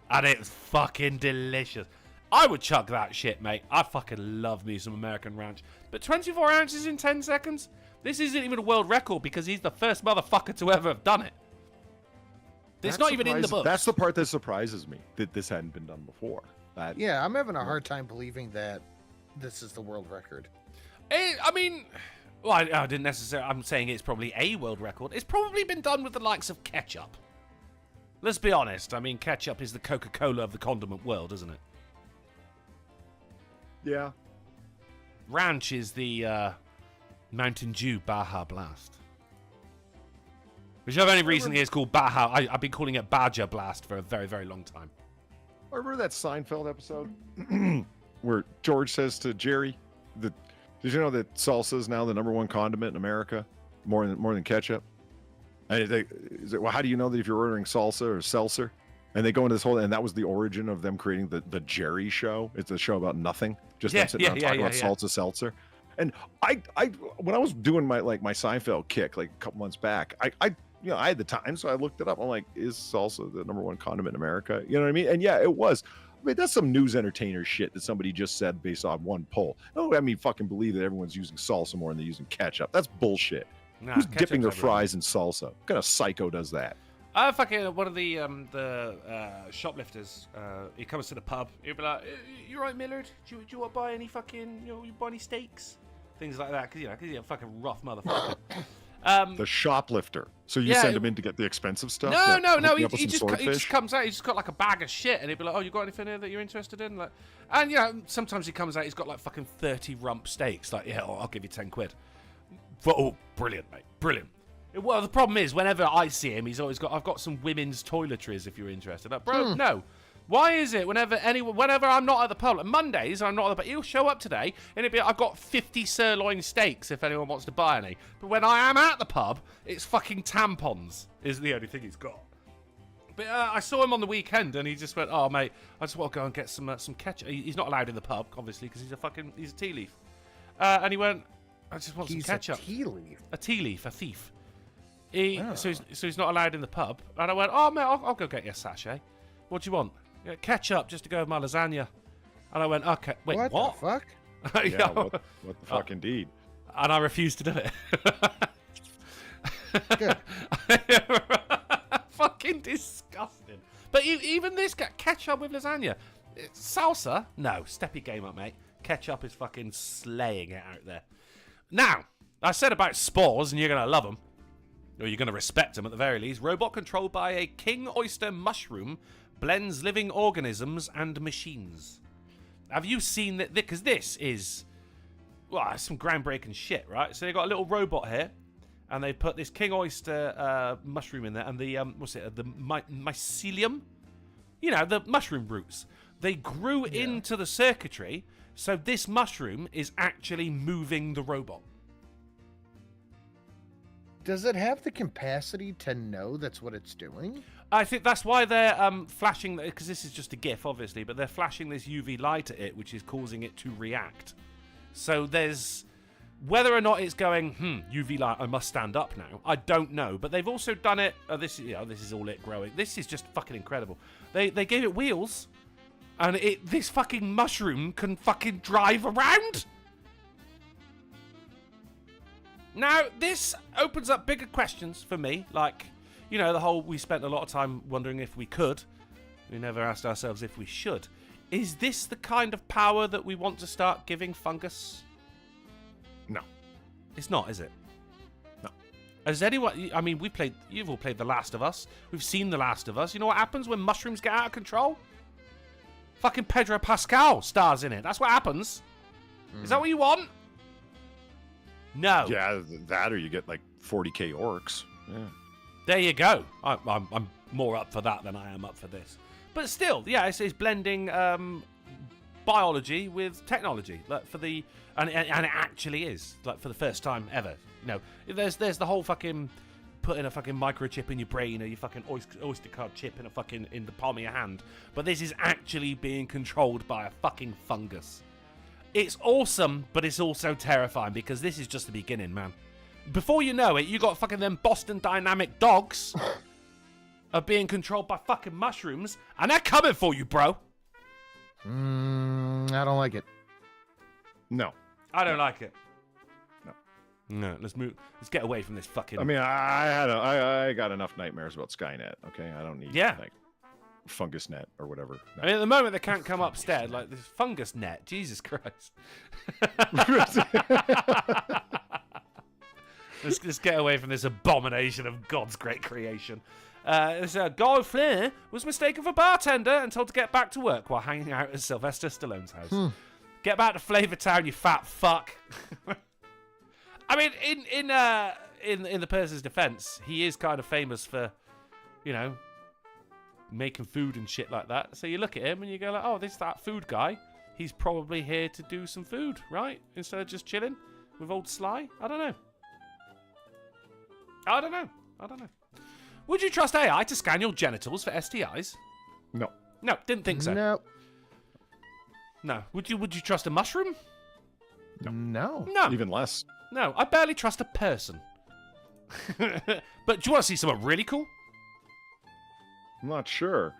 And it's fucking delicious. I would chug that shit, mate. I fucking love me some American ranch. But 24 ounces in 10 seconds? This isn't even a world record because he's the first motherfucker to ever have done it. It's not even in the book. That's the part that surprises me, that this hadn't been done before. Yeah, I'm having a hard time believing that this is the world record. I mean, well, I didn't necessarily. I'm saying it's probably a world record. It's probably been done with the likes of ketchup. Let's be honest. I mean, ketchup is the Coca-Cola of the condiment world, isn't it? Yeah. Ranch is the Mountain Dew Baja Blast. Whichever only reason is called Baja. I've been calling it Badger Blast for a very, very long time. Remember that Seinfeld episode where George says to Jerry, "Did you know that salsa is now the #1 condiment in America, more than ketchup?" And well, how do you know that if you're ordering salsa or seltzer? And they go into this whole, and that was the origin of them creating the Jerry Show. It's a show about nothing, just them sitting around talking about salsa seltzer. And I when I was doing my Seinfeld kick like a couple months back, I had the time, so I looked it up. I'm like, is salsa the #1 condiment in America? You know what I mean? And yeah, it was. I mean, that's some news entertainer shit that somebody just said based on one poll. Oh, I mean, fucking believe that everyone's using salsa more than they're using ketchup. That's bullshit. Nah, who's dipping their fries in salsa? What kind of psycho does that? Fucking one of the shoplifters. He comes to the pub. He'll be like, "You right, Millard? Do you want to buy any fucking, you buy any steaks?" Things like that, because he's a fucking rough motherfucker. The shoplifter. So you send him in to get the expensive stuff? No. He just comes out. He's just got like a bag of shit, and he'll be like, "Oh, you got anything here that you're interested in?" Like, and sometimes he comes out. He's got like fucking 30 rump steaks. Like, yeah, I'll give you 10 quid. Oh, brilliant, mate, brilliant. Well, the problem is, whenever I see him, he's always got. I've got some women's toiletries if you're interested. Like, bro, no. Why is it whenever I'm not at the pub, like Mondays I'm not at the pub, he'll show up today and it'll be, I've got 50 sirloin steaks if anyone wants to buy any. But when I am at the pub, it's fucking tampons is the only thing he's got. But I saw him on the weekend and he just went, "Oh mate, I just want to go and get some ketchup." He's not allowed in the pub, obviously, because he's a tea leaf. And he went, "I just want some ketchup." A tea leaf. A tea leaf, a thief. So he's not allowed in the pub. And I went, "Oh mate, I'll go get you a sachet. What do you want?" "Ketchup, just to go with my lasagna." And I went, "Okay, wait, what? What the fuck?" Yeah, what the fuck indeed. And I refused to do it. Good. Fucking disgusting. But even this ketchup with lasagna. Salsa? No, step your game up, mate. Ketchup is fucking slaying it out there. Now, I said about spores, and you're going to love them. Or you're going to respect them at the very least. Robot controlled by a king oyster mushroom blends living organisms and machines. Have you seen that? Because this is, well, some groundbreaking shit, right? So they got a little robot here, and they put this king oyster mushroom in there, and the the mycelium, the mushroom roots. They grew into the circuitry, so this mushroom is actually moving the robot. Does it have the capacity to know that's what it's doing? I think that's why they're flashing, because this is just a GIF, obviously, but they're flashing this UV light at it, which is causing it to react. So there's, whether or not it's going, UV light, I must stand up now, I don't know. But they've also done it, this is all it growing. This is just fucking incredible. They gave it wheels, and this fucking mushroom can fucking drive around. Now, this opens up bigger questions for me, like, you know, the whole, we spent a lot of time wondering if we could. We never asked ourselves if we should. Is this the kind of power that we want to start giving fungus? No. It's not, is it? No. Has anyone... I mean, you've all played The Last of Us. We've seen The Last of Us. You know what happens when mushrooms get out of control? Fucking Pedro Pascal stars in it. That's what happens. Is that what you want? No. Yeah, that or you get like 40k orcs. Yeah. There you go. I'm more up for that than I am up for this. But still, yeah, it's blending biology with technology, like for the and it actually is like for the first time ever. You know, there's the whole fucking putting a fucking microchip in your brain or your fucking Oyster card chip in the palm of your hand. But this is actually being controlled by a fucking fungus. It's awesome, but it's also terrifying because this is just the beginning, man. Before you know it, you got fucking them Boston Dynamic dogs are being controlled by fucking mushrooms, and they're coming for you, bro. I don't like it. No. I don't like it. No. No, let's move. Let's get away from this fucking... I mean, I got enough nightmares about Skynet, okay? I don't need, like, fungus net or whatever. No. I mean, at the moment, they can't come upstairs. Like, this fungus net. Jesus Christ. Let's get away from this abomination of God's great creation. Guy Flair was mistaken for bartender and told to get back to work while hanging out at Sylvester Stallone's house. Get back to Flavor Town, you fat fuck. I mean, in the person's defense, he is kind of famous for, you know, making food and shit like that. So you look at him and you go like, oh, this is that food guy. He's probably here to do some food, right? Instead of just chilling with old Sly. I don't know. Would you trust AI to scan your genitals for STIs? No. No, didn't think so. No. Would you trust a mushroom? No. No. Even less. No, I barely trust a person. But do you want to see something really cool? I'm not sure.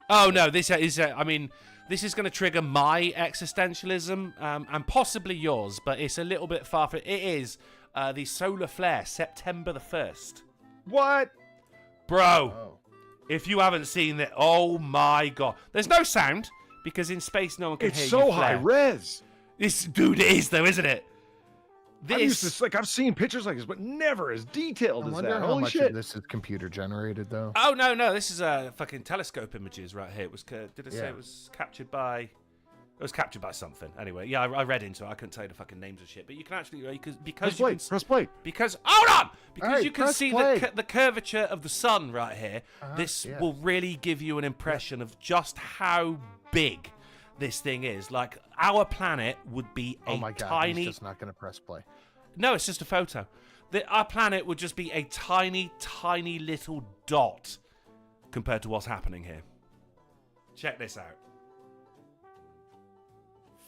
Oh no, this is this is going to trigger my existentialism and possibly yours, but it's a little bit far from it. It is the solar flare, September the 1st. What? Bro, if you haven't seen it, oh my god. There's no sound, because in space no one can hear you. It's so flare. high res. Dude, it is though, isn't it? I've seen pictures like this, but never as detoiled I as wonder that. how Holy much shit. of this is computer generated, though. Oh, no, this is fucking telescope images right here. It was, did it say it was captured by... It was captured by something. Anyway, yeah, I read into it. I couldn't tell you the fucking names of shit. But you can actually... Press play. Because... Hold on! Because right, you can see the curvature of the sun right here. This will really give you an impression of just how big this thing is. Like, our planet would be a oh my God, tiny... he's just not going to press play. No, it's just a photo. Our planet would just be a tiny, tiny little dot compared to what's happening here. Check this out.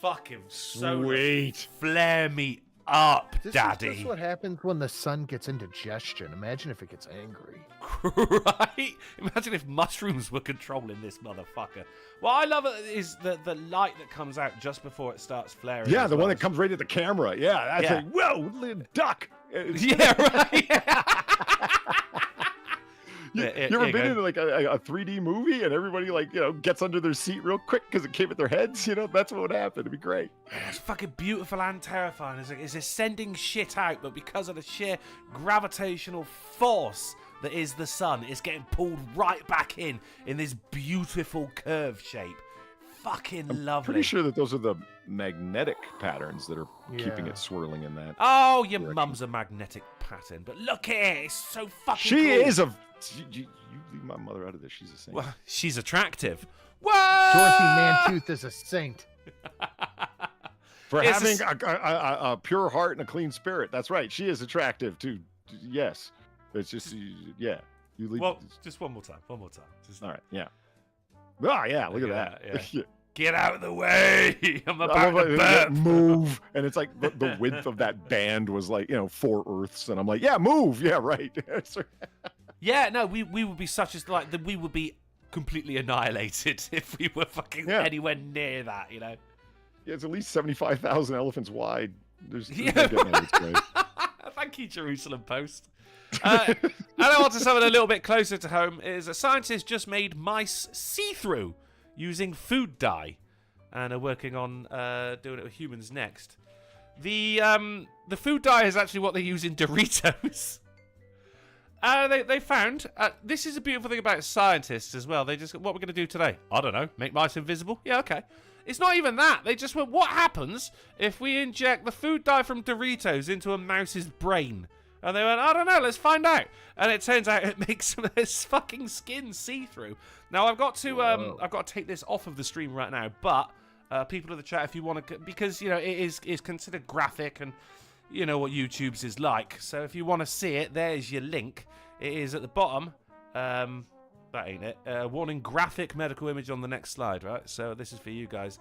Fucking sweet. Flare me up, Daddy. This is what happens when the sun gets indigestion. Imagine if it gets angry. Right? Imagine if mushrooms were controlling this motherfucker. What I love is the light that comes out just before it starts flaring. Yeah, the one that comes right at the camera. Yeah, that's like, whoa, duck. Yeah, right. You ever been in like a 3D movie and everybody gets under their seat real quick because it came at their heads? That's what would happen. It'd be great. It's fucking beautiful and terrifying. It's sending shit out, but because of the sheer gravitational force that is the sun, it's getting pulled right back in this beautiful curved shape. Fucking lovely. Pretty sure that those are the magnetic patterns that are keeping it swirling in that. Oh, your mum's a magnetic pattern, but look at it. It's so fucking She cool. is a... You leave my mother out of this. She's a saint. Well, she's attractive. What? Dorothy Mantooth is a saint. For having a pure heart and a clean spirit. That's right. She is attractive too. Yes. It's just, yeah. You leave. Well, just one more time. All right. Yeah. Oh, yeah. Look at that. Yeah. Get out of the way. I'm about to burp. Move. And it's like the width of that band was like, 4 Earths. And I'm like, yeah, move. Yeah, right. Yeah, no, we would be we would be completely annihilated if we were fucking anywhere near that, Yeah, it's at least 75,000 elephants wide. There's yeah. Thank you, Jerusalem Post. And I want to something a little bit closer to home. Is a scientist just made mice see-through using food dye, and are working on doing it with humans next. The food dye is actually what they use in Doritos. They found this is a beautiful thing about scientists as well. They just what we're going to do today? I don't know. Make mice invisible? Yeah, okay. It's not even that. They just went, what happens if we inject the food dye from Doritos into a mouse's brain? And they went, I don't know, let's find out. And it turns out it makes this fucking skin see-through. Now I've got to take this off of the stream right now, but people in the chat, if you want to, because it is considered graphic, and you know what YouTube's is like. So if you want to see it, there's your link. It is at the bottom. That ain't it. Warning: graphic medical image on the next slide. Right. So this is for you guys.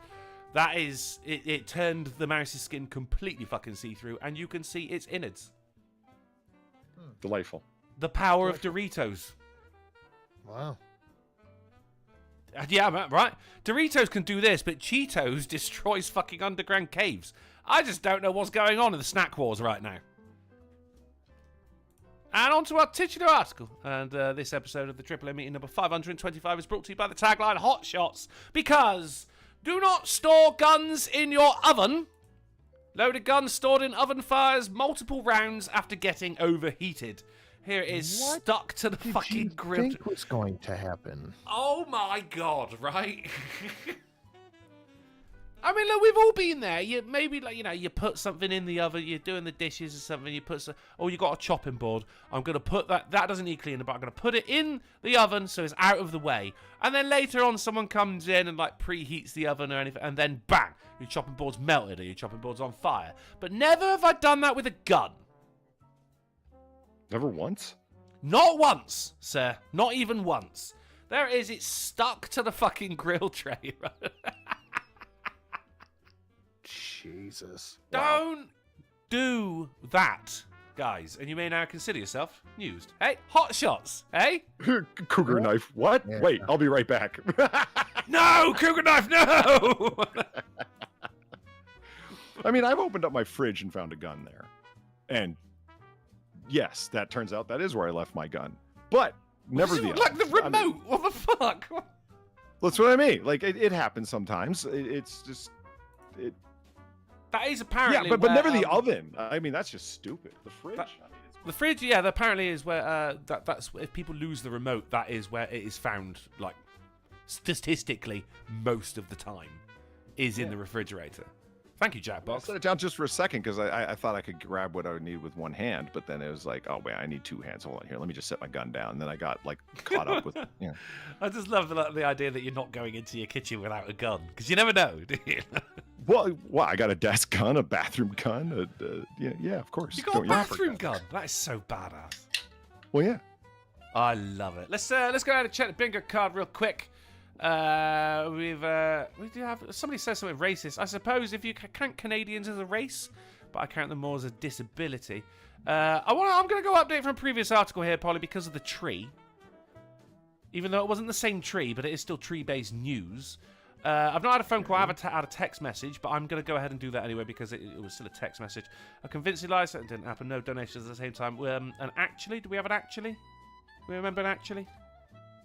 That is it. It turned the mouse's skin completely fucking see-through, and you can see its innards. Delightful. The power of Doritos. Wow. Yeah, right. Doritos can do this, but Cheetos destroys fucking underground caves. I just don't know what's going on in the snack wars right now. And on to our titular article. And this episode of the AAA Meeting number 525 is brought to you by the tagline Hot Shots. Because do not store guns in your oven. Loaded gun stored in oven fires multiple rounds after getting overheated. Here it is, What stuck to the Did fucking you grill. think was going to happen? Oh my god, right? I mean, look, we've all been there. You maybe you put something in the oven, you're doing the dishes or something, you got a chopping board. I'm gonna put that doesn't need cleaning, but I'm gonna put it in the oven so it's out of the way. And then later on someone comes in and preheats the oven or anything, and then bang, your chopping board's melted or your chopping board's on fire. But never have I done that with a gun. Never once? Not once, sir. Not even once. There it is, it's stuck to the fucking grill tray. Right? Jesus. Don't do that, guys. And you may now consider yourself used. Hey, hot shots, hey? Cougar knife. What? Yeah. Wait, I'll be right back. No, cougar knife, no! I mean, I've opened up my fridge and found a gun there. And yes, that turns out that is where I left my gun. But never the Like the remote, I mean, what the fuck? that's what I mean. Like, it happens sometimes. It's just... That is apparently but never the oven. I mean, that's just stupid. The fridge. The fridge, yeah, that apparently is where that's if people lose the remote, that is where it is found. Like statistically, most of the time, is in the refrigerator. Thank you, Jackbox. I set it down just for a second because I thought I could grab what I would need with one hand, but then it was like, oh wait, I need two hands. Hold on here, let me just set my gun down. And then I got caught up with. Yeah. I just love the idea that you're not going into your kitchen without a gun because you never know, do you? Well, I got a desk gun, a bathroom gun. Yeah, of course. You got a bathroom gun. That is so badass. Well, yeah. I love it. Let's go ahead and check the bingo card real quick. We do have somebody says something racist. I suppose if you count Canadians as a race, but I count them more as a disability. I'm going to go update from a previous article here, Polly, because of the tree. Even though it wasn't the same tree, but it is still tree-based news. I've not had a phone call, I've had a text message, but I'm going to go ahead and do that anyway because it was still a text message. A convincing lies, that didn't happen, no donations at the same time. And actually, do we have an actually? We remember an actually?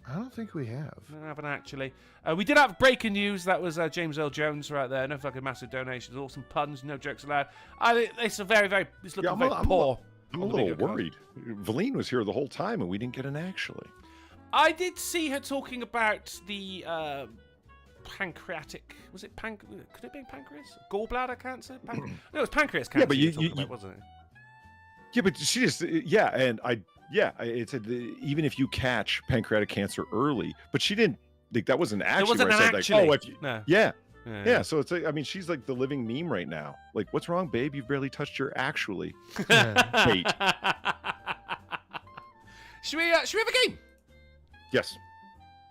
I don't think we have. We don't have an actually. We did have breaking news, that was James Earl Jones right there. No fucking massive donations, awesome puns, no jokes allowed. It's a very, it's looking very poor. I'm a little worried. Valine was here the whole time and we didn't get an actually. I did see her talking about the pancreatic. Was it could it be pancreas? Gallbladder cancer? No, it was pancreas cancer. Yeah, but about, wasn't it? Yeah, but she just it said that even if you catch pancreatic cancer early, but she didn't. Like, that wasn't actually. It wasn't an actually. Like, oh, if you, no. Yeah. So it's like, I mean, she's like the living meme right now. Like, what's wrong, babe? You've barely touched your actually. Wait. Should we have a game? Yes.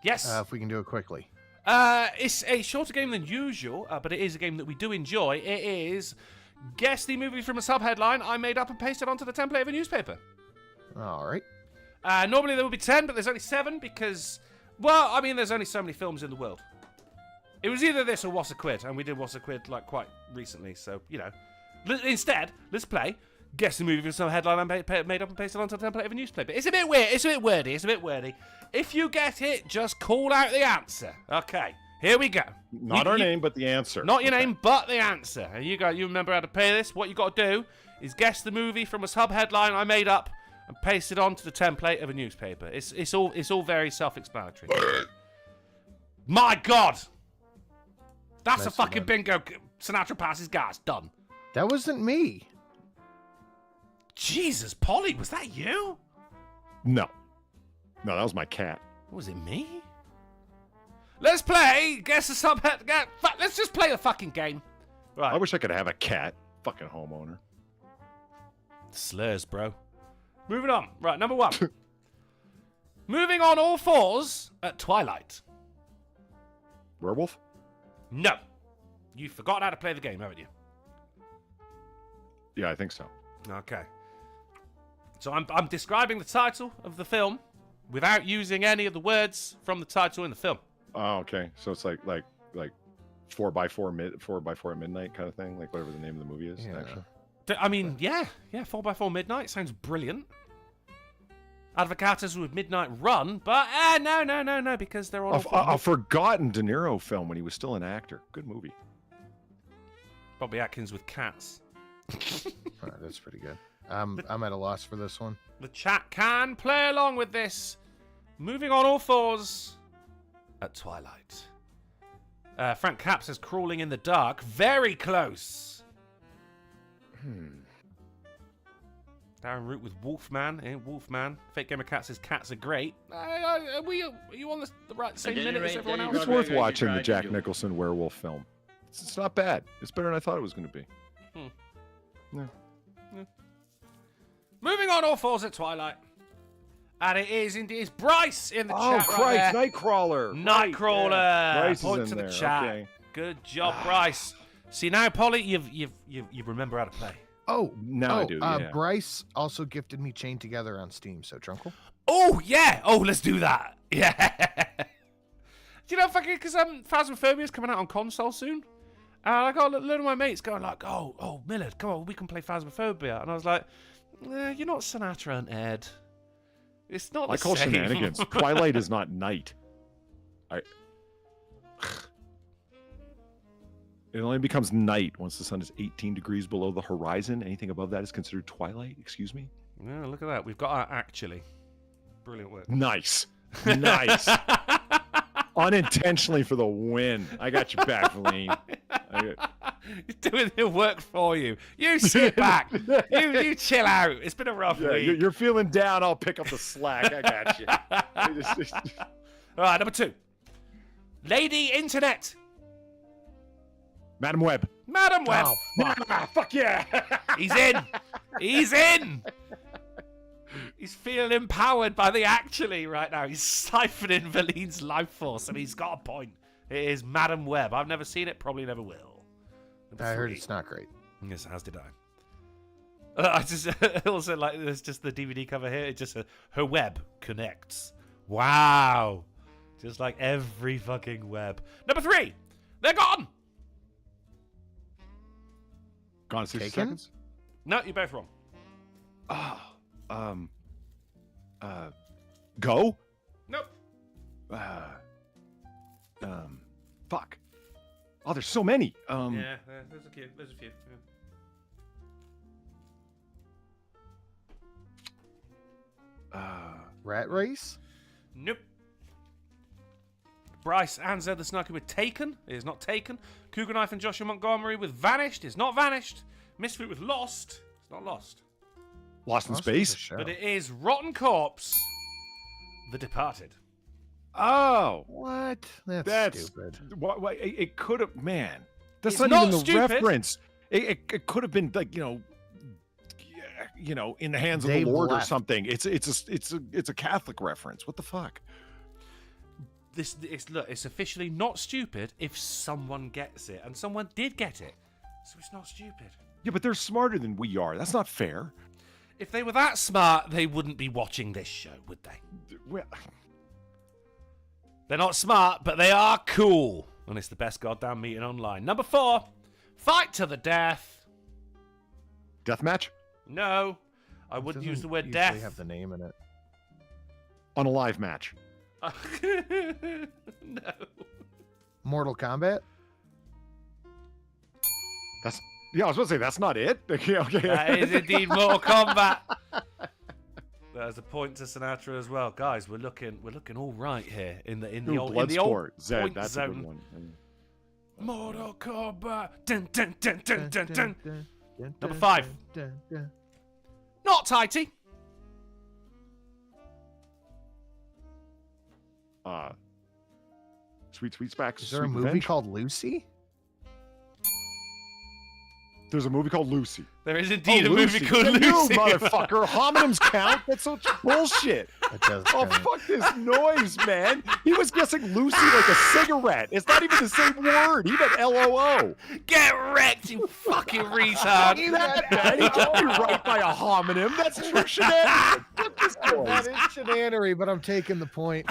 Yes. If we can do it quickly. It's a shorter game than usual, but it is a game that we do enjoy. It is guess the movie from a sub-headline I made up and pasted onto the template of a newspaper. All right. Normally there would be 10, but there's only 7 because, well, I mean, there's only so many films in the world. It was either this or What's a Quid, and we did What's a Quid like quite recently, so, you know. Instead, let's play Guess the movie from some headline I made up and pasted onto the template of a newspaper. It's a bit weird. It's a bit wordy. It's a bit wordy. If you get it, just call out the answer. Okay, here we go. Not our name, but the answer. Not your name, but the answer. And you remember how to play this? What you got to do is guess the movie from a sub headline I made up and paste it onto the template of a newspaper. It's all very self-explanatory. My God, that's a fucking bingo. Sinatra passes gas. Done. That wasn't me. Jesus, Polly, was that you? No, that was my cat. Was it me? Let's play. Guess the sub head. Let's just play the fucking game. Right. I wish I could have a cat. Fucking homeowner. Slurs, bro. Moving on. Right, number 1. Moving on all fours at twilight. Werewolf? No. You've forgotten how to play the game, haven't you? Yeah, I think so. Okay. So I'm describing the title of the film without using any of the words from the title in the film. Oh, okay. So it's like 4x4 at midnight kind of thing, like whatever the name of the movie is. Yeah. Yeah, 4x4 Midnight sounds brilliant. Advocatus with Midnight Run, but no, because they're all a forgotten De Niro film when he was still an actor. Good movie. Bobby Atkins with cats. All right, that's pretty good. I'm at a loss for this one. The chat can play along with this. Moving on all fours at twilight. Frank Capps is Crawling in the Dark. Very close. Darren Root with Wolfman. Wolfman. Fake Gamer Cat says cats are great. Are you on the right same minute as everyone else? It's worth watching the Jack Nicholson werewolf film. It's not bad. It's better than I thought it was going to be. Yeah. Moving on all fours at twilight. And it is indeed it's Bryce in the Oh, chat. Christ, right Nightcrawler. Nightcrawler. Yeah. Bryce Point is to in the there. chat. Okay. Good job, Bryce. See now, Polly, you remember how to play. Oh, now I do. Yeah. Bryce also gifted me Chained Together on Steam, so Drunkle. Oh yeah. Oh, let's do that. Yeah. Do you know, fucking, because Phasmophobia is coming out on console soon. And I got a load of my mates going like, oh, Millard, come on, we can play Phasmophobia. And I was like, you're not Sinatra and Ed. It's not the I call same. shenanigans. Twilight is not night. It only becomes night once the sun is 18 degrees below the horizon. Anything above that is considered twilight. Excuse me? Yeah, look at that. We've got our actually. Brilliant work. Nice. Nice. Unintentionally for the win. I got your back, Feline. He's doing the work for you. You sit back. you chill out. It's been a rough week. You're feeling down. I'll pick up the slack. I got you. All right, number 2. Lady Internet. Madam Web. Madam Web. Oh, fuck yeah. He's in. He's in. He's feeling empowered by the actually right now. He's siphoning Valine's life force, and he's got a point. It is Madam Web. I've never seen it, probably never will. I heard it's not great. Yes, as did I. I just also like there's just the DVD cover here. It just says her web connects. Wow, just like every fucking web. Number 3, they're gone. Gone in 60 Taken? seconds? No, you're both wrong. Go? Nope. Fuck. Oh, there's so many. Yeah, there's a few. There's a few. Yeah. Rat Race? Nope. Bryce Anzer the Snarky with Taken. It is not Taken. Cougar Knife and Joshua Montgomery with Vanished. It's not Vanished. Misfit with Lost. It's not Lost. Lost in Space? But it is Rotten Corpse. The Departed. Oh. What? That's stupid. What, it could have, man. That's It's not even not the stupid. reference. It could have been like, in the hands of They the Lord or left. something. It's a Catholic reference. What the fuck? It's officially not stupid if someone gets it, and someone did get it, so it's not stupid. Yeah, but they're smarter than we are. That's not fair. If they were that smart, they wouldn't be watching this show, would they? Well, They're not smart, but they are cool, and it's the best goddamn meeting online. Number 4, Fight to the Death. Deathmatch? No. I It wouldn't use the doesn't word usually death. have the name in it. On a live match. No. Mortal Kombat? Yeah, I was going to say, that's not it. Okay. That is indeed Mortal Kombat. There's a point to Sinatra as well, guys. We're looking all right here in the Ooh, old Bloodsport. Zed, point that's zone. a good one. Mortal Kombat. Dun, dun, dun, dun, dun, dun. Number 5. Not tighty. Sweet Sweetback's Is there a Sweet movie Revenge. called Lucy? There's a movie called Lucy. There is indeed a Lucy. movie called Yeah, Lucy. You motherfucker. Homonyms count. That's such bullshit. It does Oh, count. fuck this noise, man. He was guessing Lucy like a cigarette. It's not even the same word. He meant L-O-O. Get wrecked, you fucking retard. He can't be right by a homonym. That's true shenanigans. Fuck this That noise. is shenanery, but I'm taking the point.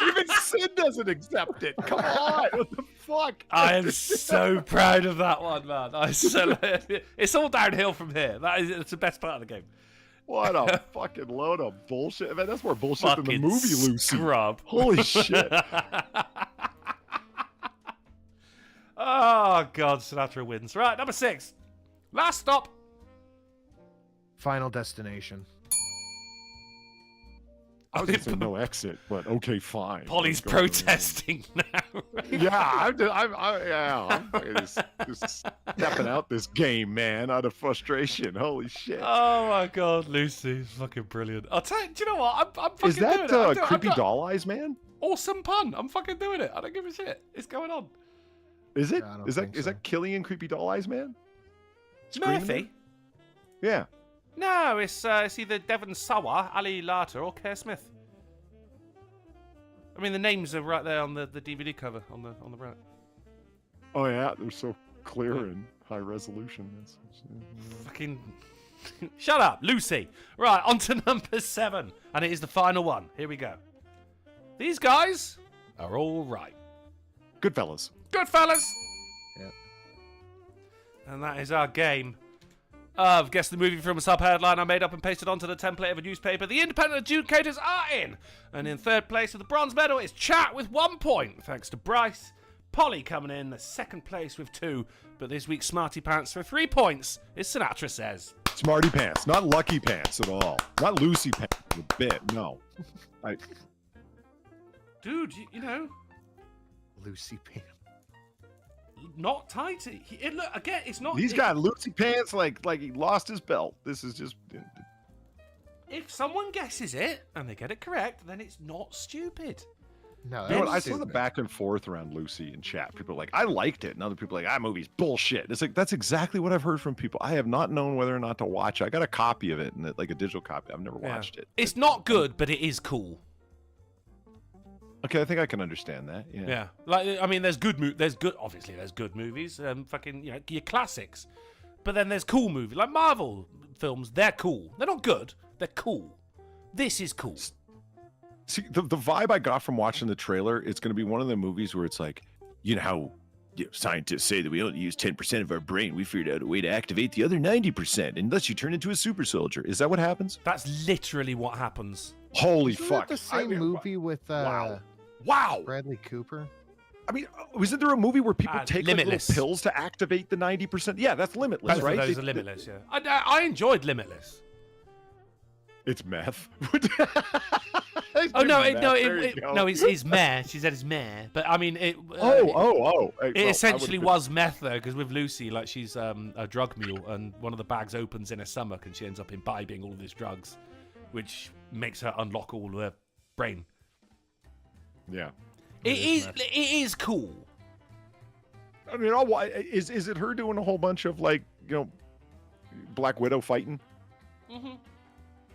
Even Sid doesn't accept it. Come on. What the fuck? I am so proud of that one, man. It's all downhill from here. It's the best part of the game. What a fucking load of bullshit. Man, that's more bullshit than the Fucking movie Lucy. scrub. Holy shit. Oh, God, Sinatra wins. Right, number 6. Last stop. Final Destination. I was going to say no exit, but okay, fine. Polly's Let's go. protesting now. Yeah, I'm fucking just stepping out this game, man, out of frustration. Holy shit. Oh, my God, Lucy. Fucking brilliant. I'll tell you, do you know what? I'm fucking Is that doing it. Creepy Doll Eyes, man? Awesome pun. I'm fucking doing it. I don't give a shit. It's going on. Is it? I don't Is think so. that Killian Creepy Doll Eyes, man? Screaming Murphy? it? Yeah. No, it's either Devon Sawa, Ali Lata, or Kerr Smith. I mean, the names are right there on the DVD cover on the right. Oh yeah, they're so clear and high resolution. Fucking shut up, Lucy. Right, on to number 7, and it is the final one. Here we go. These guys are all right. Goodfellas. Good fellas. Yep. And that is our game of Guess the Movie from a sub-headline I made up and pasted onto the template of a newspaper. The independent adjudicators are in. And in third place with the bronze medal is Chat with 1 point, thanks to Bryce. Polly coming in the second place with 2. But this week's Smarty Pants for 3 points is Sinatra Says. Smarty Pants, not Lucky Pants at all. Not Lucy Pants, a bit. No. Dude, you know, Lucy Pam. not tighty. Look, again, it's not... He's got Lucy Pants like he lost his belt. This is just... If someone guesses it and they get it correct, then it's not stupid. No, You know what? I that's saw the stupid. back and forth around Lucy in chat. People are like, I liked it. And other people are like, that movie's bullshit. It's like, that's exactly what I've heard from people. I have not known whether or not to watch it. I got a copy of it, and like a digital copy. I've never watched it. It's not good, but it is cool. Okay, I think I can understand that. Yeah. Yeah, like I mean, there's good obviously there's good movies, fucking your classics, but then there's cool movies like Marvel films. They're cool. They're not good. They're cool. This is cool. See, the vibe I got from watching the trailer, it's going to be one of the movies where it's like, you know how scientists say that we only use 10% of our brain. We figured out a way to activate the other 90% unless you turn into a super soldier. Is that what happens? That's literally what happens. Holy Isn't fuck. that the same movie with Wow. Bradley Cooper? I mean, wasn't there a movie where people take like, little Limitless. pills to activate the 90%? Yeah, that's Limitless, Both right? of those are Limitless. Yeah, I enjoyed Limitless. It's meth. Oh no, no, it's meh. She said it's meh, but I mean it. It essentially was meth though, because with Lucy, like she's a drug mule, and one of the bags opens in her stomach, and she ends up imbibing all these drugs, which makes her unlock all her brain. Yeah. It is cool. I mean, is it her doing a whole bunch of like, Black Widow fighting? Mm-hmm.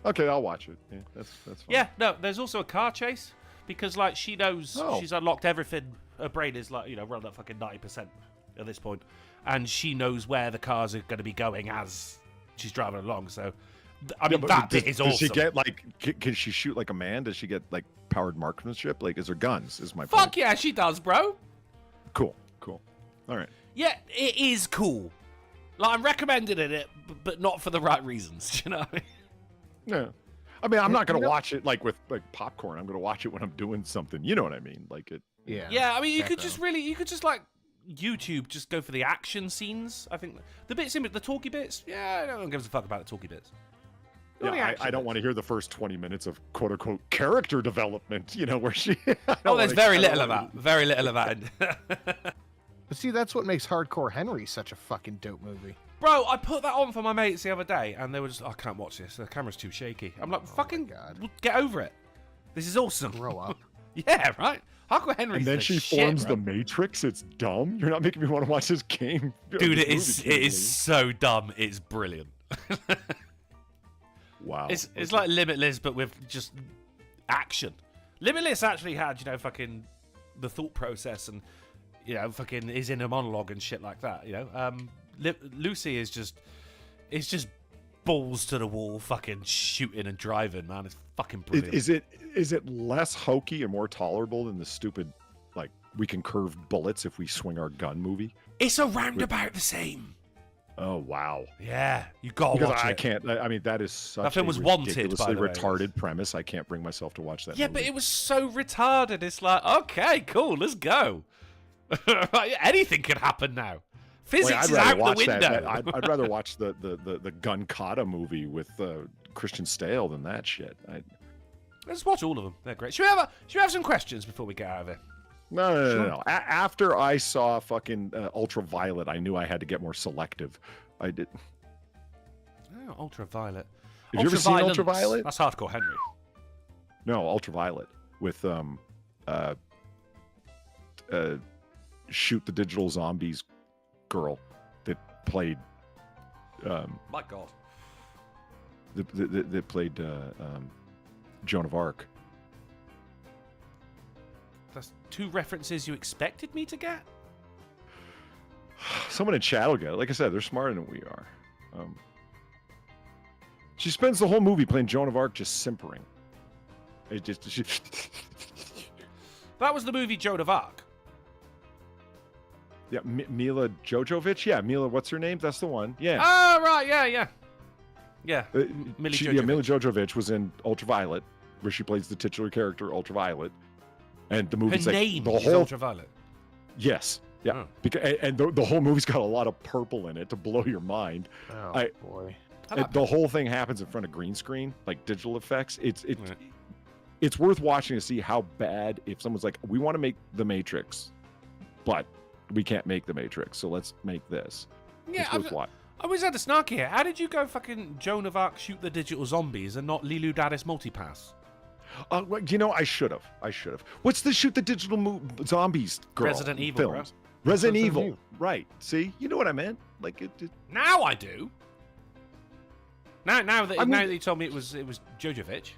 Okay, I'll watch it. Yeah, that's fine. Yeah, no, there's also a car chase because like she knows she's unlocked everything. Her brain is like around that fucking 90% at this point, and she knows where the cars are going to be going as she's driving along. So, I mean, that bit is awesome. Does she get like? Can she shoot like a man? Does she get like powered marksmanship? Like, is there guns? Is my Fuck point. yeah, she does, bro. Cool. All right. Yeah, it is cool. Like I'm recommending it but not for the right reasons. You know what I mean? Yeah. I mean, I'm not going to watch it like with like popcorn. I'm going to watch it when I'm doing something. You know what I mean? Like it. Yeah. Yeah, I mean, you could just like YouTube, just go for the action scenes. I think the bits in the talky bits. Yeah, no one gives a fuck about the talky bits. Yeah, I don't want to hear the first 20 minutes of quote unquote character development. You know, where she. There's very little of that. Very little of that. But see, that's what makes Hardcore Henry such a fucking dope movie. Bro, I put that on for my mates the other day, and they were just, I can't watch this. The camera's too shaky. I'm like, fucking, get over it. This is awesome. Grow up. Yeah, right? Hardcore Henry's And then the she shit, forms bro. the Matrix. It's dumb. You're not making me want to watch this game. Dude, This it movie is so dumb. It's brilliant. Wow. It's like Limitless, but with just action. Limitless actually had, fucking the thought process and, fucking is in a monologue and shit like that, Lucy is just balls to the wall, fucking shooting and driving, man. It's fucking brilliant. Is it less hokey and more tolerable than the stupid, like, we can curve bullets if we swing our gun movie? It's around about the same. Oh, wow. Yeah, you gotta Because watch I it. can't. I mean, that is such That film a was wanted, ridiculously by the way. retarded premise. I can't bring myself to watch that. Yeah, movie. but it was so retarded. It's like, okay, cool, let's go. Anything could happen now. Physics is out the window. I'd rather watch the Gun Kata movie with Christian Stale than that shit. Let's watch all of them. They're great. Should we have some questions before we get out of here? No. After I saw fucking Ultraviolet, I knew I had to get more selective. I did. Oh, Ultraviolet. Have you ever seen Ultraviolence. Ultraviolet? That's Hardcore Henry. No, Ultraviolet with shoot the digital zombies girl that played My God. that played Joan of Arc. That's two references you expected me to get? Someone in chat will get it. Like I said, they're smarter than we are. She spends the whole movie playing Joan of Arc, just simpering. That was the movie Joan of Arc. Yeah, Mila Jovovich. Yeah, Mila. What's her name? That's the one. Yeah. Oh, right. Yeah. Mila Jovovich was in Ultraviolet, where she plays the titular character Ultraviolet, and the movie's Her like name the is whole. Ultraviolet. Yes. Yeah. Oh. Because and the whole movie's got a lot of purple in it to blow your mind. Oh, boy. The whole thing happens in front of green screen, like digital effects. Right. It's worth watching to see how bad, if someone's like, we want to make the Matrix, but we can't make the Matrix, so let's make this. Yeah, it's worth watching. I always had a snarky here. How did you go fucking Joan of Arc shoot the digital zombies and not Lilu Dadis multipass? Well, I should have. What's the shoot the digital zombies girl? Resident Evil, films? bro. Resident Evil. Right. See, you know what I meant. Like it. Now I do. Now that you told me it was Jojovich.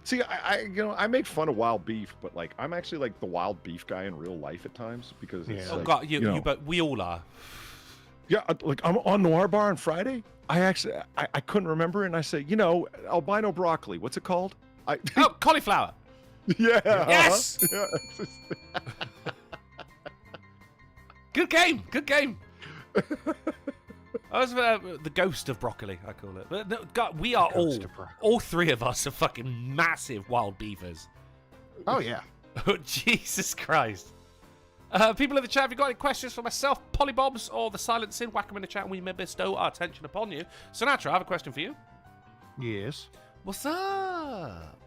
See, I make fun of wild beef, but like I'm actually like the wild beef guy in real life at times because it's Oh like, God, but we all are. Yeah, like I'm on Noir Bar on Friday. I couldn't remember, and I say, albino broccoli. What's it called? Cauliflower. Yeah. Yes. Yeah. Good game. I was the ghost of broccoli, I call it. But no, God, we are all three of us are fucking massive wild beavers. Oh, yeah. Oh, Jesus Christ. People in the chat, if you've got any questions for myself, Polybobs, or the Silent Sin, whack them in the chat and we may bestow our attention upon you. Sinatra, I have a question for you. Yes. What's up?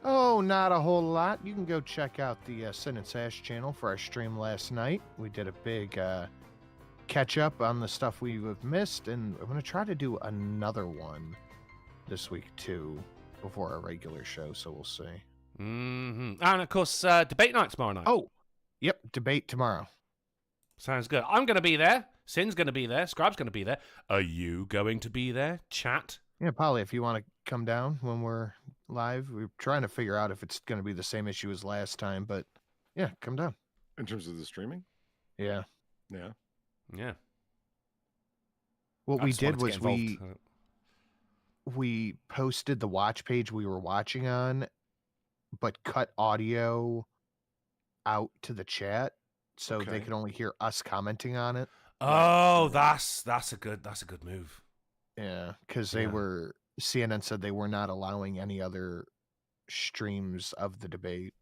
Oh, not a whole lot. You can go check out the Sin and Sash channel for our stream last night. We did a big catch up on the stuff we have missed, and I'm going to try to do another one this week too before our regular show, so we'll see. Mm-hmm. And of course, debate night tomorrow night. Oh, yep, debate tomorrow. Sounds good. I'm going to be there. Sin's going to be there. Scribe's going to be there. Are you going to be there? Chat? Yeah, Polly, if you want to come down when we're live, we're trying to figure out if it's going to be the same issue as last time, but yeah, come down. In terms of the streaming? Yeah. Yeah. What we did was we posted the watch page we were watching on, but cut audio out to the chat so they could only hear us commenting on it. Oh, that's a good move. Yeah, because they were CNN said they were not allowing any other streams of the debate.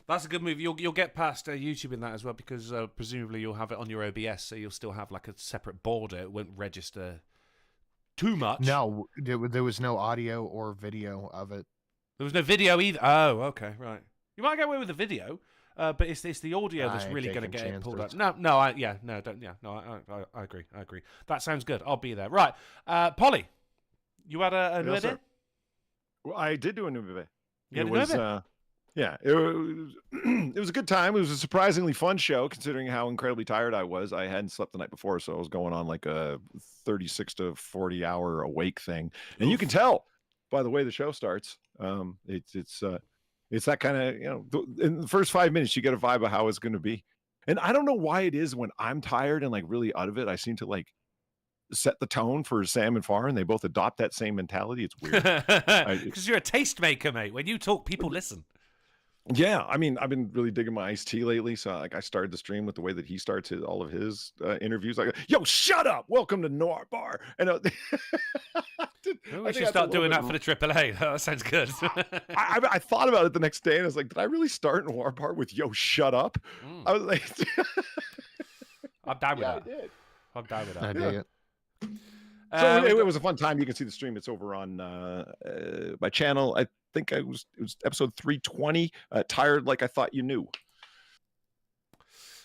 That's a good move. You'll get past YouTube in that as well, because presumably you'll have it on your OBS, so you'll still have like a separate border. It won't register too much. No, there was no audio or video of it. There was no video either. Oh, okay, right. You might get away with the video, but it's the audio that's really going to get it pulled up. I agree. That sounds good. I'll be there. Right, Polly, you had a new idea? Well, I did do a new bit. You had a new idea? Yeah, it was a good time. It was a surprisingly fun show, considering how incredibly tired I was. I hadn't slept the night before, so I was going on like a 36 to 40 hour awake thing, and you can tell by the way the show starts. It's that kind of, in the first 5 minutes, you get a vibe of how it's going to be. And I don't know why it is when I'm tired and like really out of it, I seem to like set the tone for Sam and Farr, and they both adopt that same mentality. It's weird. Because you're a tastemaker, mate. When you talk, people listen. Yeah, I mean, I've been really digging my iced tea lately. So like, I started the stream with the way that he starts all of his interviews. Like, yo, shut up! Welcome to Noir Bar. And we should start doing that for the AAA. That sounds good. I thought about it the next day, and I was like, did I really start Noir Bar with "yo, shut up"? I was like, I'm down with that. I did. I'm down with that. I dig it. So it was a fun time. You can see the stream. It's over on my channel. I think it was episode 320. Tired like I thought you knew.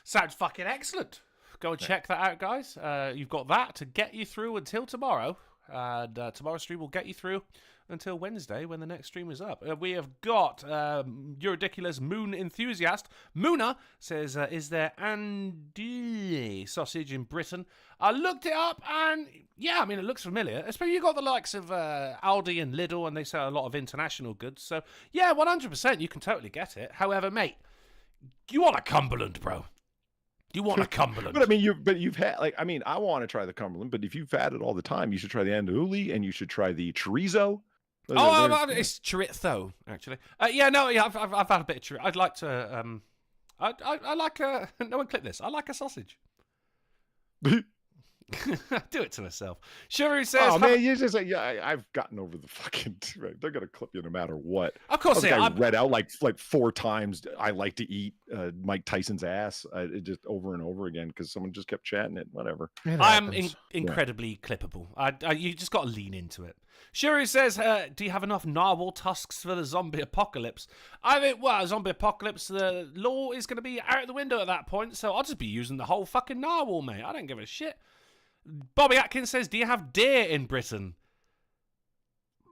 Sounds fucking excellent. Go and check that out, guys. You've got that to get you through until tomorrow. And tomorrow's stream will get you through until Wednesday when the next stream is up. We have got your ridiculous moon enthusiast. Moona says, is there andouille sausage in Britain? I looked it up, and yeah, I mean, it looks familiar. Especially you got the likes of Aldi and Lidl, and they sell a lot of international goods. So yeah, 100%, you can totally get it. However, mate, you want a Cumberland, bro. You want a Cumberland. But I mean, you've had, like, I mean, I want to try the Cumberland, but if you've had it all the time, you should try the andouille, and you should try the chorizo. It's chorizo, actually. I've had a bit of chorizo. I'd like to. I like a. No one clip this. I like a sausage. Do it to myself. Shuru says, "Oh man, you just like, yeah. I've gotten over the fucking. They're gonna clip you no matter what. Of course, I read out like 4 times. I like to eat Mike Tyson's ass. It just over and over again because someone just kept chatting it. Whatever. I am incredibly clippable. You just got to lean into it. Shuru says, do you have enough narwhal tusks for the zombie apocalypse? I think, zombie apocalypse, the law is going to be out the window at that point, so I'll just be using the whole fucking narwhal, mate. I don't give a shit. Bobby Atkins says, do you have deer in Britain?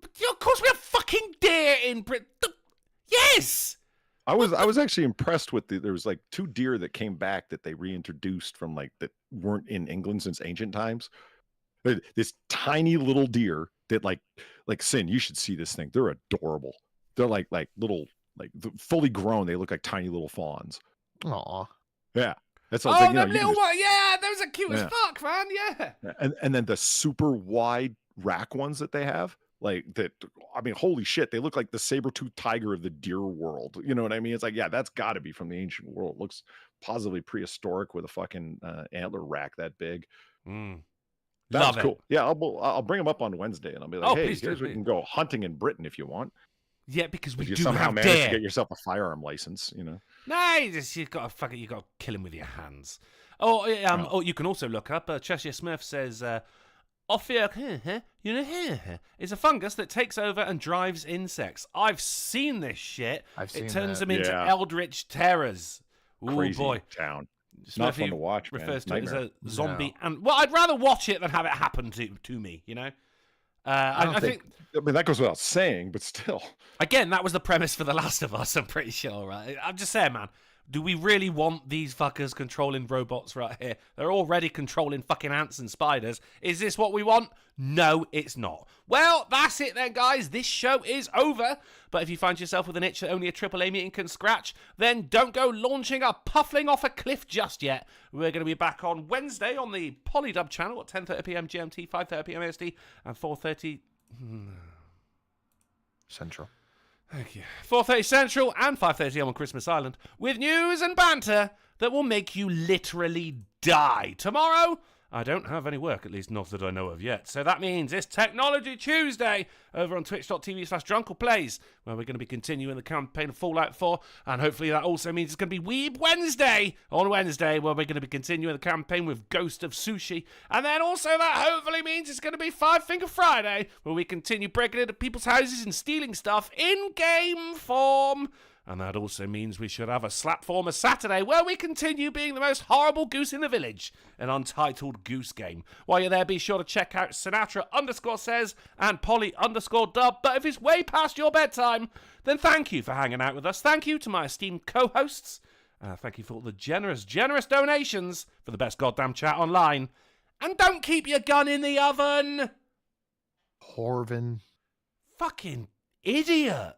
Of course we have fucking deer in Britain. Yes! I was actually impressed with there was like 2 deer that came back that they reintroduced from like that weren't in England since ancient times. This tiny little deer that like Sin, you should see this thing. They're adorable. They're like little, like fully grown. They look like tiny little fawns. Aw. Yeah. That's little one. Yeah, those are cute as fuck, man. Yeah. And then the super wide rack ones that they have, like that. I mean, holy shit, they look like the saber-toothed tiger of the deer world. You know what I mean? It's like, yeah, that's got to be from the ancient world. It looks positively prehistoric with a fucking antler rack that big. That's cool. Yeah, I'll bring them up on Wednesday, and I'll be like, hey, here's where you can go hunting in Britain if you want. Yeah, because we you do somehow have manage deer. to get yourself a firearm license, you know. No, you got to kill him with your hands. Oh, you can also look up. Cheshire Smith says, Ophir is a fungus that takes over and drives insects. I've seen this shit. It turns them into eldritch terrors. Ooh, crazy boy. Town. It's not fun to watch, refers man. to it as a zombie, and I'd rather watch it than have it happen to me. You know, I think. I mean, that goes without saying, but still. Again, that was the premise for The Last of Us. I'm pretty sure, right? I'm just saying, man. Do we really want these fuckers controlling robots right here? They're already controlling fucking ants and spiders. Is this what we want? No, it's not. Well, that's it then, guys. This show is over. But if you find yourself with an itch that only a AAA meeting can scratch, then don't go launching or puffling off a cliff just yet. We're going to be back on Wednesday on the Polydub channel at 10:30pm GMT, 5:30pm ASD, and 4:30 Central. Thank you. 4:30 Central and 5:30 on Christmas Island with news and banter that will make you literally die. Tomorrow, I don't have any work, at least not that I know of yet. So that means it's Technology Tuesday over on twitch.tv/DrunkelPlays, where we're going to be continuing the campaign of Fallout 4. And hopefully that also means it's going to be Weeb Wednesday on Wednesday, where we're going to be continuing the campaign with Ghost of Sushi. And then also that hopefully means it's going to be Five Finger Friday, where we continue breaking into people's houses and stealing stuff in game form. And that also means we should have a Slapformer Saturday, where we continue being the most horrible goose in the village, an untitled goose game. While you're there, be sure to check out Sinatra_says and Polly_dub. But if it's way past your bedtime, then thank you for hanging out with us. Thank you to my esteemed co-hosts. Thank you for all the generous donations for the best goddamn chat online. And don't keep your gun in the oven. Horvin. Fucking idiot.